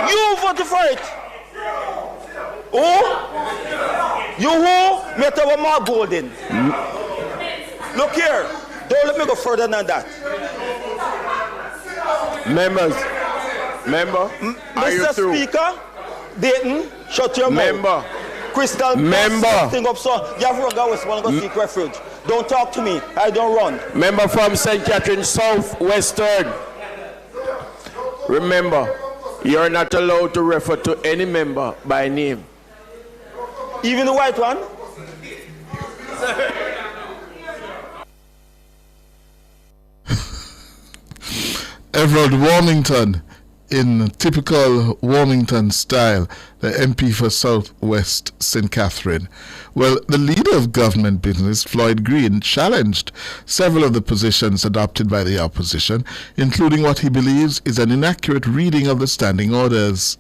You voted for it. Oh? You who? Met our Mark Golding. Look here. Don't let me go further than that. Members. Are you Mr. through? Speaker, Dayton, shut your Member. mouth. Crystal, Member. thing up, so you have to go west, want to go seek refuge. Don't talk to me. I don't run. Member from St. Catherine South Western. Remember, you're not allowed to refer to any member by name. Even the white one? Everard Warmington, in typical Warmington style, the MP for South West St. Catherine. Well, the leader of government business, Floyd Green, challenged several of the positions adopted by the opposition, including what he believes is an inaccurate reading of the standing orders.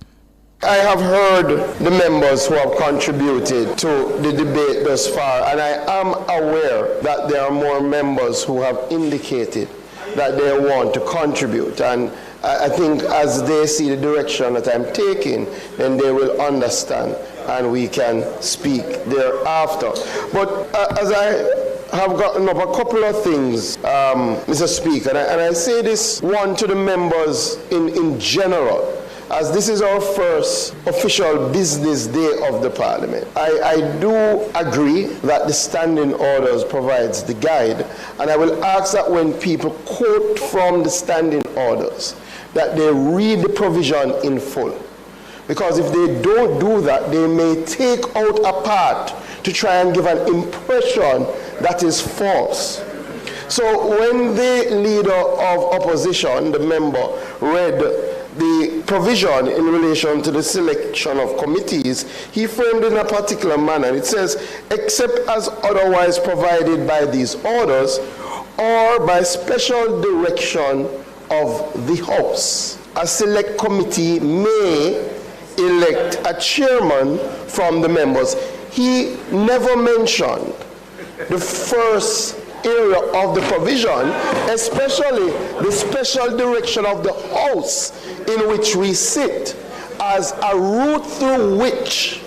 I have heard the members who have contributed to the debate thus far, and I am aware that there are more members who have indicated that they want to contribute. And I think as they see the direction that I'm taking, then they will understand and we can speak thereafter. But as I have gotten up a couple of things, Mr. Speaker, and I say this one to the members in general, as this is our first official business day of the Parliament. I do agree that the standing orders provides the guide, and I will ask that when people quote from the standing orders, that they read the provision in full. Because if they don't do that, they may take out a part to try and give an impression that is false. So when the leader of opposition, the member, read the provision in relation to the selection of committees, he framed it in a particular manner. It says, except as otherwise provided by these orders or by special direction of the House, a select committee may elect a chairman from the members. He never mentioned the first area of the provision, especially the special direction of the House in which we sit, as a route through which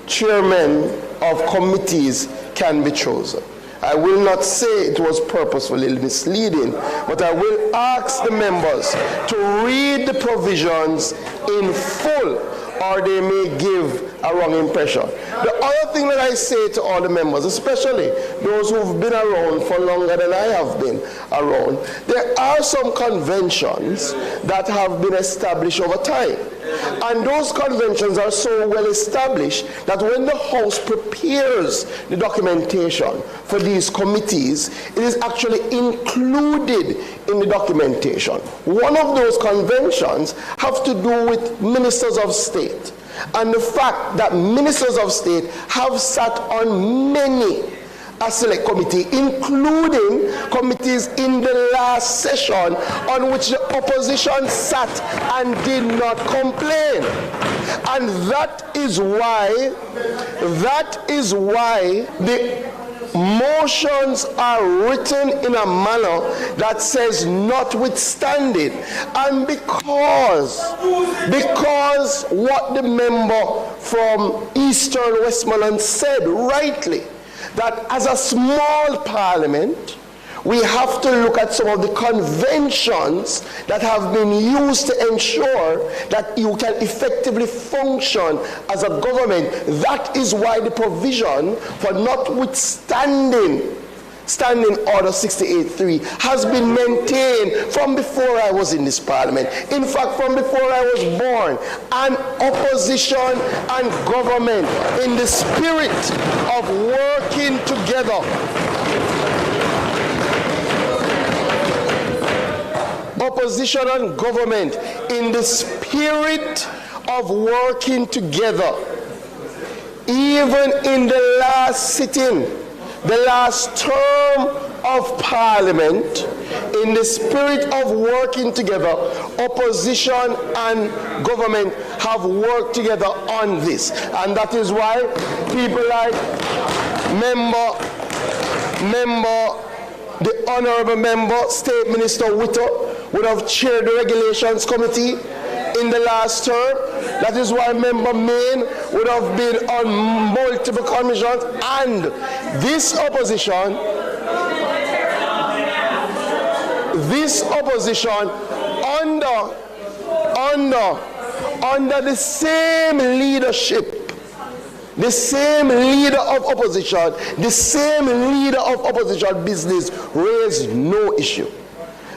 chairmen of committees can be chosen. I will not say it was purposefully misleading, but I will ask the members to read the provisions in full, or they may give a wrong impression. The other thing that I say to all the members, especially those who've been around for longer than I have been around, there are some conventions that have been established over time. And those conventions are so well established that when the House prepares the documentation for these committees, it is actually included in the documentation. One of those conventions have to do with ministers of state, and the fact that ministers of state have sat on many a select committee, including committees in the last session on which the opposition sat and did not complain. And that is why the motions are written in a manner that says notwithstanding. And because what the member from Eastern Westmoreland said rightly, that as a small parliament, we have to look at some of the conventions that have been used to ensure that you can effectively function as a government. That is why the provision for notwithstanding Standing Order 68.3 has been maintained from before I was in this parliament. In fact, from before I was born. And opposition and government, in the spirit of working together, opposition and government in the spirit of working together. Even in the last sitting, the last term of Parliament, in the spirit of working together, opposition and government have worked together on this. And that is why people like the Honourable Member, State Minister Whittle, would have chaired the Regulations Committee in the last term. That is why Member Main would have been on multiple commissions. And this opposition under the same leadership, the same leader of opposition, the same leader of opposition business raised no issue.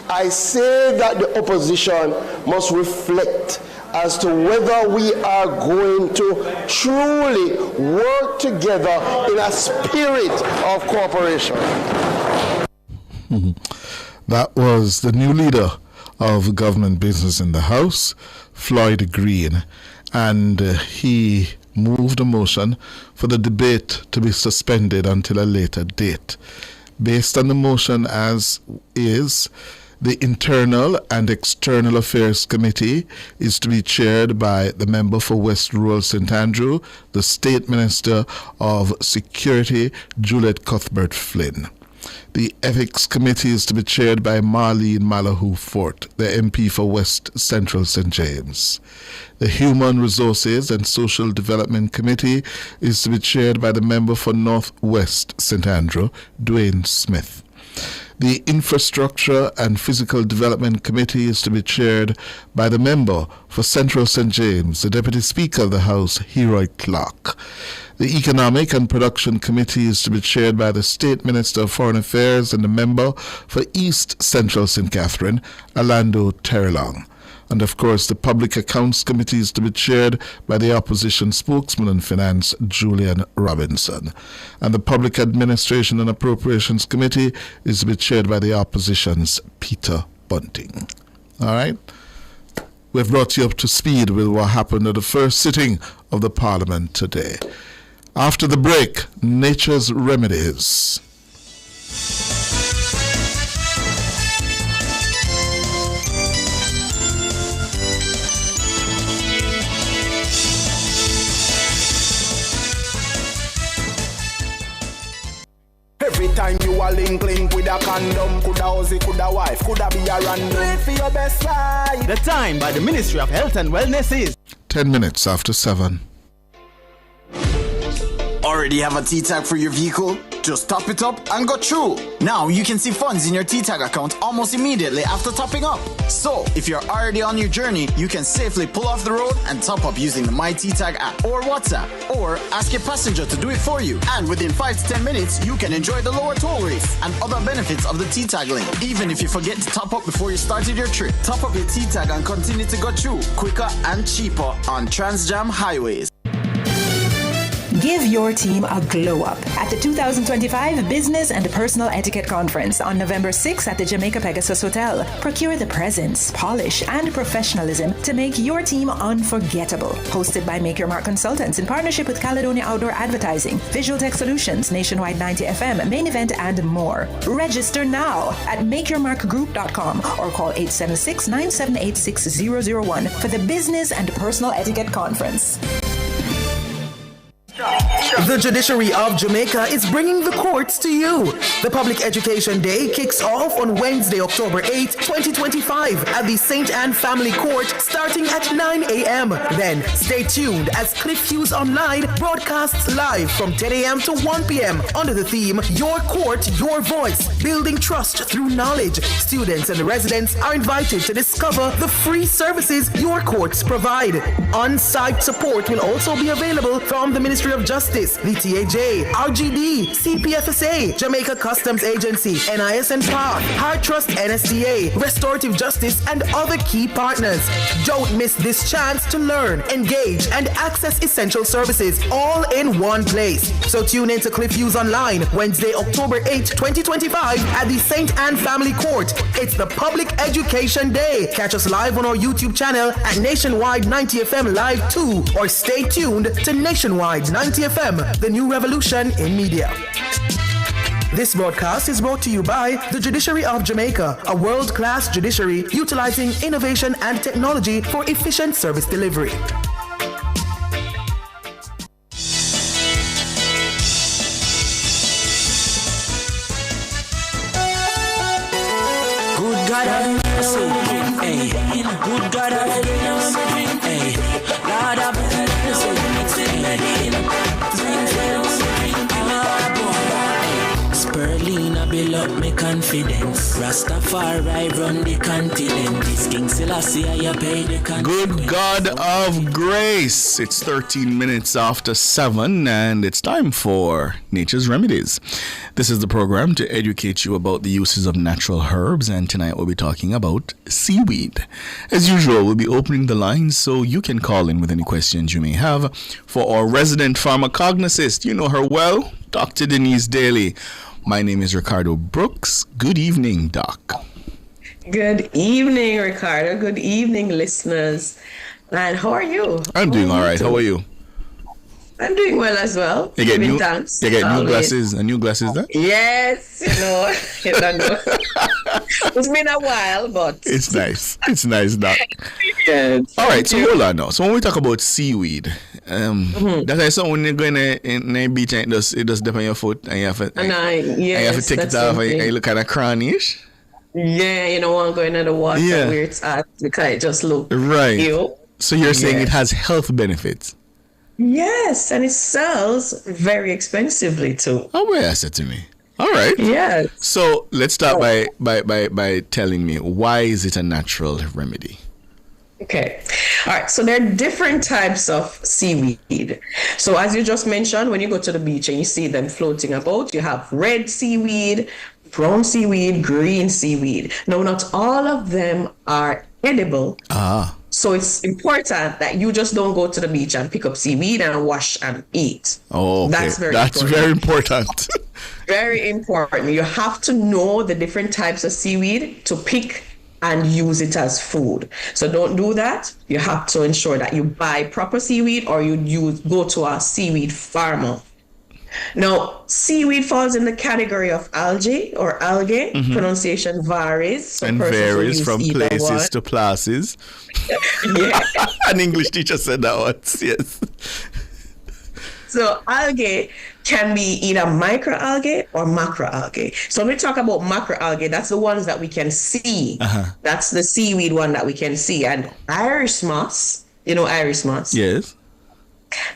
I say that the opposition must reflect as to whether we are going to truly work together in a spirit of cooperation. That was the new leader of government business in the House, Floyd Green, and he moved a motion for the debate to be suspended until a later date. Based on the motion as is, the Internal and External Affairs Committee is to be chaired by the member for West Rural St. Andrew, the State Minister of Security, Juliet Cuthbert-Flynn. The Ethics Committee is to be chaired by Marlene Malahoo Fort, the MP for West Central St. James. The Human Resources and Social Development Committee is to be chaired by the member for North West St. Andrew, Dwayne Smith. The Infrastructure and Physical Development Committee is to be chaired by the member for Central St. James, the Deputy Speaker of the House, Heroy Clark. The Economic and Production Committee is to be chaired by the State Minister of Foreign Affairs and the member for East Central St. Catherine, Orlando Terrelong. And of course, the Public Accounts Committee is to be chaired by the Opposition Spokesman on Finance, Julian Robinson. And the Public Administration and Appropriations Committee is to be chaired by the Opposition's Peter Bunting. All right? We've brought you up to speed with what happened at the first sitting of the Parliament today. After the break, Nature's Remedies. Every time you are link with a condom, coulda Ozzy, coulda wife, coulda be a random. Do it for your best life. The time by the Ministry of Health and Wellness is 10 minutes after 7. Already have a T-Tag for your vehicle? Just top it up and go through. Now you can see funds in your T-Tag account almost immediately after topping up. So, if you're already on your journey, you can safely pull off the road and top up using the My T-Tag app or WhatsApp, or ask your passenger to do it for you. And within 5 to 10 minutes, you can enjoy the lower toll rates and other benefits of the T-Tag link. Even if you forget to top up before you started your trip, top up your T-Tag and continue to go through quicker and cheaper on Transjam highways. Give your team a glow up at the 2025 Business and Personal Etiquette Conference on November 6th at the Jamaica Pegasus Hotel. Procure the presence, polish, and professionalism to make your team unforgettable. Hosted by Make Your Mark Consultants in partnership with Caledonia Outdoor Advertising, Visual Tech Solutions, Nationwide 90 FM, Main Event, and more. Register now at makeyourmarkgroup.com or call 876-978-6001 for the Business and Personal Etiquette Conference. The judiciary of Jamaica is bringing the courts to you. The Public Education Day kicks off on Wednesday, October 8, 2025 at the St. Anne Family Court starting at 9 a.m. Then stay tuned as Cliff Hughes Online broadcasts live from 10 a.m. to 1 p.m. under the theme, Your Court, Your Voice, Building Trust Through Knowledge. Students and residents are invited to discover the free services your courts provide. On-site support will also be available from the Ministry of Justice, Service, the TAJ, RGD, CPFSA, Jamaica Customs Agency, NIS and PAR, Heart Trust NSTA, Restorative Justice, and other key partners. Don't miss this chance to learn, engage, and access essential services all in one place. So tune in to Cliff Views Online, Wednesday, October 8, 2025 at the St. Anne Family Court. It's the Public Education Day. Catch us live on our YouTube channel at Nationwide 90 FM Live 2, or stay tuned to Nationwide 90 FM, the new revolution in media. This broadcast is brought to you by the Judiciary of Jamaica, a world-class judiciary utilizing innovation and technology for efficient service delivery. Good God have mercy, hey. Good God have mercy, hey. Lord have Sperlina build up my confidence. Rastafari run the continent. This King Selassie I pay the continent. Good God of Grace. It's 13 minutes after 7 and it's time for Nature's Remedies. This is the program to educate you about the uses of natural herbs, and tonight we'll be talking about seaweed. As usual, we'll be opening the lines so you can call in with any questions you may have for our resident pharmacognosist. You know her well, Dr. Denise Daly. My name is Ricardo Brooks. Good evening, Doc. Good evening, Ricardo. Good evening, listeners. And how are you? I'm doing all right. How are you? I'm doing well as well. You get new glasses, new glasses there? Yes, you don't know. It's been a while, but it's nice. It's nice, Doc. Yes. All right, so hold on now. So when we talk about seaweed, that is something when you're going in the beach and it does dip on your foot and you have to, and you have to take it off and you look kind of crownish. Yeah, you don't want to go into the water where it's at because it just look right. Ew. So you're saying it has health benefits? Yes, and it sells very expensively too. Oh, well, that's it to me. All right. Yes. So let's start by telling me, why is it a natural remedy? Okay. All right. So there are different types of seaweed. So as you just mentioned, when you go to the beach and you see them floating about, you have red seaweed, brown seaweed, green seaweed. Now, not all of them are edible. So it's important that you just don't go to the beach and pick up seaweed and wash and eat. Oh, okay. That's very important. Very important. You have to know the different types of seaweed to pick and use it as food. So don't do that. You have to ensure that you buy proper seaweed or you go to a seaweed farmer. Now, seaweed falls in the category of algae or algae. Pronunciation varies. So and varies from places to places. Yeah. An English teacher said that once, yes. So algae can be either microalgae or macroalgae. So when we talk about macroalgae, that's the ones that we can see. That's the seaweed one that we can see. And Irish moss, you know Irish moss? Yes.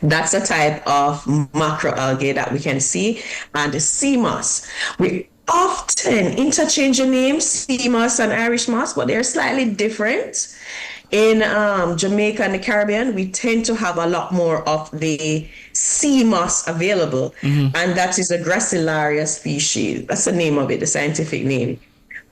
That's a type of macroalgae that we can see. And the sea moss, we often interchange the names sea moss and Irish moss, but they're slightly different. In Jamaica and the Caribbean, we tend to have a lot more of the sea moss available, and that is a Gracilaria species. That's the name of it, the scientific name.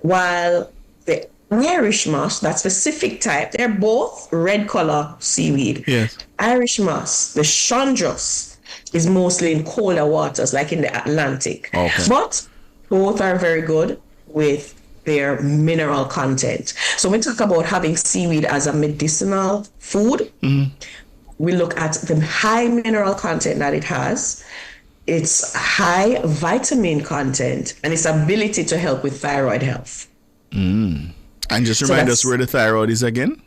While the Irish moss, that specific type, they're both red color seaweed. Yes. Irish moss, the chondrus, is mostly in colder waters, like in the Atlantic. Okay. But both are very good with their mineral content. So when we talk about having seaweed as a medicinal food, we look at the high mineral content that it has, its high vitamin content, and its ability to help with thyroid health. And just remind us where the thyroid is again.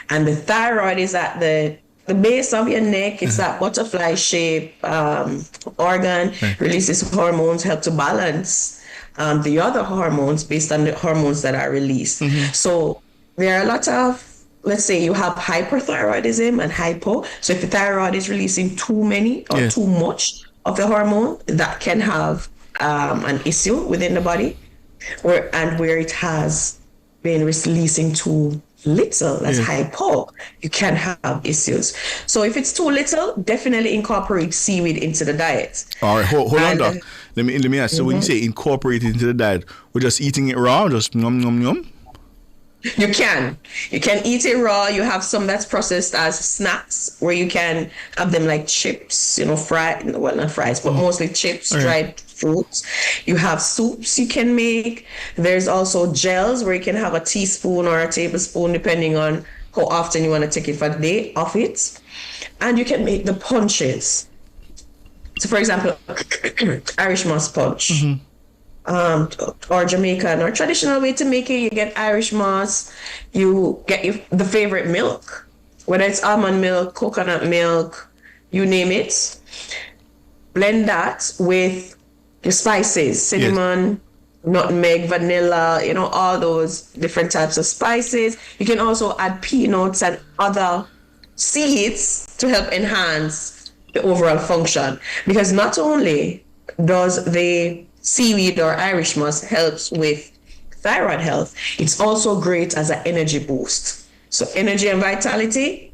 And the thyroid is at the base of your neck. It's that butterfly shape organ, releases hormones, help to balance the other hormones based on the hormones that are released. So there are a lot of, let's say you have hyperthyroidism and hypo. So if the thyroid is releasing too many or too much of the hormone, that can have an issue within the body, where it has been releasing too little, that's hypo, you can have issues. So if it's too little, definitely incorporate seaweed into the diet. All right, hold on, Doc. Let me ask. So when you say incorporate it into the diet, we're just eating it raw, just nom nom nom? You can eat it raw. You have some that's processed as snacks, where you can have them like chips, fried, well, not fries, but mostly chips, dried fruits. You have soups you can make. There's also gels where you can have a teaspoon or a tablespoon, depending on how often you want to take it for the day, of it. And you can make the punches. So for example, Irish moss punch. Or Jamaican or traditional way to make it. You get Irish moss, you get the favorite milk, whether it's almond milk, coconut milk, you name it. Blend that with your spices, cinnamon, nutmeg, vanilla, all those different types of spices. You can also add peanuts and other seeds to help enhance the overall function, because not only does the seaweed or Irish moss helps with thyroid health, it's also great as an energy boost. So energy and vitality,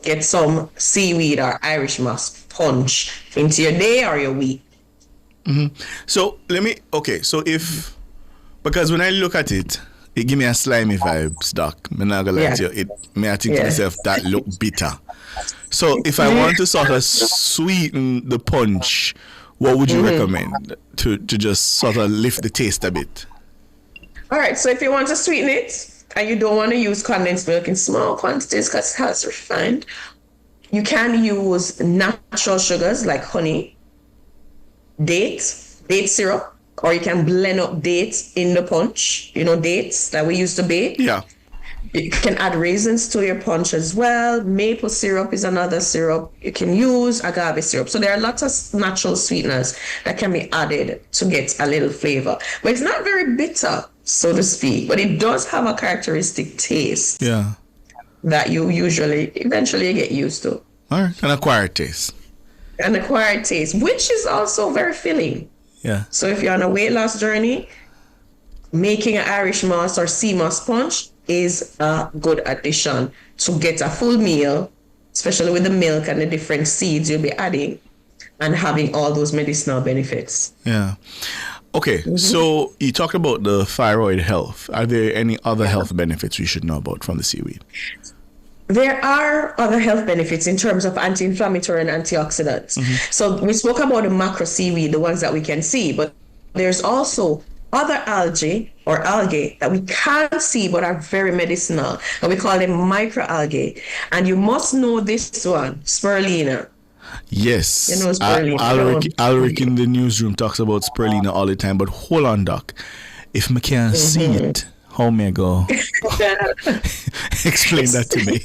get some seaweed or Irish moss punch into your day or your week. So because when I look at it, it give me a slimy vibes, Doc. I'm not gonna lie to you. I think to myself, that look bitter. So if I want to sort of sweeten the punch, what would you recommend to just sort of lift the taste a bit? All right, so if you want to sweeten it and you don't want to use condensed milk in small quantities because it's refined, you can use natural sugars like honey, date syrup, or you can blend up dates in the punch, dates that we use to bake. Yeah. You can add raisins to your punch as well. Maple syrup is another syrup. You can use agave syrup. So there are lots of natural sweeteners that can be added to get a little flavor. But it's not very bitter, so to speak, but it does have a characteristic taste. Yeah. That you eventually get used to. All right, an acquired taste. Which is also very filling. Yeah. So if you're on a weight loss journey, making an Irish moss or sea moss punch is a good addition to get a full meal, especially with the milk and the different seeds you'll be adding and having all those medicinal benefits. Yeah. Okay, so you talked about the thyroid health. Are there any other health benefits we should know about from the seaweed? There are other health benefits in terms of anti-inflammatory and antioxidants. So we spoke about the macro seaweed, the ones that we can see, but there's also other algae that we can't see but are very medicinal, and we call them microalgae. And you must know this one, spirulina. Yes. You know spirulina. Alric in the newsroom talks about spirulina all the time, but hold on, Doc. If I can't see it, how may I go? Explain that to me.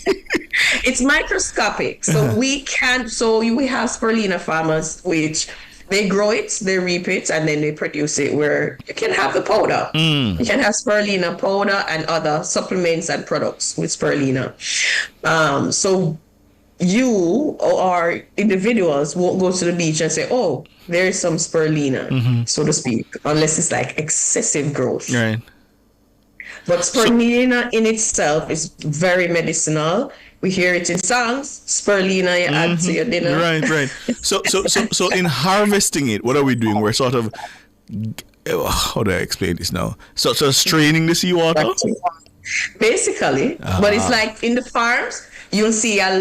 It's microscopic. So we have spirulina farmers which they grow it, they reap it, and then they produce it where you can have the powder. You can have spirulina powder and other supplements and products with spirulina. So you or individuals won't go to the beach and say, oh, there's some spirulina, so to speak, unless it's like excessive growth. Right. But spirulina in itself is very medicinal. We hear it in songs. Spirulina you add to your dinner. Right. So in harvesting it, what are we doing? We're sort of, how do I explain this now? So straining the seawater? Basically. But it's like in the farms, you'll see a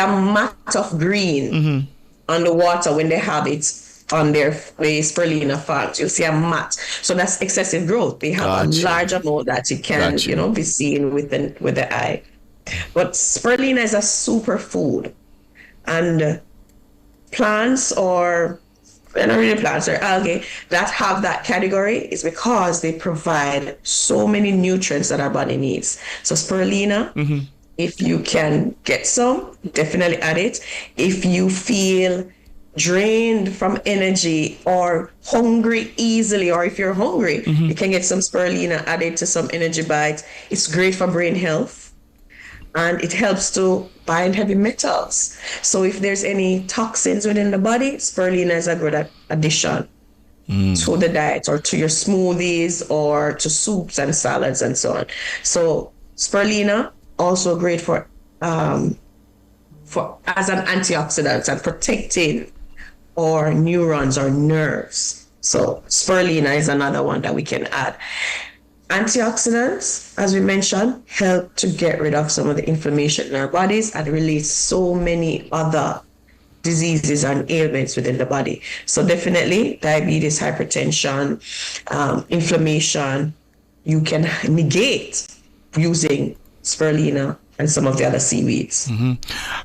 mat of green on the water when they have it on their spirulina farms. You'll see a mat. So that's excessive growth. They have a large amount that you can, be seen with the eye. But spirulina is a superfood. And plants or algae that have that category is because they provide so many nutrients that our body needs. So spirulina, if you can get some, definitely add it. If you feel drained from energy or hungry easily, or if you're hungry, you can get some spirulina added to some energy bites. It's great for brain health, and it helps to bind heavy metals. So if there's any toxins within the body, spirulina is a good addition. to the diet or to your smoothies or to soups and salads and so on. So spirulina also great for as an antioxidant and protecting our neurons or nerves. So spirulina is another one that we can add. Antioxidants, as we mentioned, help to get rid of some of the inflammation in our bodies and release so many other diseases and ailments within the body. So definitely diabetes, hypertension, inflammation, you can negate using spirulina and some of the other seaweeds.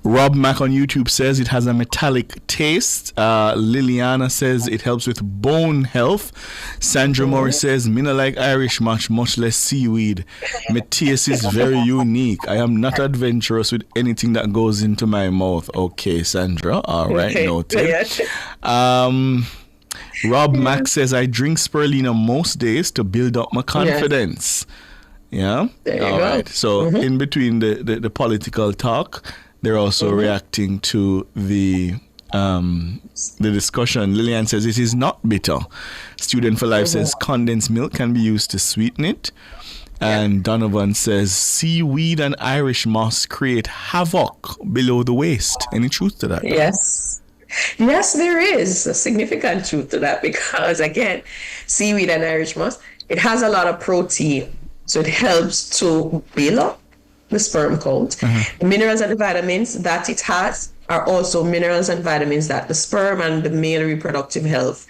Rob Mack on YouTube says it has a metallic taste. Liliana says it helps with bone health. Sandra Morris says, me no like Irish much less seaweed. My taste is very unique. I am not adventurous with anything that goes into my mouth. Okay, Sandra. All right, noted. Rob Mack says, I drink spirulina most days to build up my confidence. Yeah. There you All go. right. So in between the political talk, they're also reacting to the discussion. Lillian says it is not bitter. Student for Life says condensed milk can be used to sweeten it. And Donovan says seaweed and Irish moss create havoc below the waist. Any truth to that? Yes. Yes, there is a significant truth to that because, again, seaweed and Irish moss, it has a lot of protein. So it helps to build up the sperm count. The minerals and the vitamins that it has are also minerals and vitamins that the sperm and the male reproductive health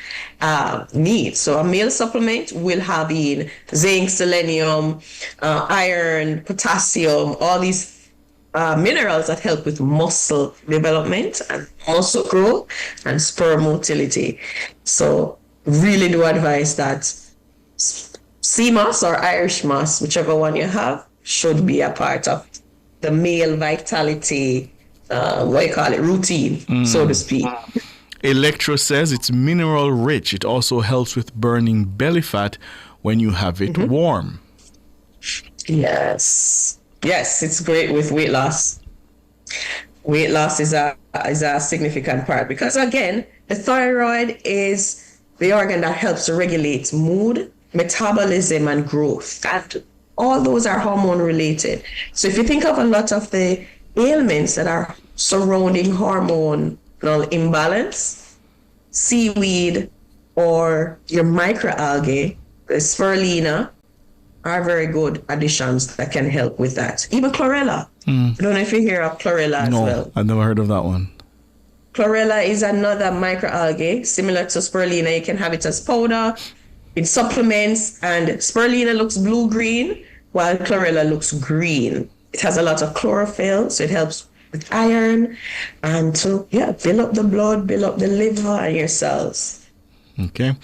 need. So a male supplement will have in zinc, selenium, iron, potassium, all these minerals that help with muscle development and muscle growth and sperm motility. So really do advise that sea moss or Irish moss, whichever one you have, should be a part of the male vitality, routine, so to speak. Electro says it's mineral rich. It also helps with burning belly fat when you have it warm. Yes, it's great with weight loss. Weight loss is a significant part because, again, the thyroid is the organ that helps to regulate mood, metabolism, and growth. And all those are hormone related. So if you think of a lot of the ailments that are surrounding hormonal imbalance, seaweed or your microalgae, the spirulina, are very good additions that can help with that. Even chlorella. I don't know if you hear of chlorella as well. No, I've never heard of that one. Chlorella is another microalgae similar to spirulina. You can have it as powder, in supplements, and spirulina looks blue-green while chlorella looks green. It has a lot of chlorophyll, so it helps with iron and to build up the blood, build up the liver and your cells. Okay.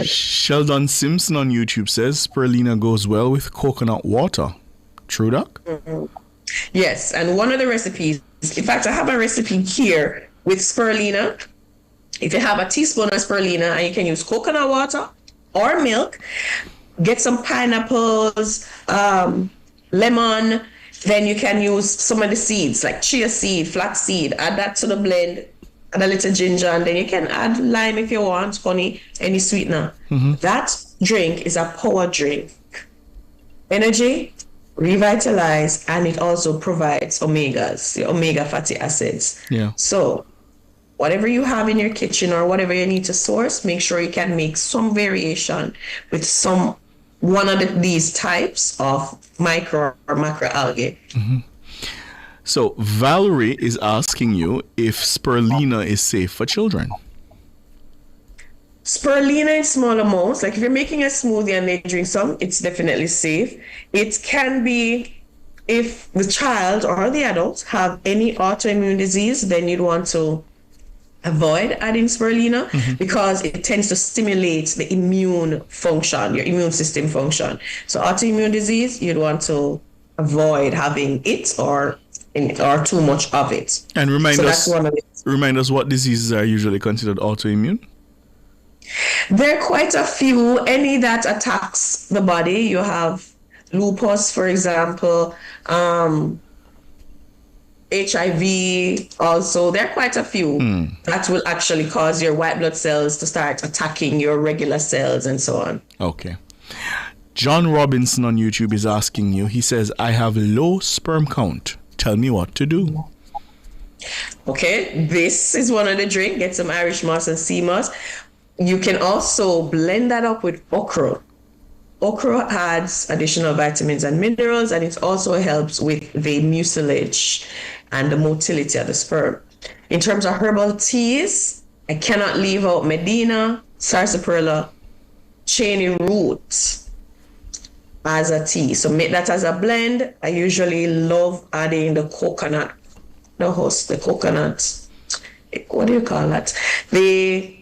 Sheldon Simpson on YouTube says spirulina goes well with coconut water. True, Doc? Yes, and one of the recipes, in fact, I have a recipe here with spirulina. If you have a teaspoon of spirulina, and you can use coconut water or milk, get some pineapples, lemon, then you can use some of the seeds like chia seed, flax seed, add that to the blend, add a little ginger, and then you can add lime if you want, honey, any sweetener. That drink is a power drink. Energy, revitalize, and it also provides omegas, the omega fatty acids. Yeah. So whatever you have in your kitchen or whatever you need to source, make sure you can make some variation with one of these types of micro or macroalgae. So Valerie is asking you if spirulina is safe for children. Spirulina in small amounts, like if you're making a smoothie and they drink some, it's definitely safe. It can be if the child or the adult have any autoimmune disease, then you'd want to avoid adding spirulina because it tends to stimulate the immune function, your immune system function. So autoimmune disease, you'd want to avoid having it or too much of it. And remind us what diseases are usually considered autoimmune? There are quite a few. Any that attacks the body. You have lupus, for example, HIV also. There are quite a few that will actually cause your white blood cells to start attacking your regular cells and so on. Okay. John Robinson on YouTube is asking you, he says, I have low sperm count. Tell me what to do. Okay, this is one of the drink. Get some Irish moss and sea moss. You can also blend that up with okra. Okra adds additional vitamins and minerals, and it also helps with the mucilage and the motility of the sperm. In terms of herbal teas, I cannot leave out Medina, sarsaparilla, cheney root as a tea. So make that as a blend. I usually love adding the coconut, the coconut, what do you call that? The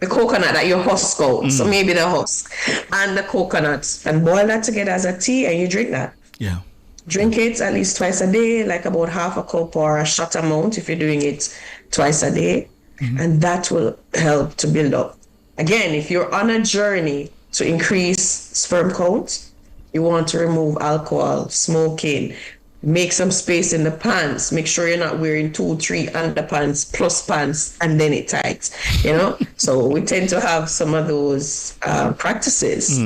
coconut that you husk out. So maybe the husk and the coconut, and boil that together as a tea, and you drink that. Yeah. Drink it at least twice a day, like about half a cup or a shot amount if you're doing it twice a day. And that will help to build up. Again, if you're on a journey to increase sperm count, you want to remove alcohol, smoking, make some space in the pants. Make sure you're not wearing 2-3 underpants plus pants and then it tights, So we tend to have some of those practices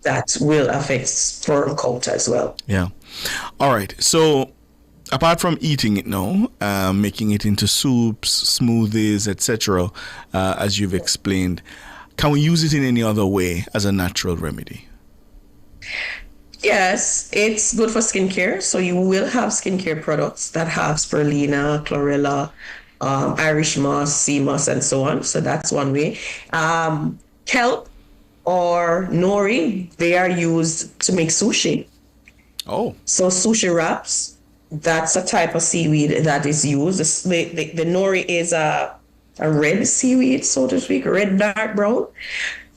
that will affect sperm count as well. Yeah. All right. So apart from eating it now, making it into soups, smoothies, etc., as you've explained, can we use it in any other way as a natural remedy? Yes, it's good for skincare. So you will have skincare products that have spirulina, chlorella, Irish moss, sea moss, and so on. So that's one way. Kelp or nori, they are used to make sushi. Oh. So sushi wraps, that's a type of seaweed that is used. The nori is a red seaweed, so to speak, red dark brown.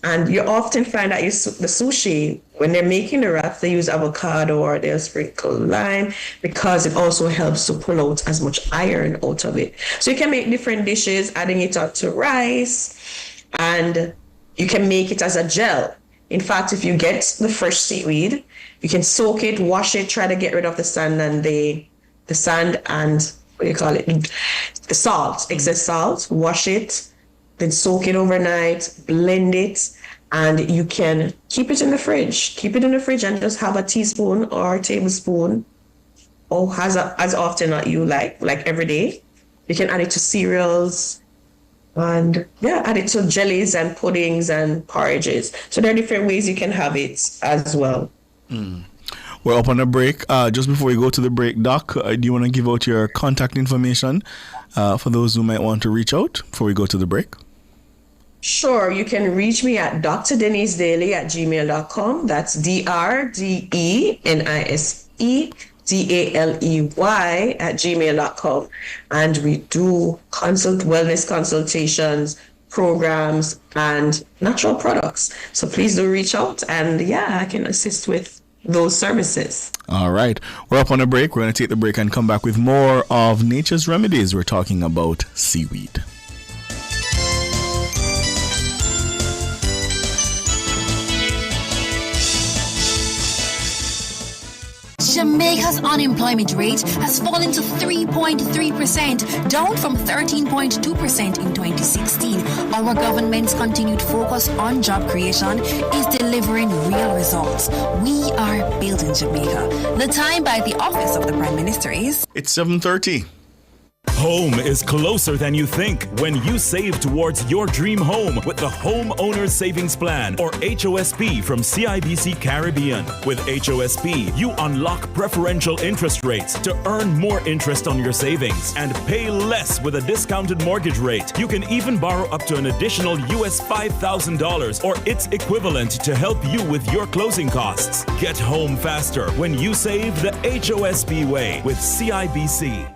And you often find that the sushi, when they're making the wraps, they use avocado or they'll sprinkle lime because it also helps to pull out as much iron out of it. So you can make different dishes, adding it out to rice, and you can make it as a gel. In fact, if you get the fresh seaweed, you can soak it, wash it, try to get rid of the sand and the sand and the salt, excess salt, wash it, then soak it overnight, blend it, and you can keep it in the fridge. Keep it in the fridge and just have a teaspoon or a tablespoon, or as often as you like every day. You can add it to cereals and add it to jellies and puddings and porridges. So there are different ways you can have it as well. We're up on a break. Just before we go to the break, Doc, do you want to give out your contact information for those who might want to reach out before we go to the break? Sure. You can reach me at drdenisedaley@gmail.com. That's DRDENISEDALEY@gmail.com. And we do wellness consultations, programs, and natural products. So please do reach out, and I can assist with those services. All right. We're up on a break. We're going to take the break and come back with more of Nature's Remedies. We're talking about seaweed. Jamaica's unemployment rate has fallen to 3.3%, down from 13.2% in 2016. Our government's continued focus on job creation is delivering real results. We are building Jamaica. The time by the Office of the Prime Minister is... It's 7:30. Home is closer than you think when you save towards your dream home with the Homeowners Savings Plan, or HOSP, from CIBC Caribbean. With HOSP, you unlock preferential interest rates to earn more interest on your savings and pay less with a discounted mortgage rate. You can even borrow up to an additional US $5,000 or its equivalent to help you with your closing costs. Get home faster when you save the HOSP way with CIBC.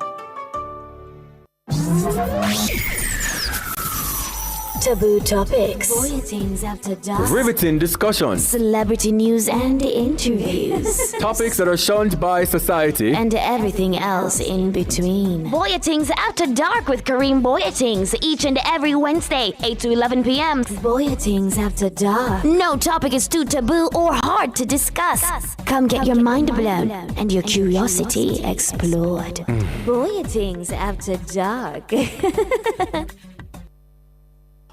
Taboo topics. Bulletins after dusk. Riveting discussions. Celebrity news and interviews. Topics that are shunned by society. And everything else in between. Bulletins After Dark with Kareem Bulletins each and every Wednesday, 8 to 11 p.m. Bulletins After Dark. No topic is too taboo or hard to discuss. Come get your mind blown and your curiosity explored. Bulletins After Dark.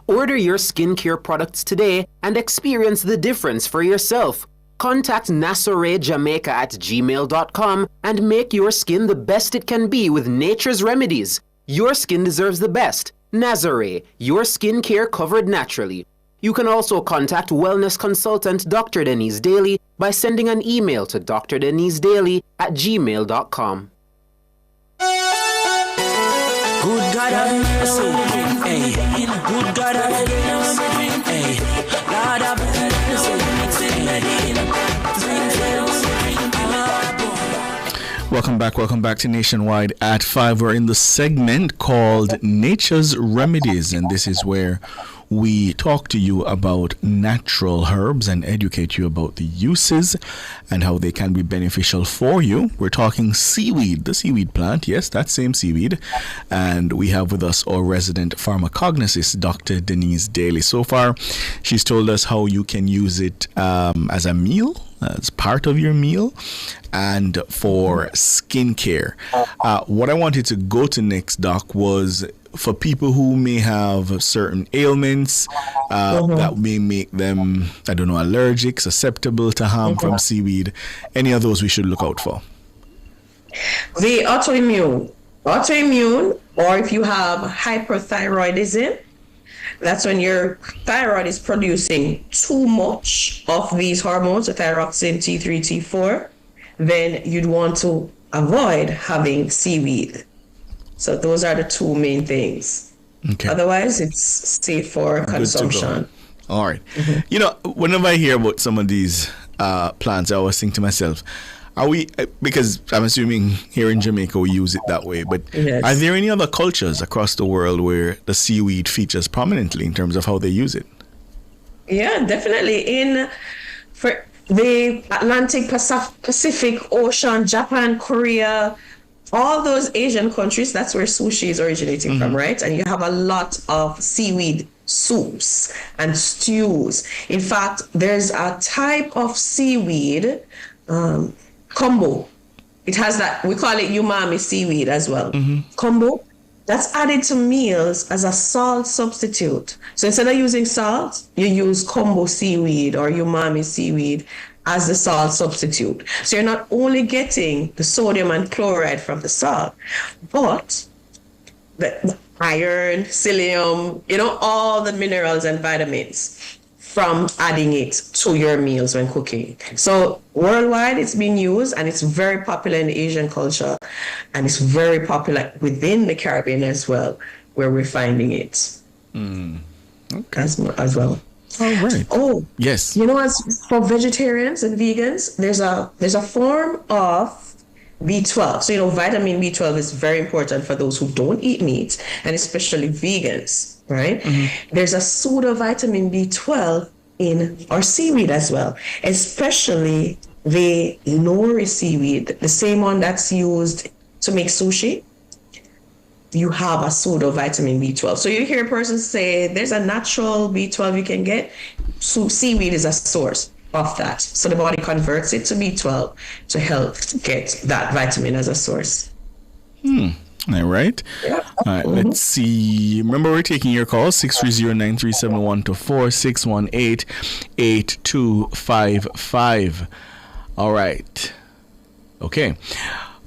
Order your skincare products today and experience the difference for yourself. Contact nasorejamaica@gmail.com and make your skin the best it can be with nature's remedies. Your skin deserves the best. Nazare, your skincare covered naturally. You can also contact wellness consultant Dr. Denise Daly by sending an email to drdenisedaily@gmail.com. Good God have mercy, hey. Good God have mercy, hey. Lord have mercy. Welcome back to Nationwide at 5. We're in the segment called Nature's Remedies, and this is where we talk to you about natural herbs and educate you about the uses and how they can be beneficial for you. We're talking seaweed, the seaweed plant, yes, that same seaweed. And we have with us our resident pharmacognosist, Dr. Denise Daly. So far, she's told us how you can use it as a meal, as part of your meal, and for skincare. What I wanted to go to next, Doc, was for people who may have certain ailments that may make them, I don't know, allergic, susceptible to harm from seaweed. Any of those we should look out for? The autoimmune, or if you have hyperthyroidism, that's when your thyroid is producing too much of these hormones, the thyroxine, T3, T4, then you'd want to avoid having seaweed. So those are the two main things. Okay. Otherwise, it's safe for consumption. All right. Mm-hmm. You know, whenever I hear about some of these plants, I always think to myself, are we, because I'm assuming here in Jamaica we use it that way, but yes, are there any other cultures across the world where the seaweed features prominently in terms of how they use it? Yeah, definitely. For the Atlantic Pacific Ocean, Japan, Korea, all those Asian countries, that's where sushi is originating from, right? And you have a lot of seaweed soups and stews. In fact, there's a type of seaweed, kombu. It has that, we call it umami seaweed as well. Kombu, that's added to meals as a salt substitute. So instead of using salt, you use kombu seaweed or umami seaweed as the salt substitute. So you're not only getting the sodium and chloride from the salt, but the iron, psyllium, all the minerals and vitamins from adding it to your meals when cooking. So worldwide it's being used, and it's very popular in the Asian culture, and it's very popular within the Caribbean as well, where we're finding it Okay. as well. All right. Oh, yes. As for vegetarians and vegans, there's a form of B12. So, vitamin B12 is very important for those who don't eat meat, and especially vegans, right? There's a pseudo vitamin B12 in our seaweed as well, especially the nori seaweed, the same one that's used to make sushi. You have a pseudo vitamin B12. So you hear a person say there's a natural B12 you can get. So seaweed is a source of that. So the body converts it to B12 to help get that vitamin as a source. All right. Yeah. All right. Let's see. Remember, we're taking your calls 630-9371-4 618-8255. All right. Okay.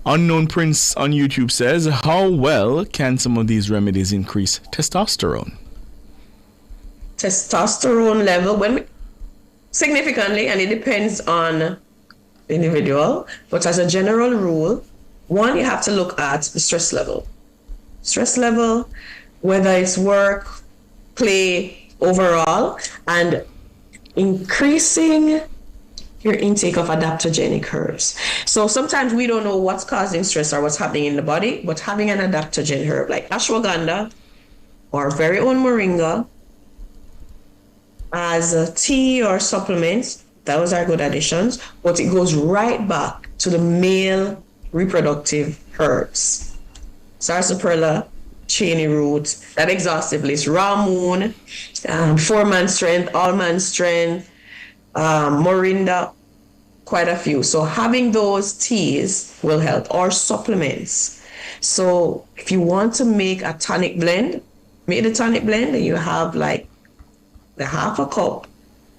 Unknown Prince on YouTube says, how well can some of these remedies increase testosterone? Testosterone level, significantly, and it depends on the individual. But as a general rule, one, you have to look at the stress level. Stress level, whether it's work, play, overall, and increasing your intake of adaptogenic herbs. So sometimes we don't know what's causing stress or what's happening in the body, but having an adaptogen herb like ashwagandha or very own moringa as a tea or supplements. Those are good additions, but it goes right back to the male reproductive herbs. Sarsaparilla, cheney root, that exhaustive list, raw moon, 4-man strength, all-man strength, morinda, quite a few. So having those teas will help, or supplements. So if you want to make a tonic blend, make the tonic blend and you have like the half a cup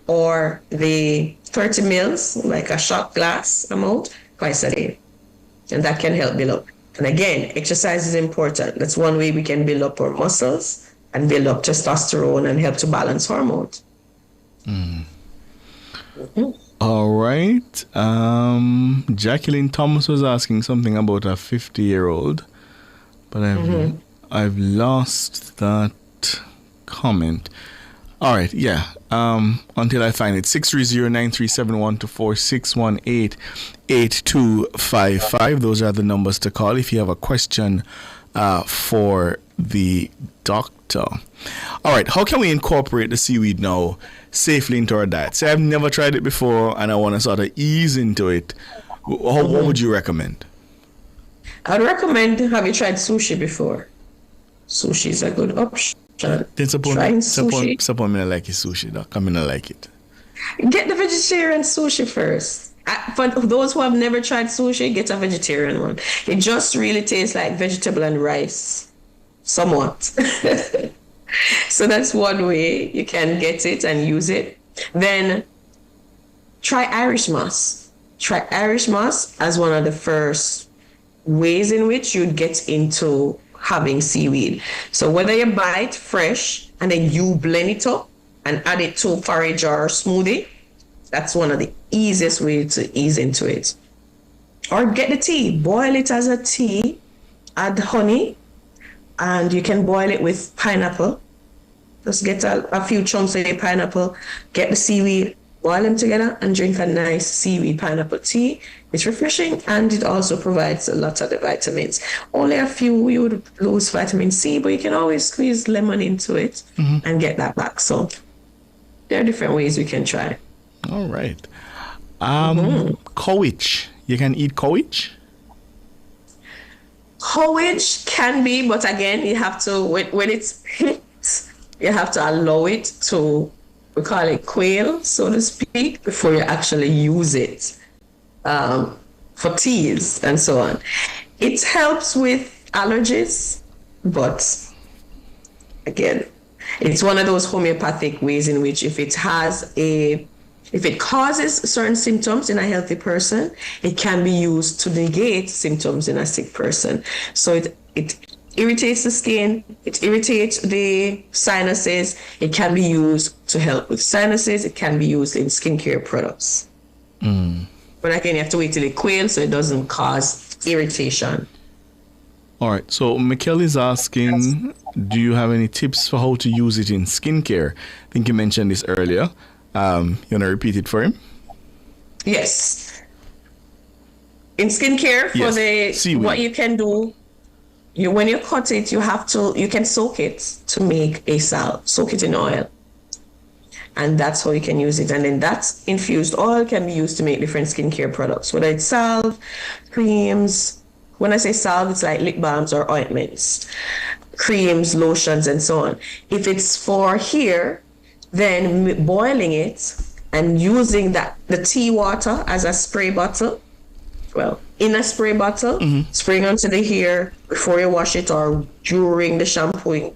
or the 30 mils, like a shot glass amount, twice a day. And that can help build up. And again, exercise is important. That's one way we can build up our muscles and build up testosterone and help to balance hormones. All right. Jacqueline Thomas was asking something about a 50-year-old, but I've lost that comment. All right, yeah. Until I find it. 630-9371-461-88255. Those are the numbers to call if you have a question for the doctor. All right, how can we incorporate the seaweed now safely into our diet? Say I've never tried it before and I want to sort of ease into it. What would you recommend? I'd recommend, have you tried sushi before? Sushi is a good option. Then suppose me like sushi, though. Come in and like it. Get the vegetarian sushi first. For those who have never tried sushi, get a vegetarian one. It just really tastes like vegetable and rice, somewhat. So that's one way you can get it and use it. Then try Irish moss. Try Irish moss as one of the first ways in which you'd get into having seaweed. So whether you buy it fresh and then you blend it up and add it to porridge or smoothie, that's one of the easiest ways to ease into it. Or get the tea, boil it as a tea, add honey, and you can boil it with pineapple. Just get a few chunks of the pineapple, get the seaweed, boil them together and drink a nice seaweed pineapple tea. It's refreshing and it also provides a lot of the vitamins. Only a few you would lose vitamin C, but you can always squeeze lemon into it and get that back. So there are different ways we can try. All right. Cowich. You can eat cowich? Cowich can be, but again, you have to, when it's picked, you have to allow it to, we call it quail, so to speak, before you actually use it for teas and so on. It helps with allergies, but again, it's one of those homeopathic ways in which if it causes certain symptoms in a healthy person, it can be used to negate symptoms in a sick person. So it irritates the skin, it irritates the sinuses, it can be used to help with sinuses, it can be used in skincare products. But again, you have to wait till it quails so it doesn't cause irritation. All right, so Mikkel is asking, do you have any tips for how to use it in skincare? I think you mentioned this earlier. You want to repeat it for him? Yes. In skincare, for the seaweed, what you can do, when you cut it, you can soak it to make a salve. Soak it in oil. And that's how you can use it. And then that infused oil can be used to make different skincare products, whether it's salve, creams. When I say salve, it's like lip balms or ointments, creams, lotions, and so on. If it's for hair, then boiling it and using the tea water as a spray bottle, in a spray bottle, spraying onto the hair before you wash it or during the shampooing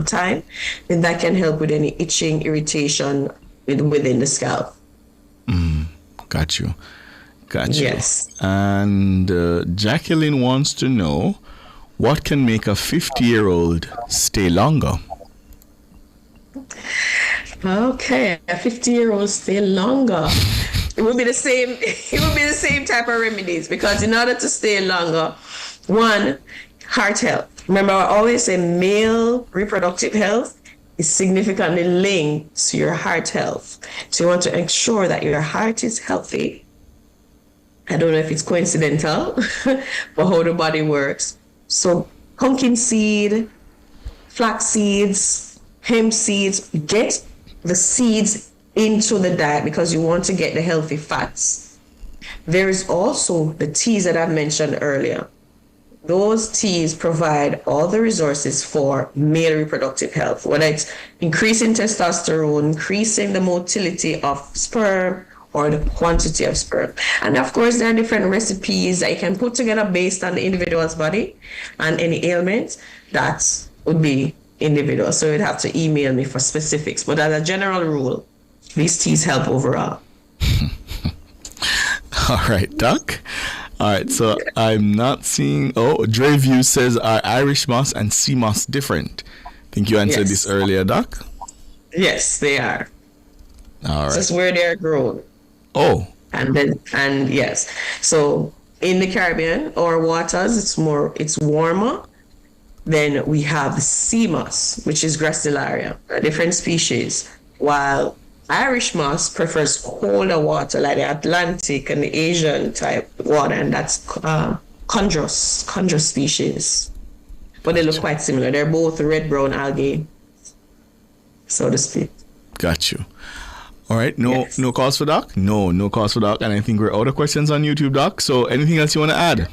time, then that can help with any itching, irritation within the scalp. Got you. Yes. And Jacqueline wants to know, what can make a 50-year-old stay longer? Okay, a 50-year-old stay longer. It would be the same. It would be the same type of remedies, because in order to stay longer, one, heart health. Remember, I always say male reproductive health is significantly linked to your heart health. So you want to ensure that your heart is healthy. I don't know if it's coincidental, but how the body works. So pumpkin seed, flax seeds, hemp seeds, get the seeds into the diet because you want to get the healthy fats. There is also the teas that I mentioned earlier. Those teas provide all the resources for male reproductive health, whether it's increasing testosterone, increasing the motility of sperm, or the quantity of sperm. And of course, there are different recipes that you can put together based on the individual's body and any ailments. That would be individual. So you'd have to email me for specifics. But as a general rule, these teas help overall. All right, Doc. All right, so I'm not seeing... Oh, Dreview says, are Irish moss and sea moss different? I think you answered this earlier, Doc. Yes, they are. All right. This is where they're grown. Oh. And yes. So in the Caribbean or waters, it's warmer. Then we have the sea moss, which is Gracilaria, a different species. While Irish moss prefers colder water, like the Atlantic and the Asian type water, and that's chondrus species. But they look quite similar. They're both red-brown algae, so to speak. Got you. All right, no calls for Doc? No calls for Doc, and I think we're out of questions on YouTube, Doc. So anything else you want to add?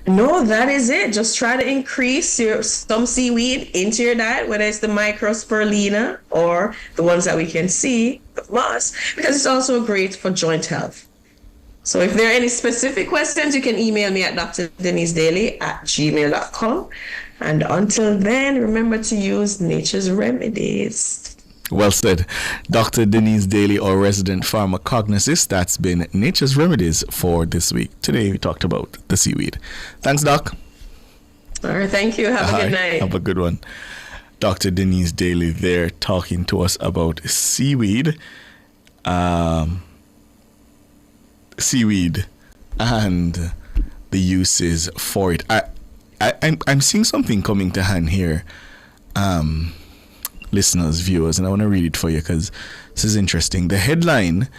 No, that is it. Just try to increase some seaweed into your diet, whether it's the microspirulina or the ones that we can see, the moss, because it's also great for joint health. So if there are any specific questions, you can email me at drdenisedaily@gmail.com. And until then, remember to use nature's remedies. Well said. Dr. Denise Daly, our resident pharmacognosist. That's been Nature's Remedies for this week. Today we talked about the seaweed. Thanks, Doc. All right, thank you. Have a good night. Have a good one. Dr. Denise Daly there talking to us about seaweed. Seaweed and the uses for it. I'm seeing something coming to hand here. Listeners, viewers, and I want to read it for you because this is interesting. The headline,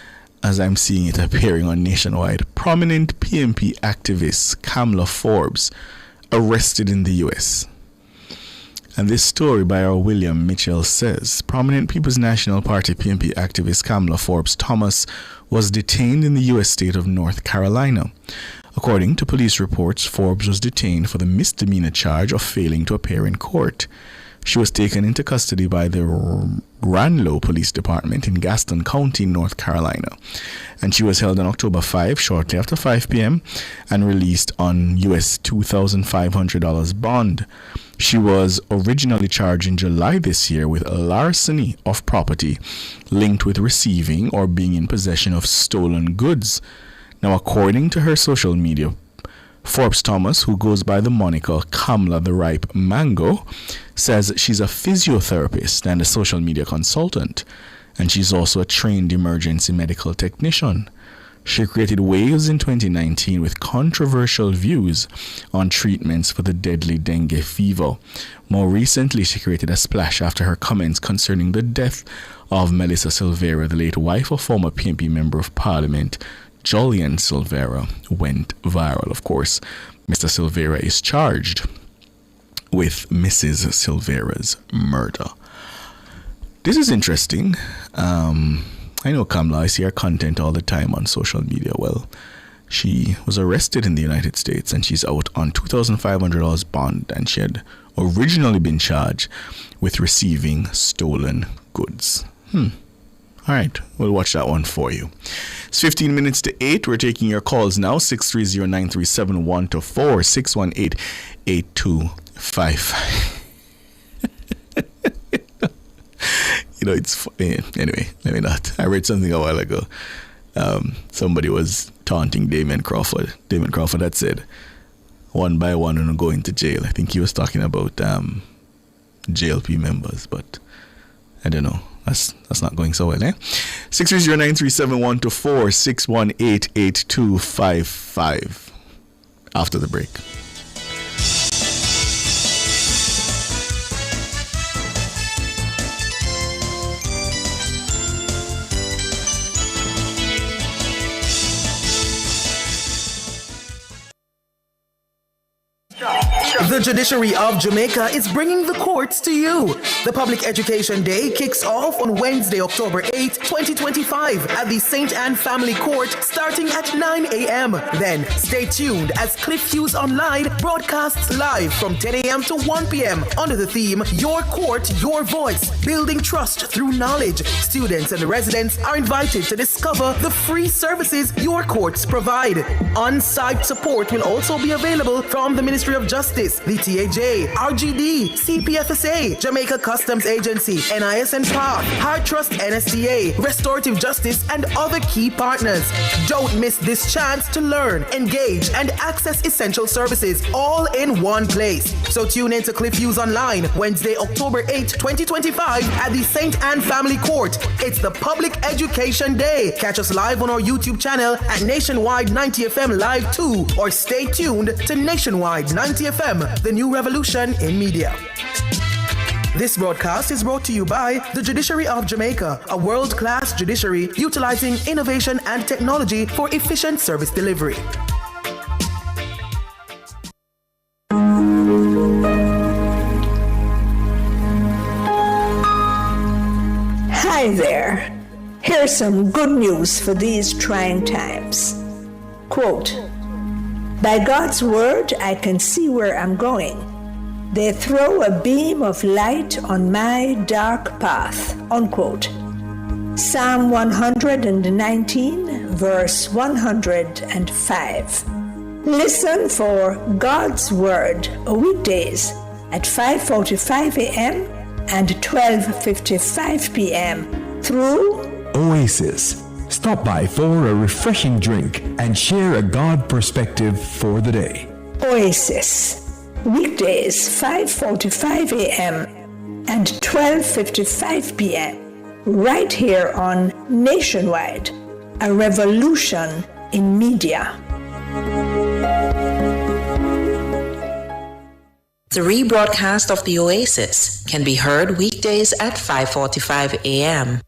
as I'm seeing it appearing on Nationwide, prominent PMP activist Kamala Forbes arrested in the U.S. And this story by our William Mitchell says, prominent People's National Party PMP activist Kamala Forbes Thomas was detained in the U.S. state of North Carolina. According to police reports, Forbes was detained for the misdemeanor charge of failing to appear in court. She was taken into custody by the Ranlo Police Department in Gaston County, North Carolina. And she was held on October 5, shortly after 5 p.m., and released on U.S. $2,500 bond. She was originally charged in July this year with larceny of property linked with receiving or being in possession of stolen goods. Now, according to her social media, Forbes Thomas, who goes by the moniker Kamala the Ripe Mango, says she's a physiotherapist and a social media consultant, and she's also a trained emergency medical technician. She created waves in 2019 with controversial views on treatments for the deadly dengue fever. More recently, she created a splash after her comments concerning the death of Melissa Silvera, the late wife of former PMP Member of Parliament Julian Silvera, went viral. Of course, Mr. Silvera is charged with Mrs. Silvera's murder. This is interesting. I know Kamala, I see her content all the time on social media. Well, she was arrested in the United States and she's out on $2,500 bond, and she had originally been charged with receiving stolen goods. All right, we'll watch that one for you. It's 15 minutes to 8. We're taking your calls now. 630-937-124, 618-8255. You know, it's anyway, let me not. I read something a while ago. Somebody was taunting Damon Crawford. Damon Crawford had said, one by one, and going to jail. I think he was talking about JLP members, but I don't know. That's not going so well, eh? 630-937-124, 618-8255. After the break. The judiciary of Jamaica is bringing the courts to you. The Public Education Day kicks off on Wednesday, October 8, 2025 at the St. Anne Family Court starting at 9 a.m. Then stay tuned as Cliff Hughes Online broadcasts live from 10 a.m. to 1 p.m. under the theme, Your Court, Your Voice, Building Trust Through Knowledge. Students and residents are invited to discover the free services your courts provide. On-site support will also be available from the Ministry of Justice, the TAJ, RGD, CPFSA, Jamaica Customs Agency, NIS and PAC, Hard Trust NSTA, Restorative Justice, and other key partners. Don't miss this chance to learn, engage, and access essential services all in one place. So tune in to Cliff Hughes Online, Wednesday, October 8, 2025 at the St. Anne Family Court. It's the Public Education Day. Catch us live on our YouTube channel at Nationwide 90 FM Live 2 or stay tuned to Nationwide 90 FM, the new revolution in media. This broadcast is brought to you by the Judiciary of Jamaica, a world-class judiciary utilizing innovation and technology for efficient service delivery. Hi there. Here's some good news for these trying times. Quote, by God's word, I can see where I'm going. They throw a beam of light on my dark path. Unquote. Psalm 119, verse 105. Listen for God's word weekdays at 5:45 a.m. and 12:55 p.m. through Oasis. Stop by for a refreshing drink and share a God perspective for the day. Oasis. Weekdays 5:45 a.m. and 12:55 p.m. right here on Nationwide, a revolution in media. The rebroadcast of the Oasis can be heard weekdays at 5:45 a.m.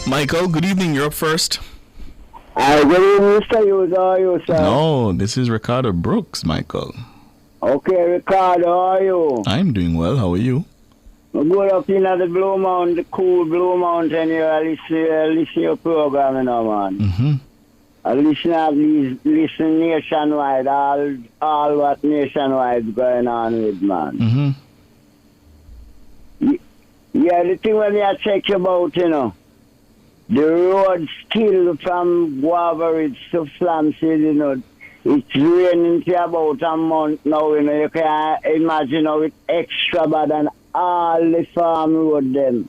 Michael, good evening. You're up first. Good evening, Mr. Hughes. How are you, sir? No, this is Ricardo Brooks, Michael. Okay, Ricardo, how are you? I'm doing well. How are you? I'm good up in the Blue Mountain, the cool Blue Mountain here. I listen to your program, you know, man. Mm-hmm. I listen nationwide, all what nationwide is going on with, man. Mm-hmm. Yeah, the thing when I check about, you know, the road still from Guava Ridge to Flamstead, you know, it's raining for about a month now, you know, you can imagine how it's extra bad than all the farm road them.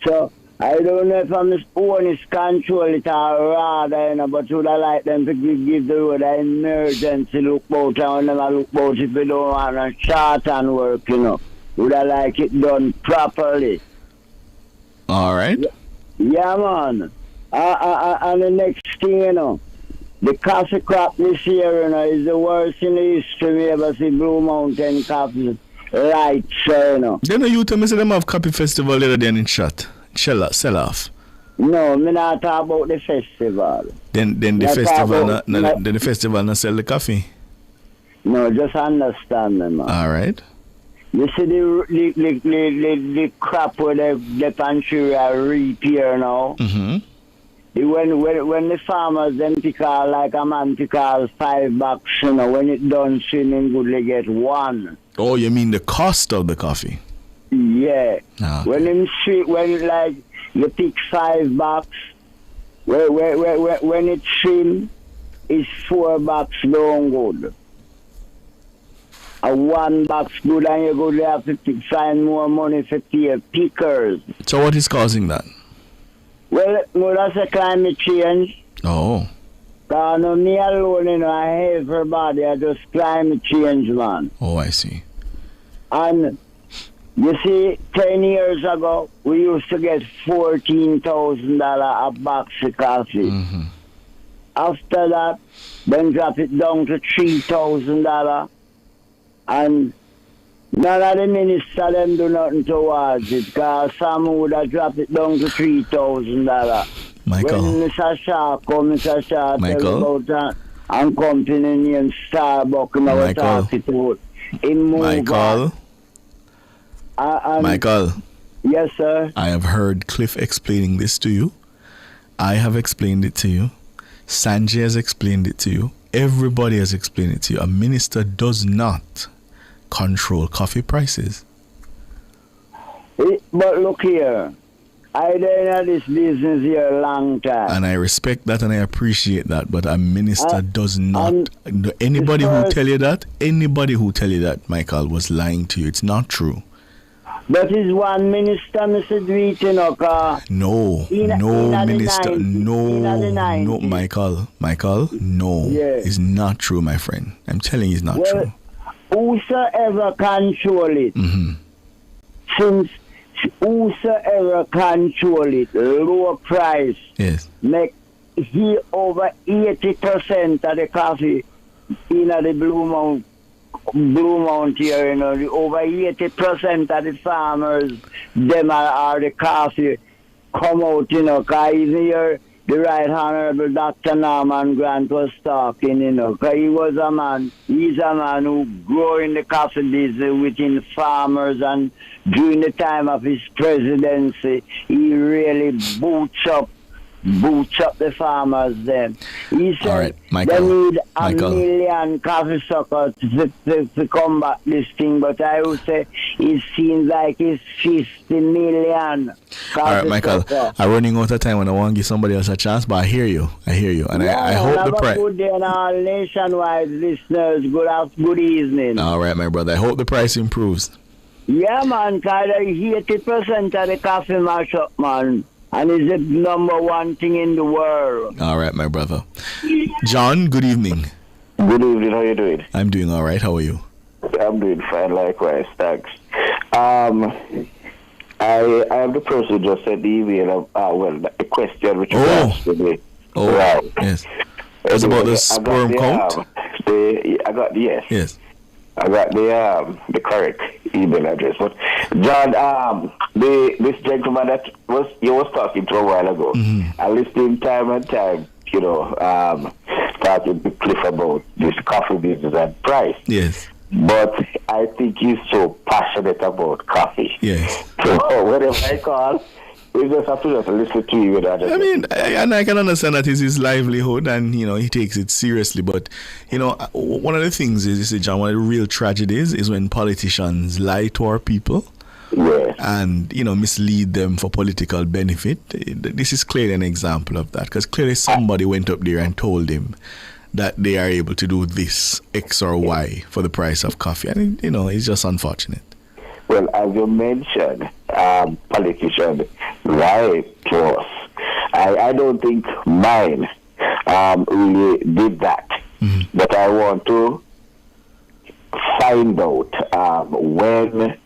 So, I don't know if I'm his own is control it or rather, you know, but would I like them to give the road an emergency look out and when them look out if they don't want a short and work, you know. Would I like it done properly? All right. Yeah, man. And the next thing, you know, the coffee crop this year, you know, is the worst in the history we ever see Blue Mountain coffee lights, you know. Then you tell me them have coffee festival the other day in sell off. No, me not talk about the festival. Then the festival not sell the coffee. No, just understand me, man. All right. You see the crop where the country are repair now. Mm-hmm. When the farmers them pick out like a man pick out $5, you know, when it done swimming good they get one. Oh, you mean the cost of the coffee? Yeah. Ah, okay. When like you pick $5, when it trim, it's $4 down good. A $1 good and you go there to find more money for pay pickers. So what is causing that? Well, no, that's a climate change. Oh. No, me alone, you know, I hate everybody. I just climate change, man. Oh, I see. And you see, 10 years ago, we used to get $14,000 a box of coffee. Mm-hmm. After that, then drop it down to $3,000. And none of the ministers them do nothing towards it, because some would have dropped it down to $3,000. Michael. When Mr. Shaw Michael. tell about a company named Starbucks, and I was talking to him. Michael. Michael. Yes, sir. I have heard Cliff explaining this to you. I have explained it to you. Sanjay has explained it to you. Everybody has explained it to you. A minister does not control coffee prices. But look here. I've been in this business here a long time. And I respect that and I appreciate that. But a minister does not. Anybody who tell you that, Michael, was lying to you. It's not true. But is one minister, Mr. Dweet, you know, No, minister. No, Michael, no. Yeah. It's not true, my friend. I'm telling you it's not true. Whosoever control it, since whosoever control it, lower price, yes, make he over 80% of the coffee in the Blue Mount here, you know, over 80% of the farmers, them are the coffee come out, you know, because even here, the Right Honorable Dr. Norman Grant was talking, you know, because he's a man who growing the coffee business within farmers, and during the time of his presidency, he really boots up the farmers then. He said they need a million coffee suckers to combat this thing, but I would say it seems like it's 50 million. All right, Michael, I'm running out of time and I want to give somebody else a chance, but I hear you. And I hope the price. Good day and all nationwide listeners. Good evening. All right, my brother. I hope the price improves. Yeah, man, because 80% of the coffee mash up, man. And it's the number one thing in the world. All right, my brother. John, good evening. Good evening. How are you doing? I'm doing all right. How are you? I'm doing fine. Likewise. Thanks. I am the person who just sent the email. The question which you asked today. Oh, right. Yes. It's about the sperm count? Yes. I got the correct email address. But John, this gentleman that you was talking to a while ago, I listened time and time, you know, talking to Cliff about this coffee business and price. Yes. But I think he's so passionate about coffee. Yes. So whenever I call, we just have to just listen to you. I mean, and I can understand that is his livelihood, and you know he takes it seriously. But you know, one of the things is, you see, John, one of the real tragedies is when politicians lie to our people, and you know mislead them for political benefit. This is clearly an example of that, because clearly somebody went up there and told him that they are able to do this X or Y for the price of coffee, and you know it's just unfortunate. Well, as you mentioned, politicians lie to us. I don't think mine really did that. But I want to find out when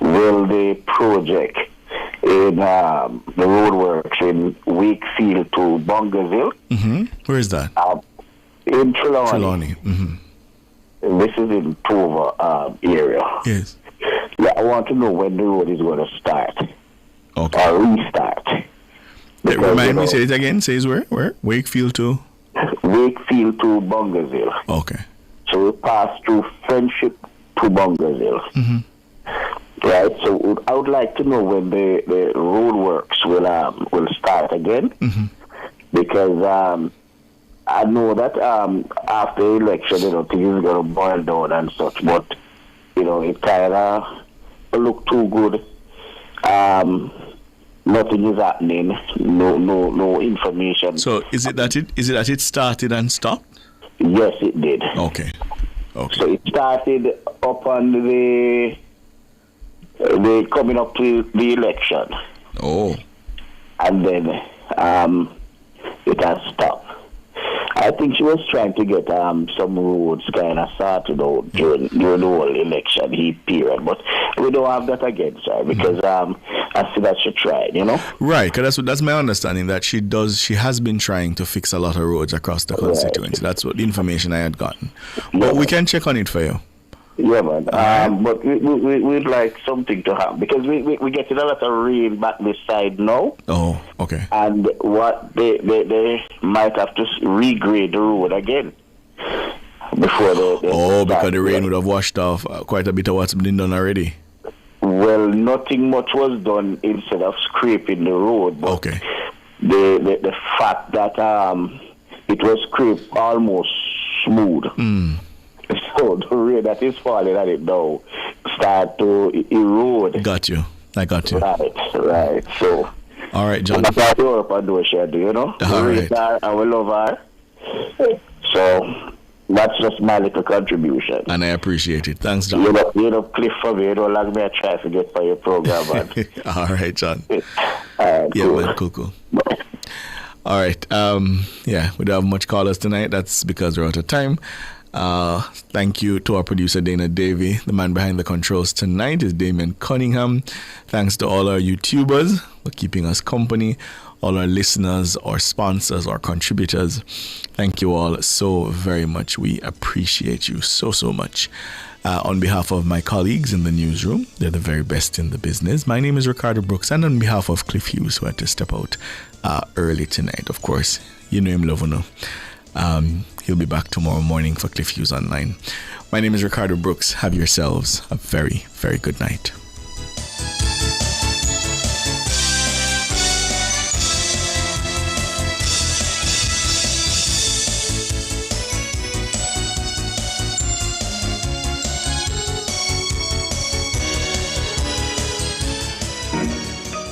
will the project in the roadworks in Wakefield to Bungersville. Where is that? In Trelawney. Trelawney. This is in Tover area. Yes. Yeah, I want to know when the road is going to start. Okay. Or restart. Because, remind me, say it again. Says where? Wakefield to? Wakefield to Bungersville. Okay. So we pass through Friendship to Bungersville. Right, so I would like to know when the road works will start again. Because I know that after the election, you know, things are going to boil down and such, but you know, it kind of look too good. Nothing is happening. No information. So is it that it started and stopped? Yes, it did. Okay. So it started up on the coming up to the election. Oh. And then it has stopped. I think she was trying to get some roads kind of sorted out during the whole election period, but we don't have that again, sir, because I see that she tried, you know. Right, because that's my understanding, that she has been trying to fix a lot of roads across the constituency. That's what the information I had gotten. But we can check on it for you. Yeah, man. But we'd like something to happen because we getting a lot of rain back this side now. Oh, okay. And what they might have to regrade the road again before they because the rain would have washed off quite a bit of what's been done already. Well, nothing much was done instead of scraping the road. But okay. The fact that it was scraped almost smooth. So the rain that is falling at it now start to erode. Got you. I got you. Right. So. All right, John. That's what Europe and do, you know? All right. Her and we love her. So that's just my little contribution. And I appreciate it. Thanks, John. You know, Cliff for me. You don't like me. I try to get for your program, man. All right, John. Yeah, cool. Man, cool. All right. Yeah, we don't have much callers tonight. That's because we're out of time. Thank you to our producer Dana Davey. The man behind the controls tonight is Damien Cunningham. Thanks to all our YouTubers for keeping us company, all our listeners, our sponsors, our contributors. Thank you all so very much. We appreciate you so much. On behalf of my colleagues in the newsroom, they're the very best in the business. My name is Ricardo Brooks, and on behalf of Cliff Hughes, who had to step out early tonight, of course, you know him, Lovano. He'll be back tomorrow morning for Cliff Hughes Online. My name is Ricardo Brooks. Have yourselves a very, very good night.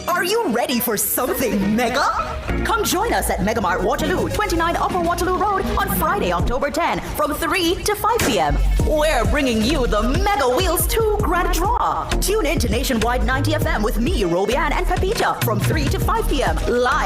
Are you ready for something mega? Come join us at Megamart Waterloo, 29 Upper Waterloo Road on Friday, October 10 from 3 to 5 p.m. We're bringing you the Mega Wheels 2 Grand Draw. Tune in to Nationwide 90 FM with me, Robian and Pepita from 3 to 5 p.m. live